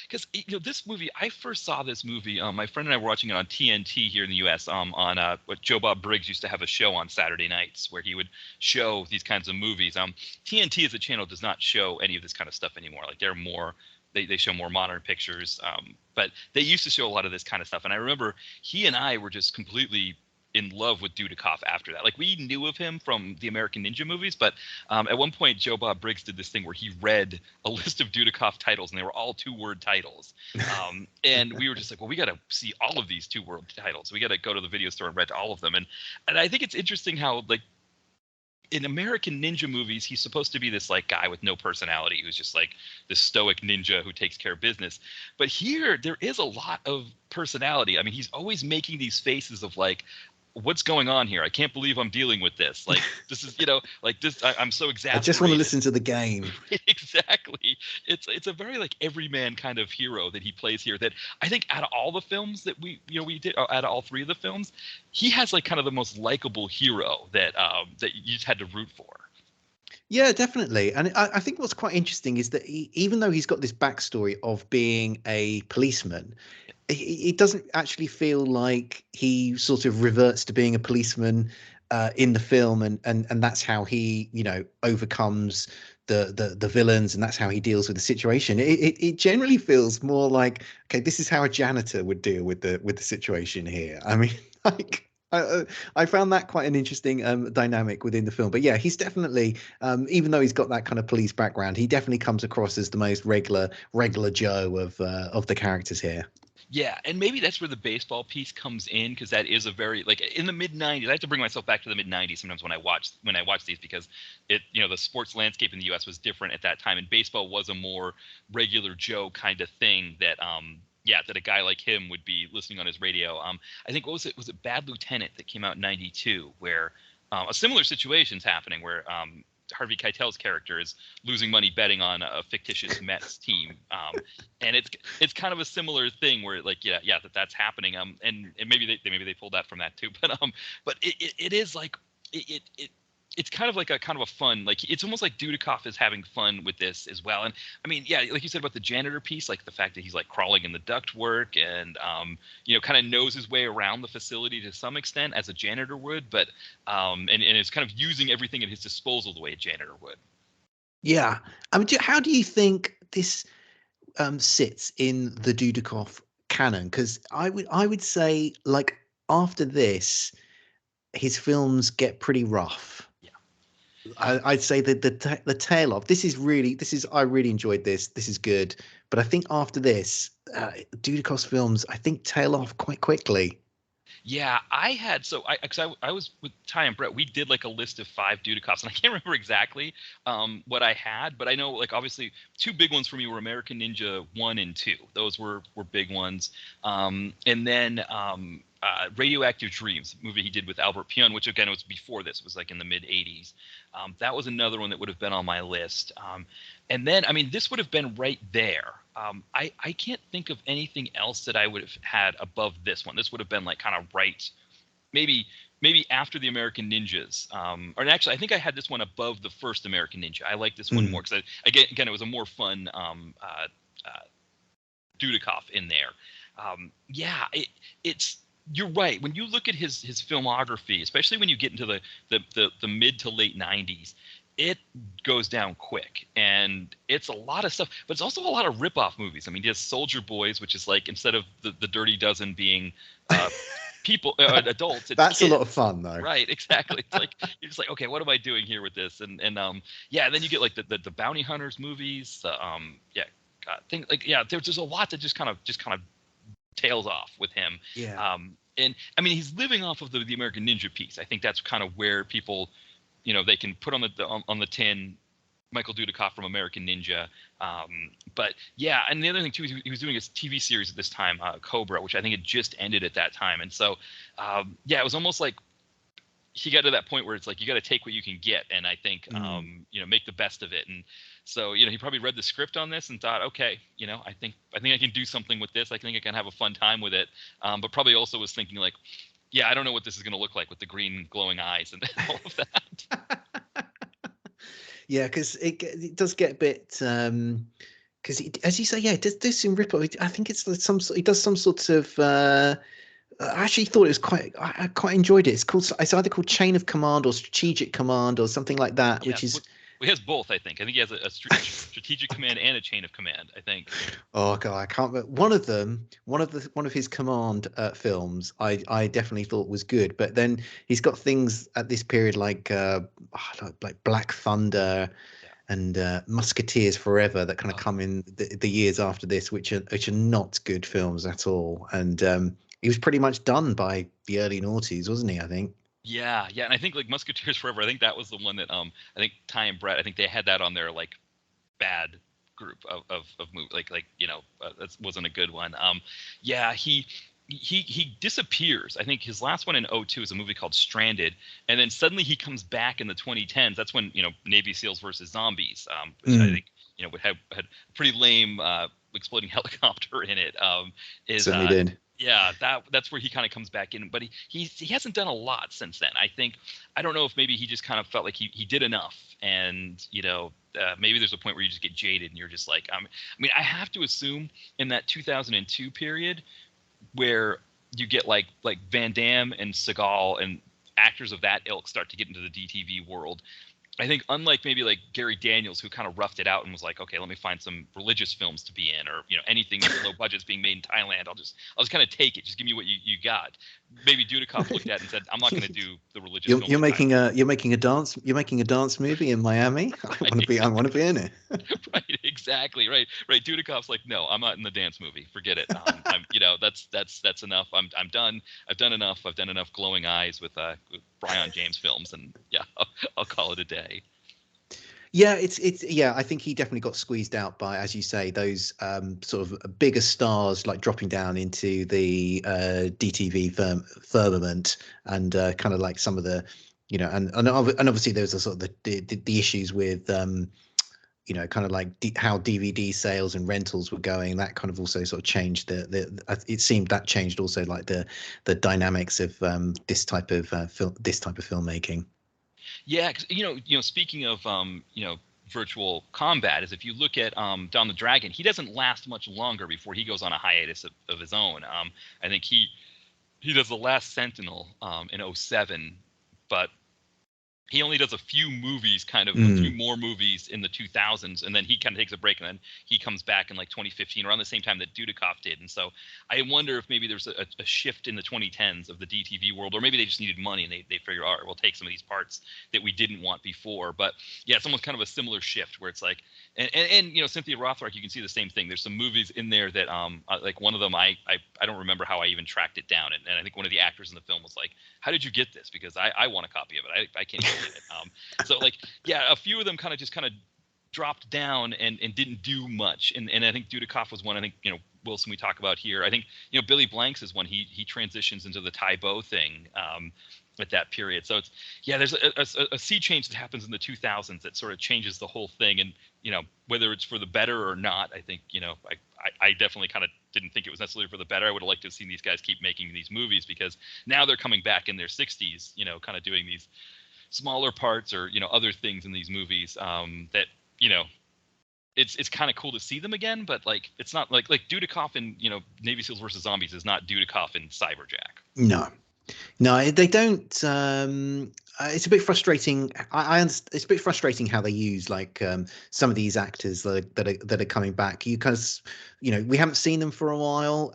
because this movie, I first saw this movie. My friend and I were watching it on TNT here in the U.S. On what Joe Bob Briggs used to have a show on Saturday nights where he would show these kinds of movies. TNT as a channel does not show any of this kind of stuff anymore. Like they're more. They show more modern pictures, but they used to show a lot of this kind of stuff. And I remember he and I were just completely in love with Dudikoff after that. Like we knew of him from the American Ninja movies, but at one point Joe Bob Briggs did this thing where he read a list of Dudikoff titles, and they were all 2-word titles. And we were just like, well, we got to see all of these 2-word titles. We got to go to the video store and rent all of them. And I think it's interesting how like in American ninja movies, he's supposed to be this like guy with no personality who's just like this stoic ninja who takes care of business. But here there is a lot of personality. I mean, he's always making these faces of like, what's going on here? I can't believe I'm dealing with this. Like, this is, like this, I'm so exasperated. I just want to listen to the game. Exactly. It's a very like everyman kind of hero that he plays here that I think out of all the films that we did, out of all 3 of the films, he has like kind of the most likable hero that you just had to root for. Yeah, definitely. And I think what's quite interesting is that even though he's got this backstory of being a policeman, it doesn't actually feel like he sort of reverts to being a policeman in the film, and that's how he overcomes the villains, and that's how he deals with the situation. It generally feels more like, okay, this is how a janitor would deal with the situation here. I mean, like I found that quite an interesting dynamic within the film. But yeah, he's definitely, even though he's got that kind of police background, he definitely comes across as the most regular Joe of the characters here. Yeah, and maybe that's where the baseball piece comes in, because that is a very like in the mid-90s. I have to bring myself back to the mid-90s sometimes when I watch these, because the sports landscape in the U.S. was different at that time, and baseball was a more regular Joe kind of thing that yeah, that a guy like him would be listening on his radio. I think, what was it? Was it Bad Lieutenant that came out in '92, where a similar situation's happening, where Harvey Keitel's character is losing money betting on a fictitious Mets team, and it's kind of a similar thing where, like, that's happening. And maybe they pulled that from that too, but it is like it it's kind of like a fun, like, it's almost like Dudikoff is having fun with this as well. And I mean, yeah, like you said about the janitor piece, like the fact that he's like crawling in the ductwork and kind of knows his way around the facility to some extent as a janitor would, but and is kind of using everything at his disposal the way a janitor would. Yeah, I mean, how do you think this sits in the Dudikoff canon? Because I would say, like, after this, his films get pretty rough. Yeah. I'd say that the tail off. I really enjoyed this. This is good, but I think after this, Dudikoff's films, I think, tail off quite quickly. Yeah, I was with Ty and Brett. We did like a list of 5 Dudikoffs, and I can't remember exactly what I had, but I know, like, obviously 2 big ones for me were American Ninja 1 and 2. Those were big ones. And then Radioactive Dreams, movie he did with Albert Pyun, which again was before this. It was like in the mid '80s. That was another one that would have been on my list. And then, I mean, this would have been right there. I can't think of anything else that I would have had above this one. This would have been like kind of right, maybe after the American Ninjas. Or actually, I think I had this one above the first American Ninja. I like this one more because again, it was a more fun Dudikoff in there. It's you're right. When you look at his filmography, especially when you get into the mid to late '90s, it goes down quick, and it's a lot of stuff, but it's also a lot of rip-off movies. I mean, he has Soldier Boys, which is like, instead of the Dirty Dozen being people, adults, it's That's kids. a lot of fun, though. Right, exactly. It's like, you're just like, okay, what am I doing here with this? And yeah, and then you get like the Bounty Hunters movies. There's a lot that just kind of tails off with him. Yeah. And I mean, he's living off of the American Ninja piece. I think that's kind of where people, they can put on the tin Michael Dudikoff from American Ninja. But yeah, and the other thing too, he was doing a TV series at this time, Cobra, which I think had just ended at that time. And so, it was almost like he got to that point where it's like, you got to take what you can get, and I think make the best of it. And so, he probably read the script on this and thought, okay, I think I can do something with this. I think I can have a fun time with it. But probably also was thinking like, yeah, I don't know what this is going to look like with the green glowing eyes and all of that. Yeah, because it does get a bit, because as you say, yeah, it does seem rip off. I think it's he does some sort of. I actually thought it was I quite enjoyed it. It's either called Chain of Command or Strategic Command or something like that, which is. He has both, I think. I think he has a strategic command and a chain of command, I think. Oh god, I can't remember. One of his command films, I definitely thought was good. But then he's got things at this period like Black Thunder and Musketeers Forever that kind of come in the years after this, which are not good films at all. And he was pretty much done by the early noughties, wasn't he? I think. Yeah, and I think like Musketeers Forever, I think that was the one that I think Ty and Brett, I think they had that on their like bad group of movies, like that wasn't a good one. He disappears. I think his last one in '02 is a movie called Stranded, and then suddenly he comes back in the 2010s. That's when Navy SEALs versus Zombies, which I think would had a pretty lame exploding helicopter in it. Certainly did. Yeah, that's where he kind of comes back in, but he hasn't done a lot since then. I don't know if maybe he just kind of felt like he did enough, and maybe there's a point where you just get jaded and you're just like, I mean, I have to assume in that 2002 period where you get like Van Damme and Seagal and actors of that ilk start to get into the DTV world. I think unlike maybe like Gary Daniels, who kind of roughed it out and was like, okay, let me find some religious films to be in, or anything low budget's being made in Thailand. I'll just kind of take it. Just give me what you got. Maybe Dudikoff looked at it and said, I'm not going to do the religious. You're making a dance movie in Miami. I want to be in it. Right, exactly. Right. Dudikoff's like, no, I'm not in the dance movie. Forget it. That's enough. I'm done. I've done enough. I've done enough glowing eyes with Brian James films, and yeah, I'll call it a day. Yeah, yeah. I think he definitely got squeezed out by, as you say, those sort of bigger stars like dropping down into the DTV firmament, and kind of like some of the, and obviously there was a sort of the issues with kind of like how DVD sales and rentals were going. That kind of also sort of changed it seemed that changed also like the dynamics of this type of filmmaking. Yeah, 'cause, speaking of virtual combat, is if you look at Down the Dragon, he doesn't last much longer before he goes on a hiatus of his own. I think he does The Last Sentinel in '07, but he only does a few movies, kind of a few more movies in the 2000s, and then he kind of takes a break, and then he comes back in like 2015, around the same time that Dudikoff did. And so I wonder if maybe there's a shift in the 2010s of the DTV world, or maybe they just needed money and they figured, all right, we'll take some of these parts that we didn't want before. But yeah, it's almost kind of a similar shift where it's like, and Cynthia Rothrock, you can see the same thing. There's some movies in there that like one of them, I don't remember how I even tracked it down, and I think one of the actors in the film was like, how did you get this? Because I want a copy of it. I can't even get it. So like, yeah, a few of them kind of dropped down and didn't do much. And I think Dudikoff was one. I think, Wilson, we talk about here. I think, Billy Blanks is one. He transitions into the Taibo thing at that period. So there's a sea change that happens in the 2000s that sort of changes the whole thing. And, whether it's for the better or not, I think, I definitely kind of didn't think it was necessarily for the better. I would have liked to have seen these guys keep making these movies, because now they're coming back in their 60s, kind of doing these smaller parts or, other things in these movies that, it's kind of cool to see them again, but like, it's not like Dudikoff in, Navy SEALs versus Zombies is not Dudikoff in Cyberjack. No, they don't. It's a bit frustrating. I understand. It's a bit frustrating how they use like some of these actors that are coming back. You kind of, we haven't seen them for a while.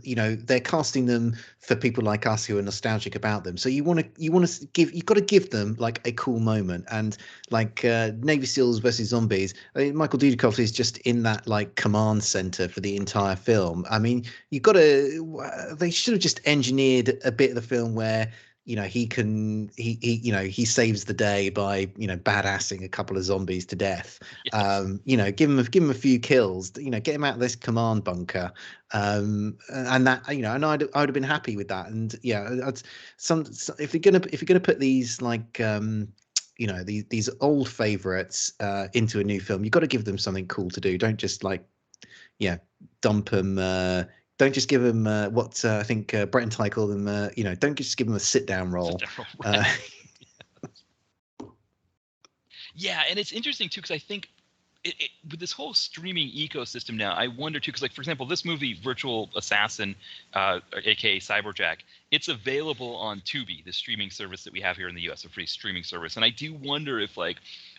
They're casting them for people like us who are nostalgic about them. So you've got to give them like a cool moment. And like Navy SEALs versus Zombies, I mean, Michael Dudikoff is just in that like command center for the entire film. I mean, they should have just engineered a bit of the film where he saves the day by badassing a couple of zombies to death. Yes. Give him a few kills, get him out of this command bunker, and that and I'd have been happy with that. And if you're gonna put these like these old favorites into a new film, you've got to give them something cool to do. Don't just like dump them. Don't just give him what I think Brett and Ty call them. Don't just give him a sit-down role. Right. Yeah, and it's interesting too, because I think with this whole streaming ecosystem now, I wonder too, because like for example, this movie Virtual Assassin, aka Cyberjack, it's available on Tubi, the streaming service that we have here in the U.S., a free streaming service. And I do wonder if like,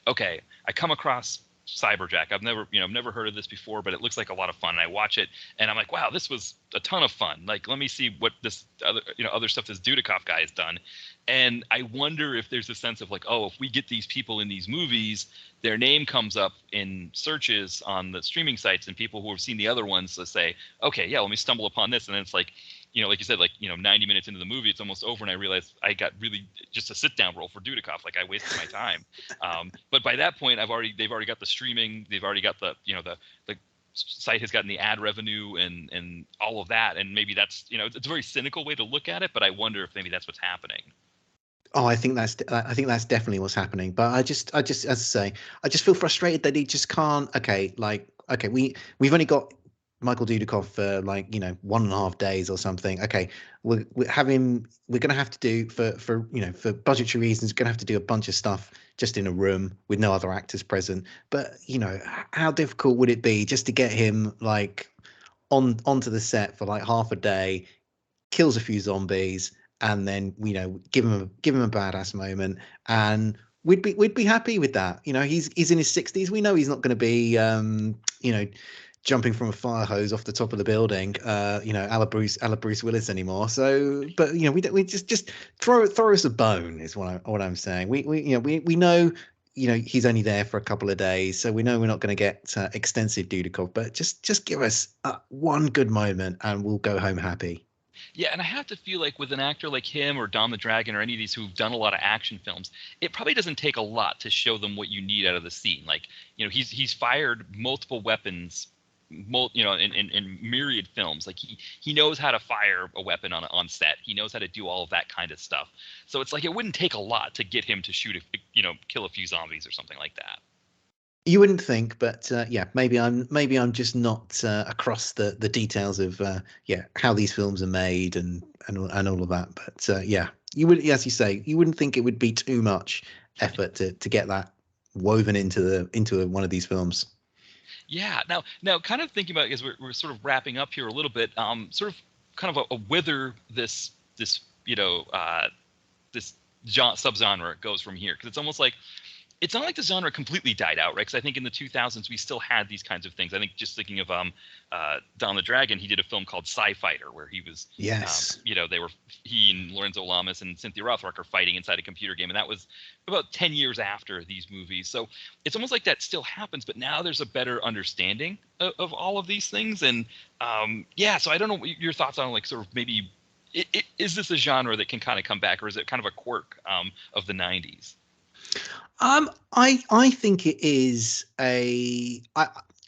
okay, I come across Cyberjack. I've never heard of this before, but it looks like a lot of fun. And I watch it and I'm like, wow, this was a ton of fun. Like, let me see what this other stuff this Dudikoff guy has done. And I wonder if there's a sense of like, oh, if we get these people in these movies, their name comes up in searches on the streaming sites, and people who have seen the other ones say, okay, yeah, let me stumble upon this. And then it's like, like you said, like, 90 minutes into the movie, it's almost over, and I realized I got really just a sit-down role for Dudikoff. Like, I wasted my time. But by that point, they've already got the streaming, they've already got the site has gotten the ad revenue and all of that, and maybe that's it's a very cynical way to look at it, but I wonder if maybe that's what's happening. Oh, I think that's definitely what's happening. But I just as I say, I just feel frustrated that he just can't. Okay, we've only got Michael Dudikoff for 1.5 days or something. Okay, we're going to have to do for budgetary reasons, going to have to do a bunch of stuff just in a room with no other actors present. But how difficult would it be just to get him like onto the set for like half a day, kills a few zombies, and then give him a badass moment, and we'd be happy with that. He's in his 60s. We know he's not going to be jumping from a fire hose off the top of the building, a la Bruce Willis anymore. So, but we just throw us a bone is what I'm saying. We know he's only there for a couple of days, so we know we're not going to get extensive Dudikoff, but just give us one good moment and we'll go home happy. Yeah, and I have to feel like with an actor like him or Don the Dragon or any of these who've done a lot of action films, it probably doesn't take a lot to show them what you need out of the scene. Like, he's fired multiple weapons, in myriad films. Like he knows how to fire a weapon on set. He knows how to do all of that kind of stuff. So it's like it wouldn't take a lot to get him to kill a few zombies or something like that. You wouldn't think, but yeah, maybe I'm just not across the details of yeah, how these films are made and all of that. But yeah, you would, as you say, you wouldn't think it would be too much effort to get that woven into one of these films. Yeah. Now, kind of thinking about, as we're sort of wrapping up here a little bit, sort of kind of a whither this this subgenre goes from here, because it's not like the genre completely died out, right? Because I think in the 2000s we still had these kinds of things. I think, just thinking of Don the Dragon, he did a film called Sci-Fighter, where he was, Yes. he and Lorenzo Lamas and Cynthia Rothrock are fighting inside a computer game, and that was about 10 years after these movies. So it's almost like that still happens, but now there's a better understanding of all of these things. And yeah, so I don't know what your thoughts on, like, sort of maybe is this a genre that can kind of come back, or is it kind of a quirk of the 90s? I think it is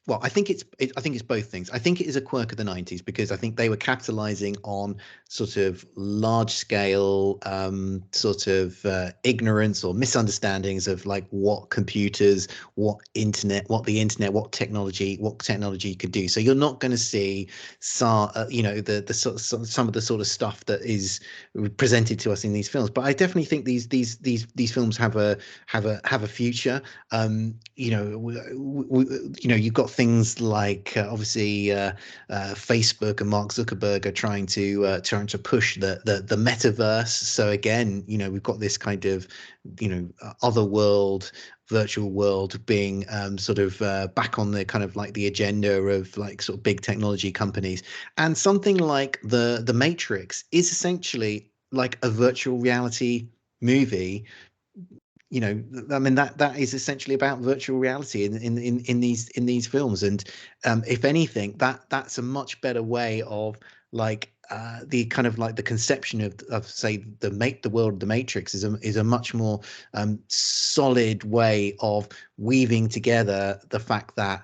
well, I think I think it's both things. I think it is a quirk of the 90s because I think they were capitalizing on sort of large scale sort of ignorance or misunderstandings of like what computers, what what technology could do. So you're not going to see the sort of, some of the sort of stuff that is presented to us in these films. But I definitely think these films have a future. You've got things like obviously Facebook and Mark Zuckerberg are trying to push the metaverse. So again, we've got this kind of other world, virtual world being sort of back on the kind of like the agenda of like sort of big technology companies. And something like the Matrix is essentially like a virtual reality movie. I mean, that is essentially about virtual reality in these films. And if anything, that's a much better way of like the kind of like the conception of say the world of the Matrix is a much more solid way of weaving together the fact that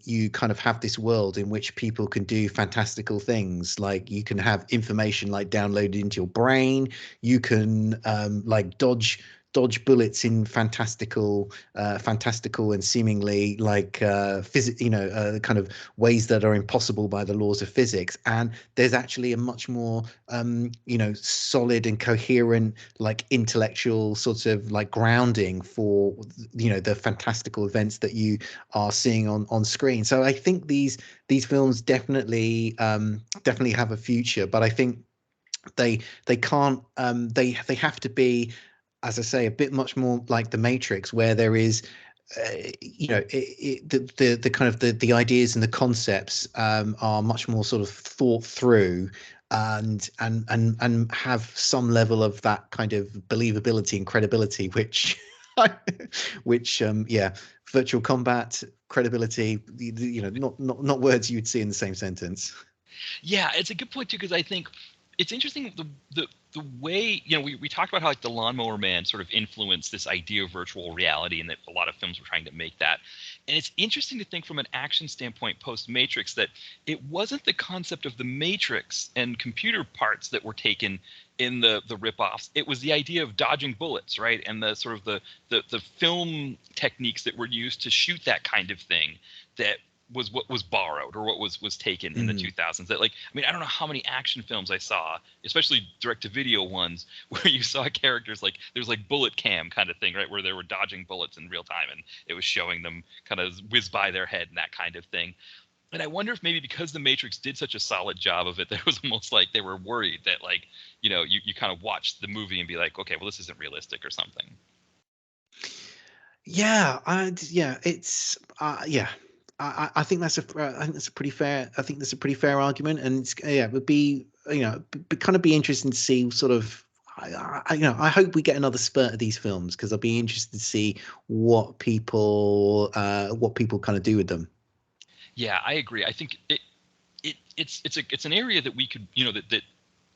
you kind of have this world in which people can do fantastical things. Like you can have information like downloaded into your brain. You can like dodge bullets in fantastical and seemingly like kind of ways that are impossible by the laws of physics. And there's actually a much more solid and coherent like intellectual sort of like grounding for the fantastical events that you are seeing on screen. So I think these films definitely have a future, but I think they can't they have to be, as I say, a bit much more like the Matrix, where there is the kind of the ideas and the concepts are much more sort of thought through and have some level of that kind of believability and credibility, which yeah, virtual combat credibility, not words you'd see in the same sentence. Yeah, it's a good point too, because I think it's interesting the way, we talked about how like the Lawnmower Man sort of influenced this idea of virtual reality, and that a lot of films were trying to make that. And it's interesting to think from an action standpoint post Matrix that it wasn't the concept of the Matrix and computer parts that were taken in the ripoffs. It was the idea of dodging bullets, right? And the sort of the film techniques that were used to shoot that kind of thing that was what was borrowed, or what was taken in the 2000s. That, like, I mean, I don't know how many action films I saw, especially direct-to-video ones, where you saw characters like there's like bullet cam kind of thing, right, where they were dodging bullets in real time, and it was showing them kind of whiz by their head and that kind of thing. And I wonder if maybe because the Matrix did such a solid job of it, that it was almost like they were worried that, like, you kind of watch the movie and be like, okay, well, this isn't realistic or something. Yeah, it's yeah. I think that's I think that's a pretty fair. I think that's a pretty fair argument, and it's, yeah, it would be kind of be interesting to see sort of. I hope we get another spurt of these films, because I'll be interested to see what people kind of do with them. Yeah, I agree. I think it's an area that we could, you know, that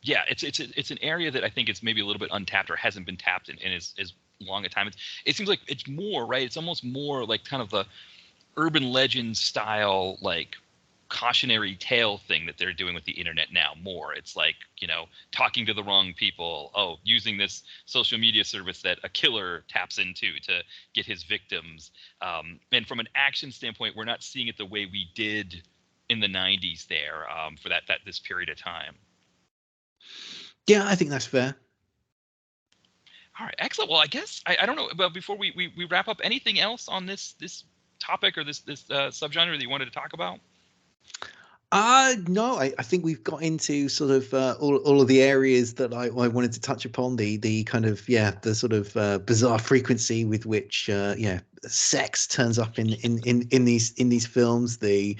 yeah, it's an area that I think is maybe a little bit untapped or hasn't been tapped in as long a time. It seems like it's more, right? It's almost more like kind of the urban legend style, like cautionary tale thing that they're doing with the internet now more. It's like, you know, talking to the wrong people, using this social media service that a killer taps into to get his victims. And from an action standpoint, we're not seeing it the way we did in the 90s there, for that this period of time. Yeah, I think that's fair. All right, excellent. Well, I guess I don't know, but before we wrap up, anything else on this topic or this subgenre that you wanted to talk about? No, I think we've got into sort of all of the areas that I wanted to touch upon. The kind of, yeah, the sort of bizarre frequency with which sex turns up in these films. The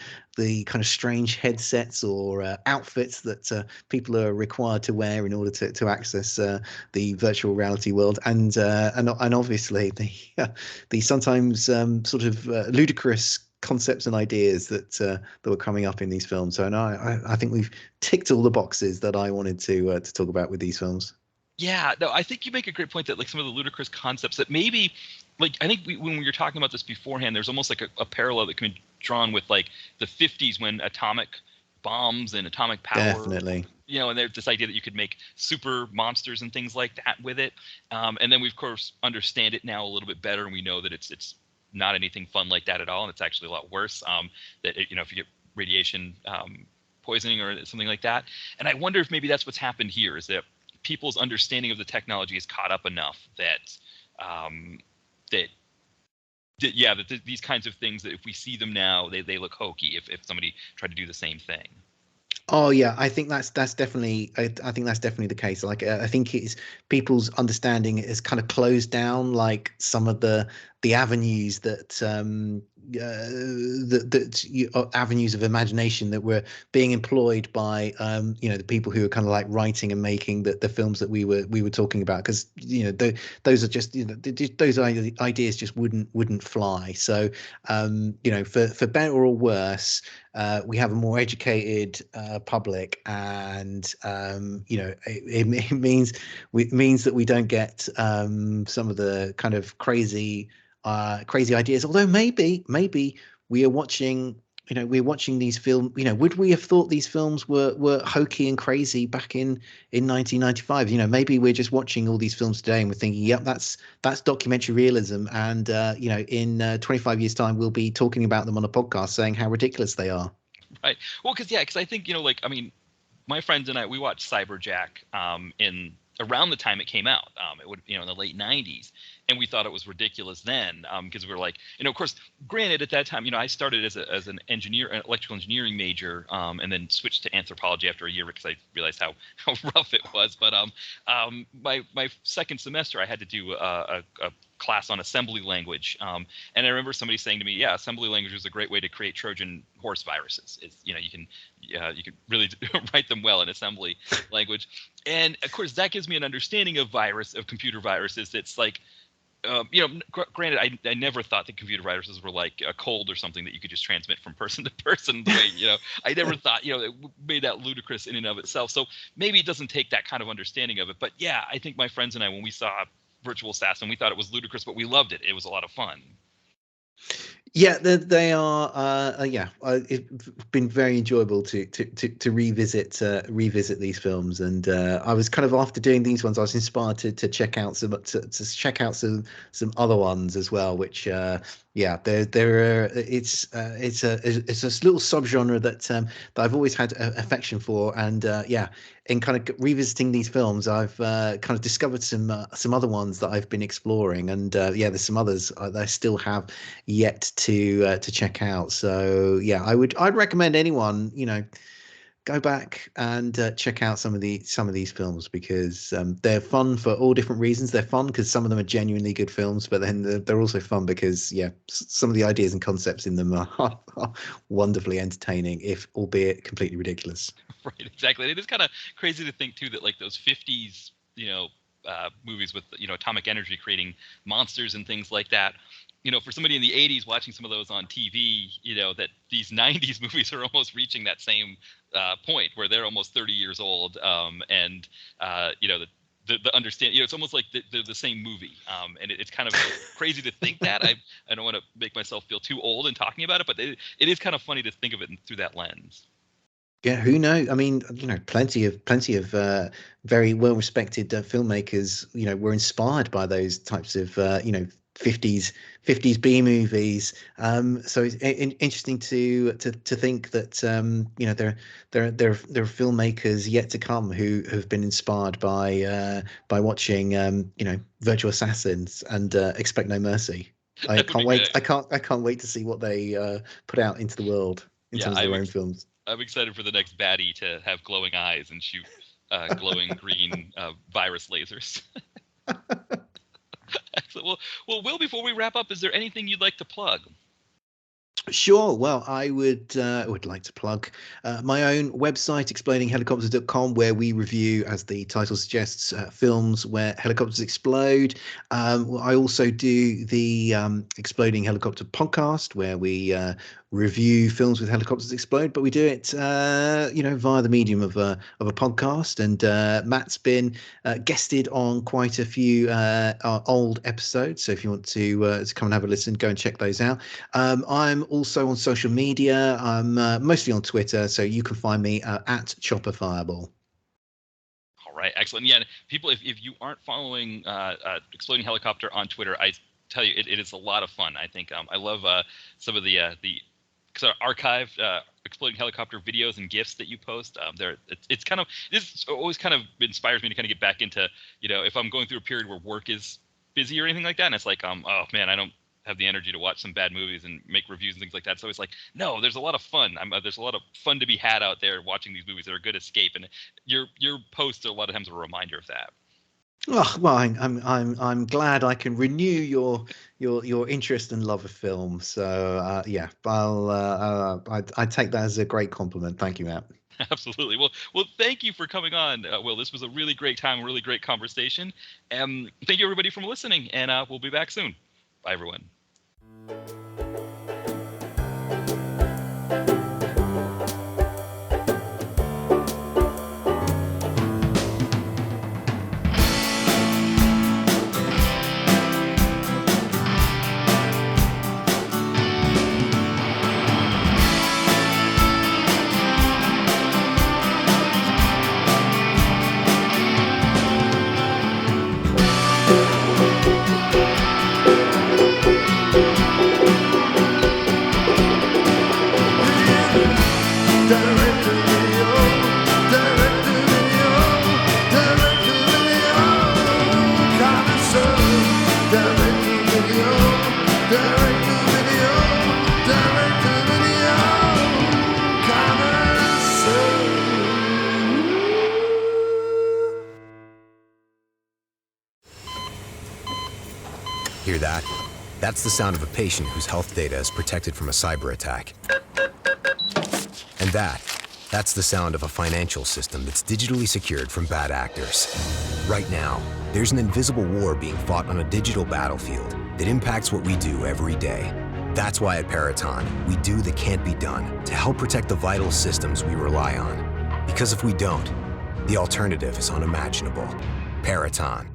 kind of strange headsets or outfits that people are required to wear in order to access the virtual reality world, and obviously the sometimes sort of ludicrous concepts and ideas that were coming up in these films. So no, I think we've ticked all the boxes that I wanted to talk about with these films. Yeah, no, I think you make a great point that like some of the ludicrous concepts that maybe, like I think when we were talking about this beforehand, there's almost like a parallel that can be drawn with like the 50s when atomic bombs and atomic power. Definitely. You know, and there's this idea that you could make super monsters and things like that with it. And then we of course understand it now a little bit better, and we know that it's not anything fun like that at all, and it's actually a lot worse. That you know, if you get radiation poisoning or something like that. And I wonder if maybe that's what's happened here, is that people's understanding of the technology is caught up enough that these kinds of things, that if we see them now, they look hokey if somebody tried to do the same thing. Oh yeah, I think that's definitely I think that's definitely the case. Like I think it's people's understanding is kind of closed down, like some of the avenues that avenues of imagination that were being employed by the people who are kind of like writing and making the films that we were talking about, because those are just those ideas just wouldn't fly. So for better or worse, we have a more educated public, and it means that we don't get some of the kind of crazy ideas. Although maybe we are watching. We're watching these films. Would we have thought these films were hokey and crazy back in 1995? Maybe we're just watching all these films today and we're thinking, yep, that's documentary realism. And in 25 years' time, we'll be talking about them on a podcast, saying how ridiculous they are. Right. Well, because I think my friends and I, we watched Cyberjack in around the time it came out. It would, in the late 90s, and we thought it was ridiculous then, because we were like, of course, granted at that time, I started as an electrical engineering major, and then switched to anthropology after a year because I realized how rough it was. But my second semester, I had to do a class on assembly language, and I remember somebody saying to me, yeah, assembly language is a great way to create Trojan horse viruses. You can really write them well in assembly language. And of course that gives me an understanding of computer viruses. It's like, granted, I never thought that computer viruses were like a cold or something that you could just transmit from person to person. The way, I never thought, it made that ludicrous in and of itself. So maybe it doesn't take that kind of understanding of it. But yeah, I think my friends and I, when we saw Virtual Assassin, we thought it was ludicrous, but we loved it. It was a lot of fun. Yeah, they are. It's been very enjoyable to revisit these films, and I was kind of, after doing these ones, I was inspired to check out some other ones as well. Which there are. It's a little subgenre that I've always had affection for, and in kind of revisiting these films, I've kind of discovered some other ones that I've been exploring, and there's some others that I still have yet to check out. So yeah, I'd recommend anyone go back and check out some of these films, because they're fun for all different reasons. They're fun because some of them are genuinely good films, but then they're also fun because some of the ideas and concepts in them are wonderfully entertaining, if albeit completely ridiculous. Right, exactly. It is kind of crazy to think too that like those 50s, movies with atomic energy creating monsters and things like that. For somebody in the 80s watching some of those on TV, that these 90s movies are almost reaching that same point where they're almost 30 years old, and the understand, it's almost like they're the same movie, and it's kind of crazy to think that. I don't want to make myself feel too old in talking about it, but it is kind of funny to think of it through that lens. Yeah, who knows? I mean, plenty of very well-respected filmmakers, were inspired by those types of, 50s B movies. So it's interesting to think that, there are filmmakers yet to come who have been inspired by watching, Virtual Assassins and Expect No Mercy. I can't wait. I can't wait to see what they put out into the world in terms of their own films. I'm excited for the next baddie to have glowing eyes and shoot glowing green virus lasers. Excellent. Well, Will, before we wrap up, is there anything you'd like to plug? Sure. Well, I would like to plug my own website, explodinghelicopters.com, where we review, as the title suggests, films where helicopters explode. I also do the Exploding Helicopter podcast, where we review films with helicopters explode, but we do it via the medium of a podcast. And Matt's been guested on quite a few old episodes, so if you want to come and have a listen, go and check those out. I'm also on social media. I'm mostly on Twitter, so you can find me at Chopper Fireball. All right, excellent. Yeah, people, if you aren't following Exploding Helicopter on Twitter, I tell you, it is a lot of fun. I think I love some of the archived Exploding Helicopter videos and GIFs that you post. This always kind of inspires me to kind of get back into, if I'm going through a period where work is busy or anything like that, and it's like, oh man, I don't have the energy to watch some bad movies and make reviews and things like that. So it's like, no, there's a lot of fun. There's a lot of fun to be had out there watching these movies that are a good escape, and your posts are a lot of times a reminder of that. Oh, well, I'm glad I can renew your interest and love of film. So yeah, I take that as a great compliment. Thank you, Matt. Absolutely. Well, thank you for coming on, Will. This was a really great time, a really great conversation. Thank you everybody for listening, and we'll be back soon. Bye, everyone. Hear that? That's the sound of a patient whose health data is protected from a cyber attack. And that's the sound of a financial system that's digitally secured from bad actors. Right now, there's an invisible war being fought on a digital battlefield that impacts what we do every day. That's why at Peraton, we do the can't be done to help protect the vital systems we rely on. Because if we don't, the alternative is unimaginable. Peraton.